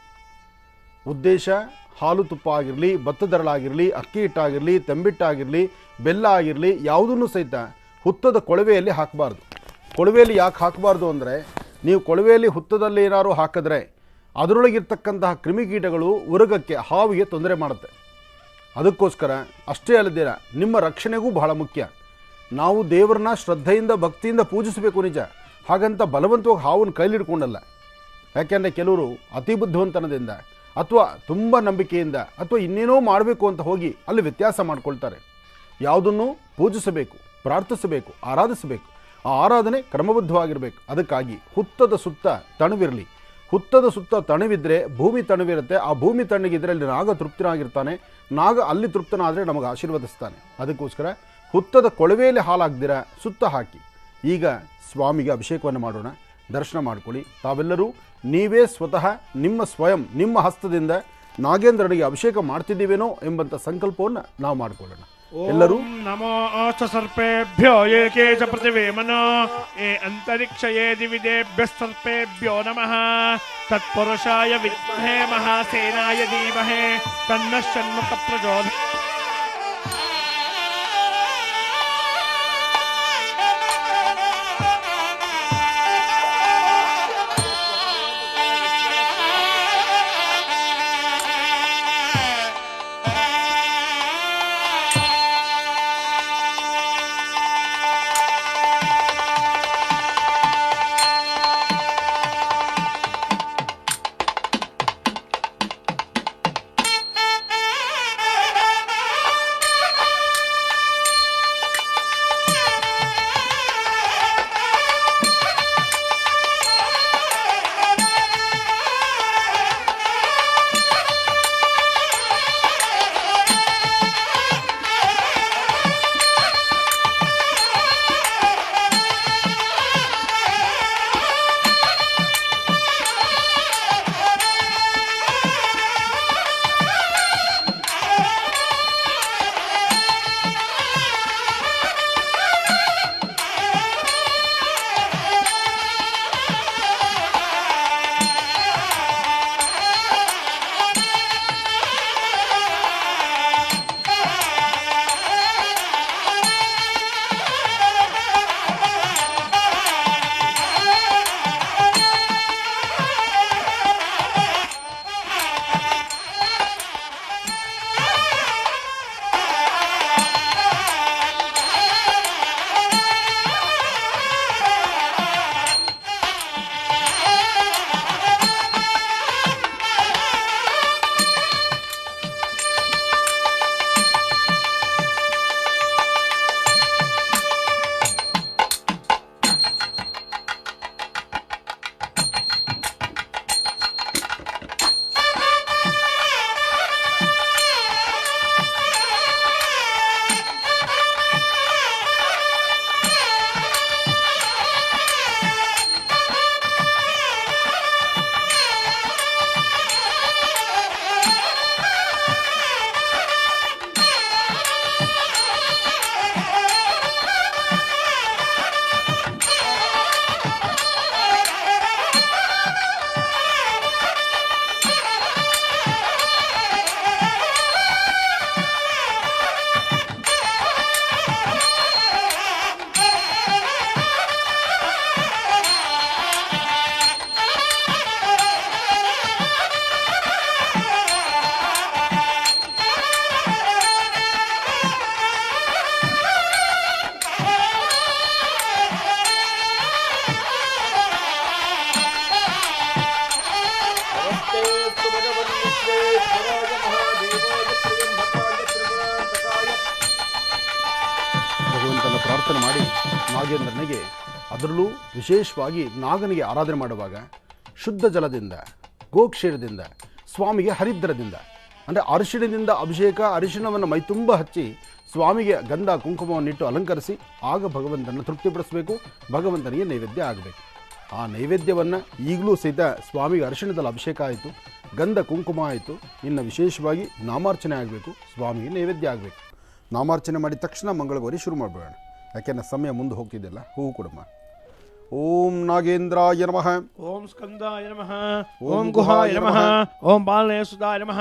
Speaker 2: ಉದ್ದೇಶ ಹಾಲು ತುಪ್ಪ ಆಗಿರಲಿ ಭತ್ತದರಳಾಗಿರಲಿ ಅಕ್ಕಿ ಹಿಟ್ಟಾಗಿರಲಿ ತಂಬಿಟ್ಟಾಗಿರಲಿ ಬೆಲ್ಲ ಆಗಿರಲಿ ಯಾವುದನ್ನು ಸಹಿತ ಹುತ್ತದ ಕೊಳವೆಯಲ್ಲಿ ಹಾಕಬಾರ್ದು ಕೊಳವೆಯಲ್ಲಿ ಯಾಕೆ ಹಾಕಬಾರ್ದು ಅಂದರೆ ನೀವು ಕೊಳವೆಯಲ್ಲಿ ಹುತ್ತದಲ್ಲಿ ಏನಾದ್ರು ಹಾಕಿದ್ರೆ ಅದರೊಳಗಿರ್ತಕ್ಕಂತಹ ಕ್ರಿಮಿಕೀಟಗಳು ಉರಗಕ್ಕೆ ಹಾವಿಗೆ ತೊಂದರೆ ಮಾಡುತ್ತೆ ಅದಕ್ಕೋಸ್ಕರ ಅಷ್ಟೇ ಅಲ್ಲದಿರ ನಿಮ್ಮ ರಕ್ಷಣೆಗೂ ಬಹಳ ಮುಖ್ಯ ನಾವು ದೇವರನ್ನ ಶ್ರದ್ಧೆಯಿಂದ ಭಕ್ತಿಯಿಂದ ಪೂಜಿಸಬೇಕು ನಿಜ ಹಾಗಂತ ಬಲವಂತವಾಗಿ ಹಾವನ್ನು ಕೈಲಿಡ್ಕೊಂಡಲ್ಲ ಯಾಕೆಂದರೆ ಕೆಲವರು ಅತಿ ಬುದ್ಧಿವಂತನದಿಂದ ಅಥವಾ ತುಂಬ ನಂಬಿಕೆಯಿಂದ ಅಥವಾ ಇನ್ನೇನೋ ಮಾಡಬೇಕು ಅಂತ ಹೋಗಿ ಅಲ್ಲಿ ವ್ಯತ್ಯಾಸ ಮಾಡ್ಕೊಳ್ತಾರೆ ಯಾವುದನ್ನು ಪೂಜಿಸಬೇಕು ಪ್ರಾರ್ಥಿಸಬೇಕು ಆರಾಧಿಸಬೇಕು ಆ ಆರಾಧನೆ ಕ್ರಮಬದ್ಧವಾಗಿರಬೇಕು ಅದಕ್ಕಾಗಿ ಹುತ್ತದ ಸುತ್ತ ತಣವಿರಲಿ ಹುತ್ತದ ಸುತ್ತ ತಣವಿದ್ದರೆ ಭೂಮಿ ತಣವಿರುತ್ತೆ ಆ ಭೂಮಿ ತಣ್ಣಗಿದ್ರೆ ಅಲ್ಲಿ ನಾಗ ತೃಪ್ತನಾಗಿರ್ತಾನೆ ನಾಗ ಅಲ್ಲಿ ತೃಪ್ತನಾದರೆ ನಮಗೆ ಆಶೀರ್ವದಿಸ್ತಾನೆ ಅದಕ್ಕೋಸ್ಕರ ಹುತ್ತದ ಕೊಳವೆಯಲ್ಲಿ ಹಾಲಾಗ್ದಿರ ಸುತ್ತ ಹಾಕಿ ಈಗ ಸ್ವಾಮಿಗೆ ಅಭಿಷೇಕವನ್ನು ಮಾಡೋಣ ದರ್ಶನ ಮಾಡ್ಕೊಳ್ಳಿ ತಾವೆಲ್ಲರೂ ನೀವೇ ಸ್ವತಃ ನಿಮ್ಮ ಹಸ್ತದಿಂದ ನಾಗೇಂದ್ರನಿಗೆ ಅಭಿಷೇಕ ಮಾಡ್ತಿದ್ದೀವೇನೋ ಎಂಬಂಥ ಸಂಕಲ್ಪವನ್ನು ನಾವು ಮಾಡಿಕೊಳ್ಳೋಣ ಎಲ್ಲರೂ
Speaker 6: ನಮೋ ಸರ್ಪೇಭ್ಯೋ ಏಕೆ ಚ ಪ್ರತಿವೇಮನೋ ಏ ಅಂತರಿಕ್ಷಯೇ ದಿವಿದೇಭ್ಯ ಸರ್ಪೇಭ್ಯೋ ನಮಃ ತತ್ಪುರುಷಾಯ ವಿದ್ಮಹೇ ಮಹಾಸೇನಾಯ ಧೀಮಹಿ ತನ್ನಃ ಷಣ್ಮುಖ ಪ್ರಚೋದಯಾತ್
Speaker 2: ನಾಗೇಂದ್ರನಿಗೆ ಅದರಲ್ಲೂ ವಿಶೇಷವಾಗಿ ನಾಗನಿಗೆ ಆರಾಧನೆ ಮಾಡುವಾಗ ಶುದ್ಧ ಜಲದಿಂದ, ಗೋಕ್ಷೀರದಿಂದ, ಸ್ವಾಮಿಗೆ ಹರಿದ್ರದಿಂದ ಅಂದರೆ ಅರಿಶಿಣದಿಂದ ಅಭಿಷೇಕ, ಅರಿಶಿಣವನ್ನು ಮೈತುಂಬ ಹಚ್ಚಿ ಸ್ವಾಮಿಗೆ ಗಂಧ ಕುಂಕುಮವನ್ನಿಟ್ಟು ಅಲಂಕರಿಸಿ ಆಗ ಭಗವಂತನ ತೃಪ್ತಿಪಡಿಸಬೇಕು, ಭಗವಂತನಿಗೆ ನೈವೇದ್ಯ ಆಗಬೇಕು. ಆ ನೈವೇದ್ಯವನ್ನು ಈಗಲೂ ಸಹಿತ ಸ್ವಾಮಿಗೆ ಅರಿಶಿಣದಲ್ಲಿ ಅಭಿಷೇಕ ಆಯಿತು, ಗಂಧ ಕುಂಕುಮ ಆಯಿತು, ಇನ್ನು ವಿಶೇಷವಾಗಿ ನಾಮಾರ್ಚನೆ ಆಗಬೇಕು, ಸ್ವಾಮಿಗೆ ನೈವೇದ್ಯ ಆಗಬೇಕು. ನಾಮಾರ್ಚನೆ ಮಾಡಿದ ತಕ್ಷಣ ಮಂಗಳಗೌರಿ ಶುರು ಮಾಡಬೇಡ, ಯಾಕೆಂದರೆ ಸಮಯ ಮುಂದೆ ಹೋಗ್ತಿದ್ದೆಲ್ಲ. ಹೂವು ಕೊಡಮ್ಮ. ಓಂ ನಾಗೇಂದ್ರಾಯ ನಮಃ,
Speaker 6: ಓಂ ಸ್ಕಂದಾಯ ನಮಃ, ಓಂ ಗುಹಾಯ ನಮಃ, ಓಂ ಬಾಲನೇಸುದಾಯ ನಮಃ,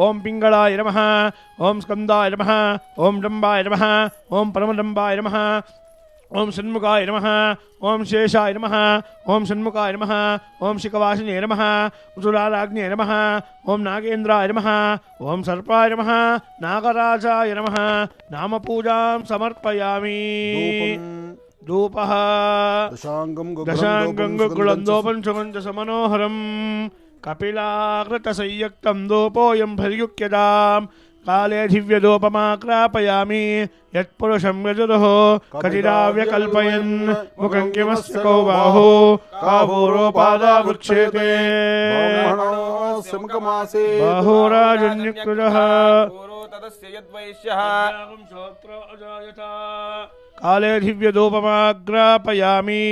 Speaker 6: ಓಂ ಪಿಂಗಳಾಯ ನಮಃ, ಓಂ ಸ್ಕಂದಾಯ ನಮಃ, ಓಂ ಡಂಬಾಯ ನಮಃ, ಓಂ ಪರಮಡಂಬಾಯ ನಮಃ, ಓಂ ಷಣ್ಮುಖಾಯ ನಮಃ, ಓಂ ಶೇಷಾಯ ನಮಃ, ಓಂ ಷಣ್ಮುಖಾಯ ನಮಃ, ಓಂ ಶಿಖವಾಸಿನೇ ನಮಃ, ಉಸುರಾರಾಜ್ಞೇ ನಮಃ, ಓಂ ನಾಗೇಂದ್ರಾಯ ನಮಃ, ಓಂ ಸರ್ಪಾಯ ನಮಃ, ನಾಗರಾಜಾಯ ನಮಃ. ನಾಮಪೂಜಾಂ ಸಮರ್ಪಯಾಮಿ. ಧೂಪಃ ದಶಾಂಗಂ ಗುಗುಳಂದೋಪಂಚಮಂಚ ಸಮನೋಹರಂ ಕಪಿಲಾಕೃತಸಂಯುಕ್ತಂ ಧೂಪೋಯಂ ಭರ್ಯುಕ್ಯದಾಂ ಕಾಲೇ ದಿವ್ಯಧೂಪಮಾಕ್ರಾಪಯಾಮಿ. ಯತ್ಪುರುಷಂ ಯಜುರುಃ ಕಟಿರಾವ್ಯಕಲ್ಪಯನ್ ಮುಖಂ ಕಿಮಸ್ಯ ಕೋ ಬಾಹು ಕಾಭೂರೋ ಪಾದಾಗುಚ್ಛೇತೆ ಬಾಹುರಾಜನ್ಯುಕ್ತಃ ಕಾಲೇ ದಿವ್ಯಧೂಪಮಾಗ್ರಾಪಯಾಮಿ.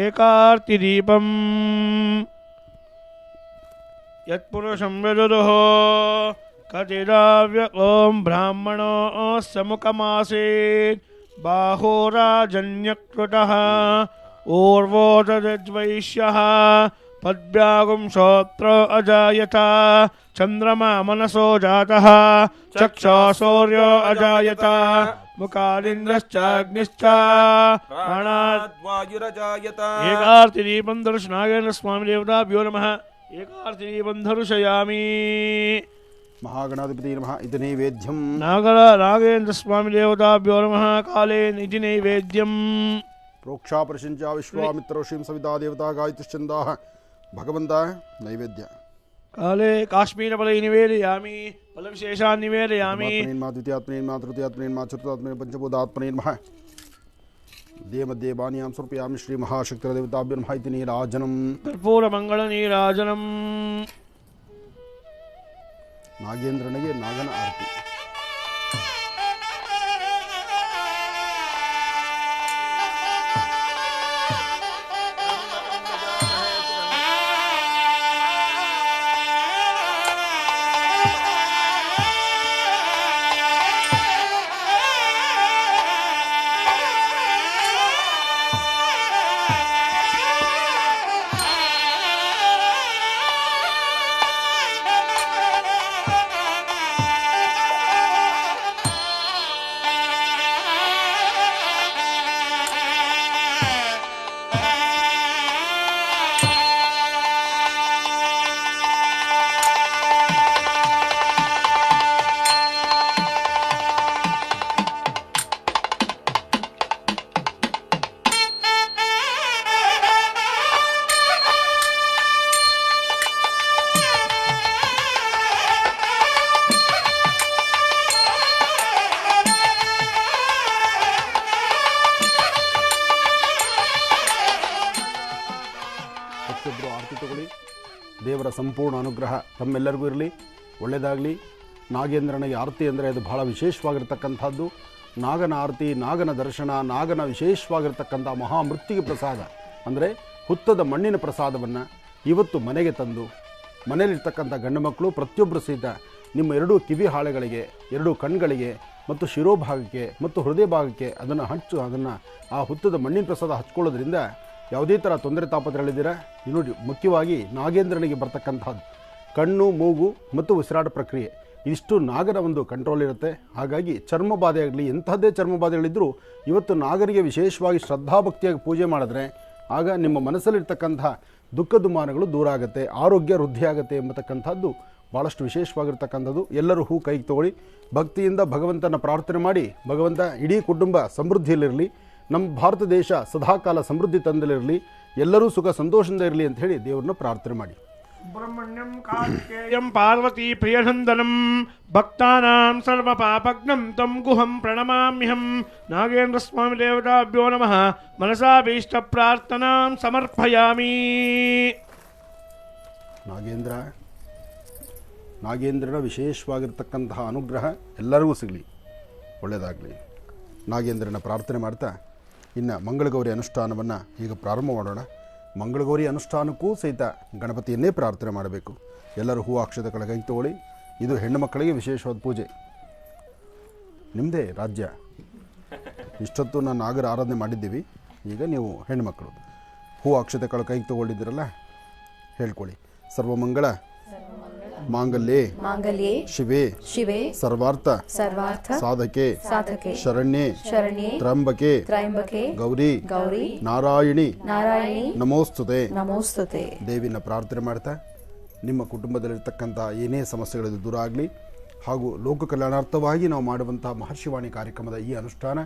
Speaker 6: ಏಕಾರ್ತಿದೀಪಂ ಯತ್ಪುರುಷಂ ಯಜುರುಃ ಕಟಿರಾವ್ಯ ಓಂ ಬ್ರಾಹ್ಮಣೋ ಸಮುಖಮಾಸೀತ್ ಬಾಹುರಾಜನ್ಯಕೃತಃ ಊರ್ವೋದದ್ವೈಶ್ಯಃ ಪದ್ಭ್ಯಾಗುಂ ಶ್ರೋತ್ರ ಅಜಾಯತ ಚಂದ್ರಮಾ ಮನಸೋ ಜಾತಃ ಚಕ್ಷೋ ಸೂರ್ಯೋ ಅಜಾಯತ ಮುಖಾಲಿಂದ್ರಶ್ಚಾಗ್ನಿಶ್ಚ ಪ್ರಾಣಾದ್ವಾಯುರಜಾಯತ. ಏಕಾರ್ತಿದೀಪಂ ದರ್ಶನಾಗೇಂದ್ರ ಸ್ವಾಮಿ ದೇವತಾಭ್ಯೋ ನಮಃ. ಏಕಾರ್ತಿದೀಪಂ ಧರುಷಯಾಮಿ.
Speaker 2: ಮಹಾಗಣಾಧಿಪತಿ ನಮಃ. ಇದು ನೈವೇದ್ಯಂ
Speaker 6: ನಾಗೇಂದ್ರ ಸ್ವಾಮಿ ದೇವತಾಭ್ಯೋ ನಮಃ. ಕಾಲೇ ಇದು ನೈವೇದ್ಯಂ.
Speaker 2: ಪ್ರೋಕ್ಷಾಪರಿಶಿಂಚ ವಿಶ್ವಾಮಿತ್ರ ಶ್ರೀಂ ಸವಿತಾ ದೇವತಾ ಗಾಯತ್ರಿಶ್ಚಂದಾಃ. ಭಗವಂತ ನೈವೇದ್ಯ.
Speaker 6: ಕಾಲೇ ಕಾಶ್ಮೀರಫಲೈ ನಿವೇದಯಾಮಿ. ಫಲವಿಶೇಷಾನ್ ನಿವೇದಯಾಮಿ.
Speaker 2: ದ್ವಿತೀಯಾತ್ಮನೇನ್ಮಾ ತೃತೀಯಾತ್ಮನೇನ್ಮಾ ಚತುರ್ಥಾತ್ಮನೇ ಪಂಚಭೂತಾತ್ಮನೇನ್ಮಃ. ಮಧ್ಯೆ ಬಾನಿಯಾಂ ಸಮರ್ಪಯಾಮಿ. ಶ್ರೀ ಮಹಾಶಕ್ತಿರದೇವತಾಭ್ಯೋ ನಮಃ. ಇತಿ ನೀರಾಜನಂ.
Speaker 6: ಕರ್ಪೂರಮಂಗಳ ನೀರಾಜನಂ.
Speaker 2: ನಾಗೇಂದ್ರನಿಗೆ ನಾಗನ ಆರತಿ. ದೇವರ ಸಂಪೂರ್ಣ ಅನುಗ್ರಹ ತಮ್ಮೆಲ್ಲರಿಗೂ ಇರಲಿ, ಒಳ್ಳೆಯದಾಗಲಿ. ನಾಗೇಂದ್ರನಿಗೆ ಆರತಿ ಅಂದರೆ ಅದು ಬಹಳ ವಿಶೇಷವಾಗಿರ್ತಕ್ಕಂಥದ್ದು. ನಾಗನ ಆರತಿ, ನಾಗನ ದರ್ಶನ, ನಾಗನ ವಿಶೇಷವಾಗಿರ್ತಕ್ಕಂಥ ಮಹಾಮೃತ್ತಿಗೆ ಪ್ರಸಾದ ಅಂದರೆ ಹುತ್ತದ ಮಣ್ಣಿನ ಪ್ರಸಾದವನ್ನು ಇವತ್ತು ಮನೆಗೆ ತಂದು ಮನೆಯಲ್ಲಿರ್ತಕ್ಕಂಥ ಗಂಡು ಮಕ್ಕಳು ಪ್ರತಿಯೊಬ್ಬರು ಸಹಿತ ನಿಮ್ಮ ಎರಡೂ ಕಿವಿ ಹಾಳೆಗಳಿಗೆ, ಎರಡೂ ಕಣ್ಗಳಿಗೆ ಮತ್ತು ಶಿರೋಭಾಗಕ್ಕೆ ಮತ್ತು ಹೃದಯ ಭಾಗಕ್ಕೆ ಅದನ್ನು ಆ ಹುತ್ತದ ಮಣ್ಣಿನ ಪ್ರಸಾದ ಹಚ್ಕೊಳ್ಳೋದ್ರಿಂದ ಯಾವುದೇ ಥರ ತೊಂದರೆ ತಾಪತ್ರಗಳಿದ್ದೀರಾ ನೋಡಿ. ಮುಖ್ಯವಾಗಿ ನಾಗೇಂದ್ರನಿಗೆ ಬರ್ತಕ್ಕಂಥದ್ದು ಕಣ್ಣು, ಮೂಗು ಮತ್ತು ಉಸಿರಾಟ ಪ್ರಕ್ರಿಯೆ, ಇಷ್ಟು ನಾಗನ ಒಂದು ಕಂಟ್ರೋಲ್ ಇರುತ್ತೆ. ಹಾಗಾಗಿ ಚರ್ಮ ಬಾಧೆ ಆಗಲಿ, ಎಂಥದ್ದೇ ಚರ್ಮ ಬಾಧೆಗಳಿದ್ದರೂ ಇವತ್ತು ನಾಗನಿಗೆ ವಿಶೇಷವಾಗಿ ಶ್ರದ್ಧಾಭಕ್ತಿಯಾಗಿ ಪೂಜೆ ಮಾಡಿದ್ರೆ ಆಗ ನಿಮ್ಮ ಮನಸ್ಸಲ್ಲಿರ್ತಕ್ಕಂಥ ದುಃಖ ದುಮ್ಮಾನಗಳು ದೂರ ಆಗುತ್ತೆ, ಆರೋಗ್ಯ ವೃದ್ಧಿ ಆಗುತ್ತೆ ಎಂಬತಕ್ಕಂಥದ್ದು ಭಾಳಷ್ಟು ವಿಶೇಷವಾಗಿರ್ತಕ್ಕಂಥದ್ದು. ಎಲ್ಲರೂ ಹೂ ಕೈಗೆ ತಗೊಳ್ಳಿ, ಭಕ್ತಿಯಿಂದ ಭಗವಂತನ ಪ್ರಾರ್ಥನೆ ಮಾಡಿ, ಭಗವಂತ ಇಡೀ ಕುಟುಂಬ ಸಮೃದ್ಧಿಯಲ್ಲಿರಲಿ, ನಮ್ಮ ಭಾರತ ದೇಶ ಸದಾಕಾಲ ಸಮೃದ್ಧಿ ತಂದಲಿರಲಿ, ಎಲ್ಲರೂ ಸುಖ ಸಂತೋಷದಿಂದ ಇರಲಿ ಅಂತ ಹೇಳಿ ದೇವ್ರನ್ನ ಪ್ರಾರ್ಥನೆ ಮಾಡಿ.
Speaker 6: ಸುಬ್ರಹ್ಮಣ್ಯಂ ಕಾರ್ತಿಕೇಯಂ ಪಾರ್ವತಿ ಪ್ರಿಯನಂದನಂ ಭಕ್ತಾನಾಂ ಸರ್ವಪಾಪಗ್ನಂ ತಂ ಗುಹಂ ಪ್ರಣಮಾಮ್ಯಹಂ. ನಾಗೇಂದ್ರ ಸ್ವಾಮಿ ದೇವತಾಭ್ಯೋ ನಮಃ. ಮನಸಾಭೀಷ್ಟ ಪ್ರಾರ್ಥನಾಂ ಸಮರ್ಪಯಾಮಿ.
Speaker 2: ನಾಗೇಂದ್ರನ ವಿಶೇಷವಾಗಿರ್ತಕ್ಕಂತಹ ಅನುಗ್ರಹ ಎಲ್ಲರಿಗೂ ಸಿಗಲಿ, ಒಳ್ಳೆಯದಾಗಲಿ. ನಾಗೇಂದ್ರನ ಪ್ರಾರ್ಥನೆ ಮಾಡ್ತಾ ಇನ್ನು ಮಂಗಳಗೌರಿ ಅನುಷ್ಠಾನವನ್ನು ಈಗ ಪ್ರಾರಂಭ ಮಾಡೋಣ. ಮಂಗಳಗೌರಿ ಅನುಷ್ಠಾನಕ್ಕೂ ಸಹಿತ ಗಣಪತಿಯನ್ನೇ ಪ್ರಾರ್ಥನೆ ಮಾಡಬೇಕು. ಎಲ್ಲರೂ ಹೂ ಅಕ್ಷತೆ ಕೈ ತಗೊಳ್ಳಿ. ಇದು ಹೆಣ್ಣು ಮಕ್ಕಳಿಗೆ ವಿಶೇಷವಾದ ಪೂಜೆ. ನಿಮ್ಮದೇ ರಾಜ್ಯ. ಇಷ್ಟೊತ್ತು ನಾನು ನಾಗರ ಆರಾಧನೆ ಮಾಡಿದ್ದೀವಿ. ಈಗ ನೀವು ಹೆಣ್ಣುಮಕ್ಕಳು ಹೂ ಅಕ್ಷತೆ ಕೈಗೆ ತಗೊಳ್ಳಿದ್ದೀರಲ್ಲ, ಹೇಳ್ಕೊಳ್ಳಿ. ಸರ್ವಮಂಗಳ ಮಾಂಗಲ್ಯೇ ಶಿವೆ ಸರ್ವಾರ್ಥ ಸಾಧಕೆ ಶರಣ್ಯೆ ತ್ರ್ಯಂಬಕೆ ಗೌರಿ ನಾರಾಯಣಿ ನಮೋಸ್ತುತೆ. ದೇವಿನ ಪ್ರಾರ್ಥನೆ ಮಾಡ್ತಾ ನಿಮ್ಮ ಕುಟುಂಬದಲ್ಲಿರ್ತಕ್ಕಂಥ ಏನೇ ಸಮಸ್ಯೆಗಳು ದೂರ ಆಗಲಿ ಹಾಗೂ ಲೋಕ ಕಲ್ಯಾಣಾರ್ಥವಾಗಿ ನಾವು ಮಾಡುವಂತಹ ಮಹರ್ಷಿವಾಣಿ ಕಾರ್ಯಕ್ರಮದ ಈ ಅನುಷ್ಠಾನ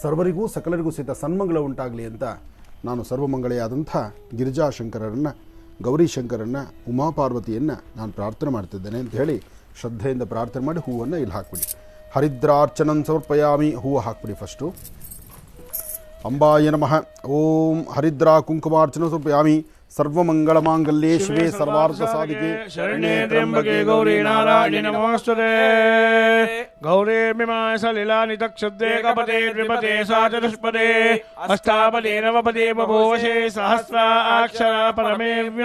Speaker 2: ಸರ್ವರಿಗೂ ಸಕಲರಿಗೂ ಸಹಿತ ಸನ್ಮಂಗಳ ಉಂಟಾಗಲಿ ಅಂತ ನಾನು ಸರ್ವಮಂಗಳೆಯಾದಂಥ ಗಿರಿಜಾಶಂಕರರನ್ನು, ಗೌರಿಶಂಕರನ್ನು, ಉಮಾಪಾರ್ವತಿಯನ್ನು ನಾನು ಪ್ರಾರ್ಥನೆ ಮಾಡ್ತಿದ್ದೇನೆ ಅಂತ ಹೇಳಿ ಶ್ರದ್ಧೆಯಿಂದ ಪ್ರಾರ್ಥನೆ ಮಾಡಿ ಹೂವನ್ನು ಇಲ್ಲಿ ಹಾಕ್ಬಿಡಿ. ಹರಿದ್ರಾರ್ಚನಂ ಸಮರ್ಪಯಾಮಿ. ಹೂವು ಹಾಕ್ಬಿಡಿ ಫಸ್ಟು. ಅಂಬಾಯ ನಮಃ. ಓಂ ಹರಿದ್ರಾ ಕುಂಕುಮಾರ್ಚನ ಸಮರ್ಪಯಾಮಿ. ಸರ್ವಮಂಗಳ ಮಾಂಗಲ್ಯೇ ಶಿವೆ ಸರ್ವಾರ್ಥ ಸಾಧಿಕೆ
Speaker 6: ಶರಣ್ಯೇ ತ್ರ್ಯಂಬಕೆ ಗೌರಿ ನಾರಾಯಣಿ ನಮೋಸ್ತುತೆ. ಗೌರೇ ಮಿಮಾಯ ಸಲಿಲಾನಿ ತಕ್ಷುದ್ದೆ ಕಪತೆ ದ್ವಿಪದೆ ಸಾಚತುಷ್ಪದೆ ಅಷ್ಟಾಪದೆ ನವಪದೆ ಬಭೂವಶೇ ಸಹಸ್ರ ಅಕ್ಷರ ಪರಮೇವ್ಯ.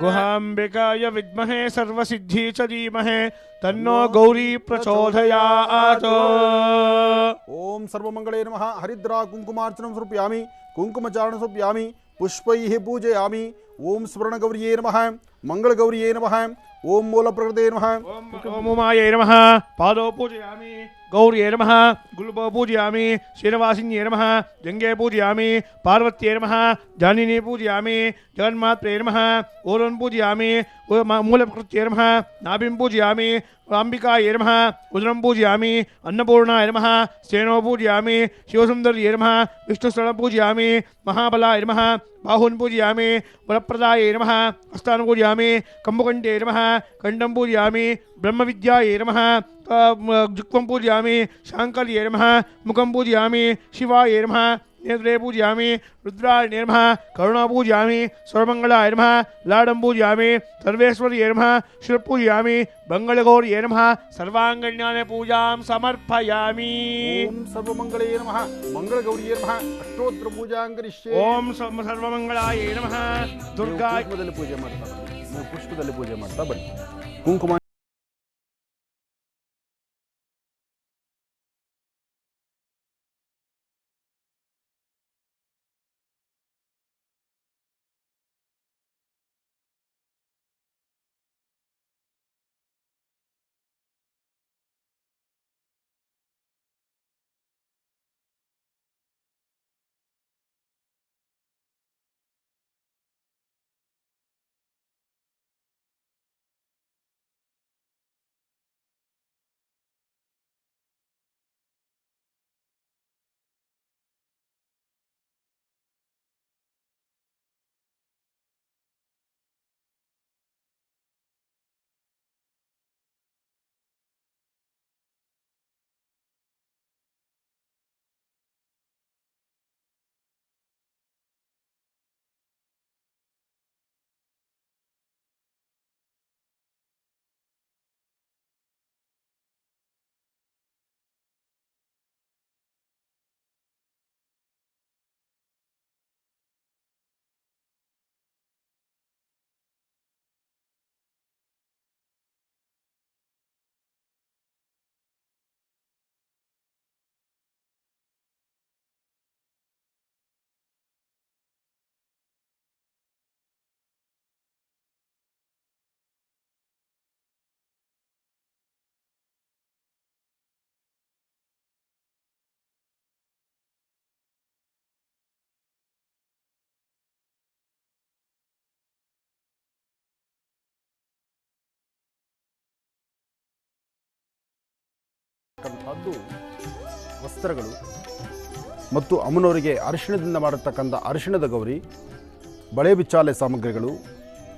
Speaker 6: ಗುಹಾಂಬಿಕಾಯ ವಿದ್ಮಹೇ ಸರ್ವಸಿದ್ಧಿ ಚ ಧೀಮಹೇ ತನ್ನೋ ಗೌರಿ ಪ್ರಚೋದಯಾತ್.
Speaker 2: ಓಂ ಸರ್ವಮಂಗಳೇ ನಮಃ. ಹರಿದ್ರಾ ಕುಂಕುಮಾರ್ಚನಂ ಸಮರ್ಪಯಾಮಿ. ಕುಂಕುಮಚಾರಣ ಸಮರ್ಪಯಾಮಿ. ಪುಷ್ಪೈಃ ಪೂಜಯಾಮಿ. ಓಂ ಸ್ವರ್ಣಗೌರಿಯೇ ನಮಃ. ಮಂಗಳಗೌರಿಯೇ ನಮಃ. ಓಂ ಮೂಲಪ್ರಕೃತೇ ನಮಃ.
Speaker 6: ಓಂ ಉಮಾಯೇ ನಮಃ. ಪಾದೋ ಪೂಜಯಾಮಿ. ಗೌರಿಯೇ ನಮಃ. ಗುಲ್ಬೋ ಪೂಜಯಾಮಿ. ಶ್ರೀನಿವಾಸಿನ್ಯೇ ನಮಃ. ಜಂಗೆ ಪೂಜಯಾಮಿ. ಪಾರ್ವತ್ಯೇ ನಮಃ. ಜಾನಿನಿ ಪೂಜಯಾಮಿ. ಜಗನ್ಮಾತ್ರೇ ನಮಃ. ಓಲನ್ ಪೂಜಯಾಮಿ. ಮೂಲಪ್ರಕೃತ್ಯೇ ನಮಃ. ನಾಭಿಂ ಪೂಜಯಾಮಿ. ಅಂಬಿಕಾಯೇ ನಮಃ. ಉದರಂ ಪೂಜಯಾಮಿ. ಅನ್ನಪೂರ್ಣಾಯ ನಮಃ. ಸೇನೋ ಪೂಜಯಾಮಿ. ಶಿವಸುಂದರ್ಯೇ ನಮಃ. ವಿಷ್ಣುಸ್ಥಳ ಪೂಜಯಾಮಿ. ಮಹಾಬಲಾಯ ನಮಃ. ಬಾಹುನ್ ಪೂಜಯಾಮಿ. ವರಪ್ರದಾಯೇ ನಮಃ. ಹಸ್ತಾನ್ ಪೂಜಯಾಮಿ. ಕಂಬುಕಂಠೇ ನಮಃ. ಕಂಠಂ ಪೂಜಯಾಮಿ. ಬ್ರಹ್ಮವಿದ್ಯಾಯೇ ನಮಃ. ಜುಕ್ವಂ ಪೂಜಯಾಮಿ. ಶಾಂಕರ್ಯೇ ನಮಃ. ಮುಖಂ ಪೂಜಯಾಮಿ. ಶಿವಾಯೇ ನಮಃ. ನೇತ್ರೇ ಪೂಜಯಾಮಿ. ರುದ್ರಾಯ ನಮಃ. ಕರುಣಾ ಪೂಜಯಾಮಿ. ಸರ್ವಮಂಗಳಾಯ ನಮಃ. ಲಾಡಂ ಪೂಜಯಾಮಿ. ಸರ್ವೇಶ್ವರ್ಯೇ ನಮಃ. ಶಿವ ಪೂಜಯಾಮಿ. ಮಂಗಳಗೌರಿಯೇ ನಮಃ. ಸರ್ವಾಂಗಣ್ಯಾನ ಪೂಜಾಂ ಸಮರ್ಪಯಾಮಿ.
Speaker 2: ಓಂ ಸರ್ವಮಂಗಳೇ ನಮಃ. ಮಂಗಳಗೌರಿಯೇ ನಮಃ. ಅಷ್ಟೋತ್ರ ಪೂಜಾಂಕರಿಷ್ಯೆ.
Speaker 6: ಓಂ ಸರ್ವಮಂಗಳಾಯ ನಮಃ. ದುರ್ಗಾ
Speaker 2: ಪೂಜೆ ಮಾಡ್ತಾ ಬನ್ನಿ. ನೀವು ಪುಷ್ಪದಲ್ಲಿ ಪೂಜೆ ಮಾಡ್ತಾ ಬನ್ನಿ. ಕುಂಕುಮ ವಸ್ತ್ರಗಳು ಮತ್ತು ಅಮ್ಮನವರಿಗೆ ಅರಿಶಿಣದಿಂದ ಮಾಡತಕ್ಕಂಥ ಅರಿಶಿಣದ ಗೌರಿ, ಬಳೆ ಬಿಚ್ಚಾಲೆ ಸಾಮಗ್ರಿಗಳು,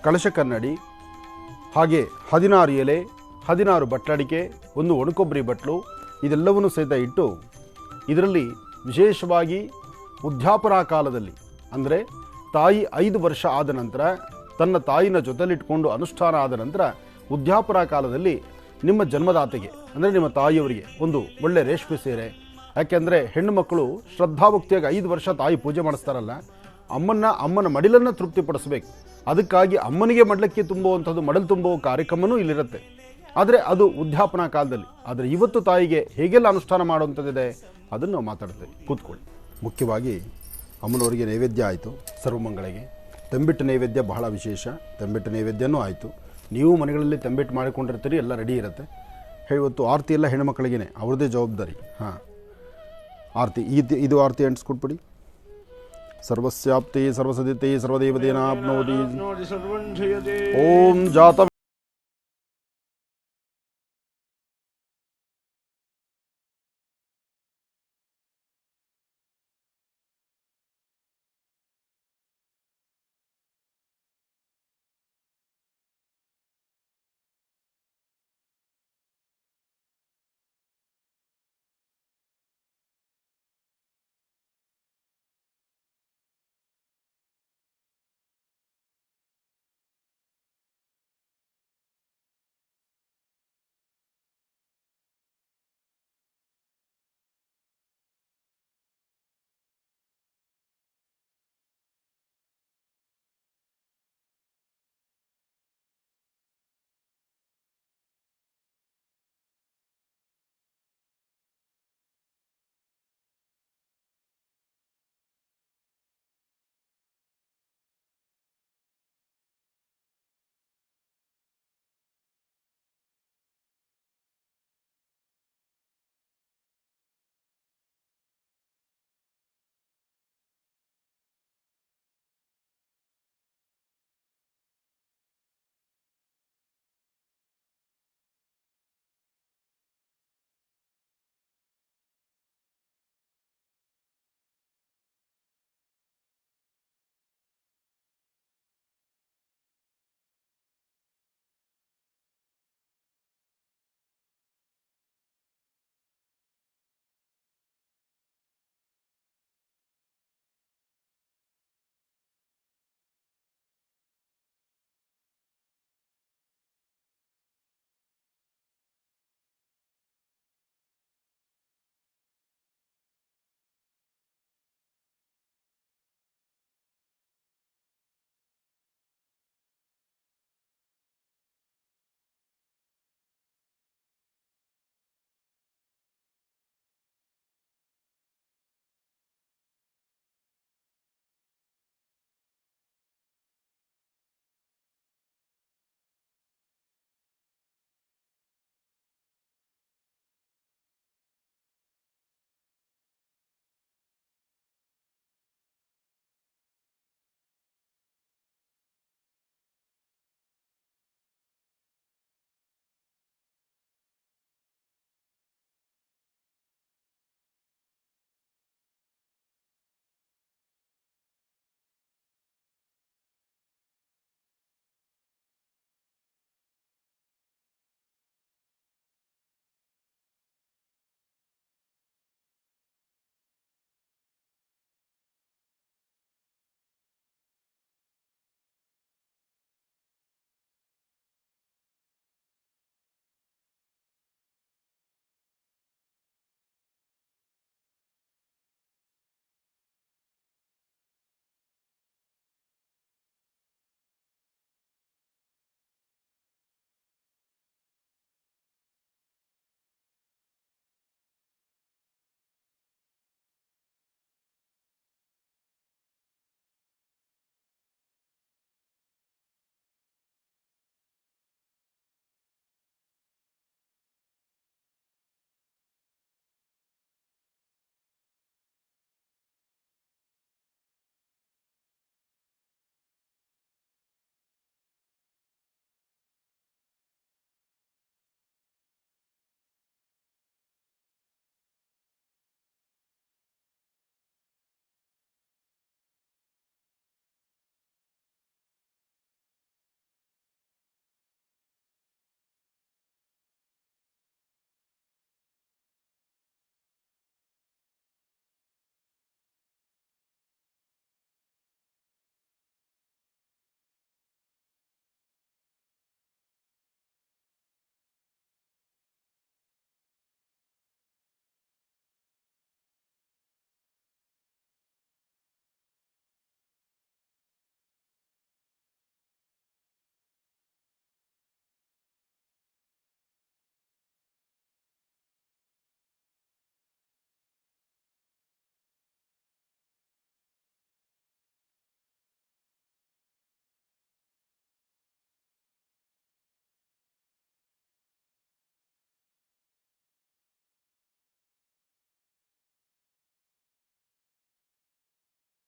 Speaker 2: ಕಳಶ ಕನ್ನಡಿ, ಹಾಗೆ 16 ಎಲೆ, 16 ಬಟ್ಲಡಿಕೆ, 1 ಒಣಕೊಬ್ಬರಿ ಬಟ್ಲು ಇದೆಲ್ಲವನ್ನೂ ಸಹಿತ ಇಟ್ಟು ಇದರಲ್ಲಿ ವಿಶೇಷವಾಗಿ ಉದ್ಯಾಪನಾ ಕಾಲದಲ್ಲಿ ಅಂದರೆ ತಾಯಿ 5 ವರ್ಷ ಆದ ನಂತರ ತನ್ನ ತಾಯಿನ ಜೊತೆಲಿಟ್ಕೊಂಡು ಅನುಷ್ಠಾನ ಆದ ನಂತರ ಉದ್ಯಾಪನಾ ಕಾಲದಲ್ಲಿ ನಿಮ್ಮ ಜನ್ಮದಾತೆಗೆ ಅಂದರೆ ನಿಮ್ಮ ತಾಯಿಯವರಿಗೆ ಒಂದು ಒಳ್ಳೆ ರೇಷ್ಮೆ ಸೀರೆ, ಯಾಕೆಂದರೆ ಹೆಣ್ಣು ಮಕ್ಕಳು ಶ್ರದ್ಧಾಭಕ್ತಿಯಾಗಿ 5 ವರ್ಷ ತಾಯಿ ಪೂಜೆ ಮಾಡಿಸ್ತಾರಲ್ಲ, ಅಮ್ಮನ ಮಡಿಲನ್ನು ತೃಪ್ತಿಪಡಿಸಬೇಕು. ಅದಕ್ಕಾಗಿ ಅಮ್ಮನಿಗೆ ಮಡಲಕ್ಕೆ ತುಂಬುವಂಥದ್ದು ಮಡಲು ತುಂಬುವ ಕಾರ್ಯಕ್ರಮವೂ ಇಲ್ಲಿರುತ್ತೆ. ಆದರೆ ಅದು ಉದ್ಯಾಪನಾ ಕಾಲದಲ್ಲಿ. ಆದರೆ ಇವತ್ತು ತಾಯಿಗೆ ಹೇಗೆಲ್ಲ ಅನುಷ್ಠಾನ ಮಾಡುವಂಥದ್ದಿದೆ ಅದನ್ನು ನಾವು ಮಾತಾಡ್ತೇವೆ. ಕೂತ್ಕೊಳ್ಳಿ. ಮುಖ್ಯವಾಗಿ ಅಮ್ಮನವರಿಗೆ ನೈವೇದ್ಯ ಆಯಿತು, ಸರ್ವಮಂಗಳಿಗೆ ತಂಬಿಟ್ಟು ನೈವೇದ್ಯ ಬಹಳ ವಿಶೇಷ. ತಂಬಿಟ್ಟು ನೈವೇದ್ಯನೂ ಆಯಿತು. ನೀವು ಮನೆಗಳಲ್ಲಿ ತಂಬಿಟ್ಟು ಮಾಡಿಕೊಂಡಿರ್ತೀರಿ, ಎಲ್ಲ ರೆಡಿ ಇರುತ್ತೆ. ಇವತ್ತು ಆರತಿ ಎಲ್ಲ ಹೆಣ್ಣುಮಕ್ಕಳಿಗೇ ಅವ್ರದ್ದೇ ಜವಾಬ್ದಾರಿ. ಹಾಂ, ಆರತಿ ಇದು ಆರತಿ ಅಂಟಿಸ್ಕೊಟ್ಬಿಡಿ. ಸರ್ವಸ್ಯಾಪ್ತಿ ಸರ್ವಸದಿತಿ ಸರ್ವದೇವದೇನಾಪ್ನೋತಿ. ಓಂ ಜಾತ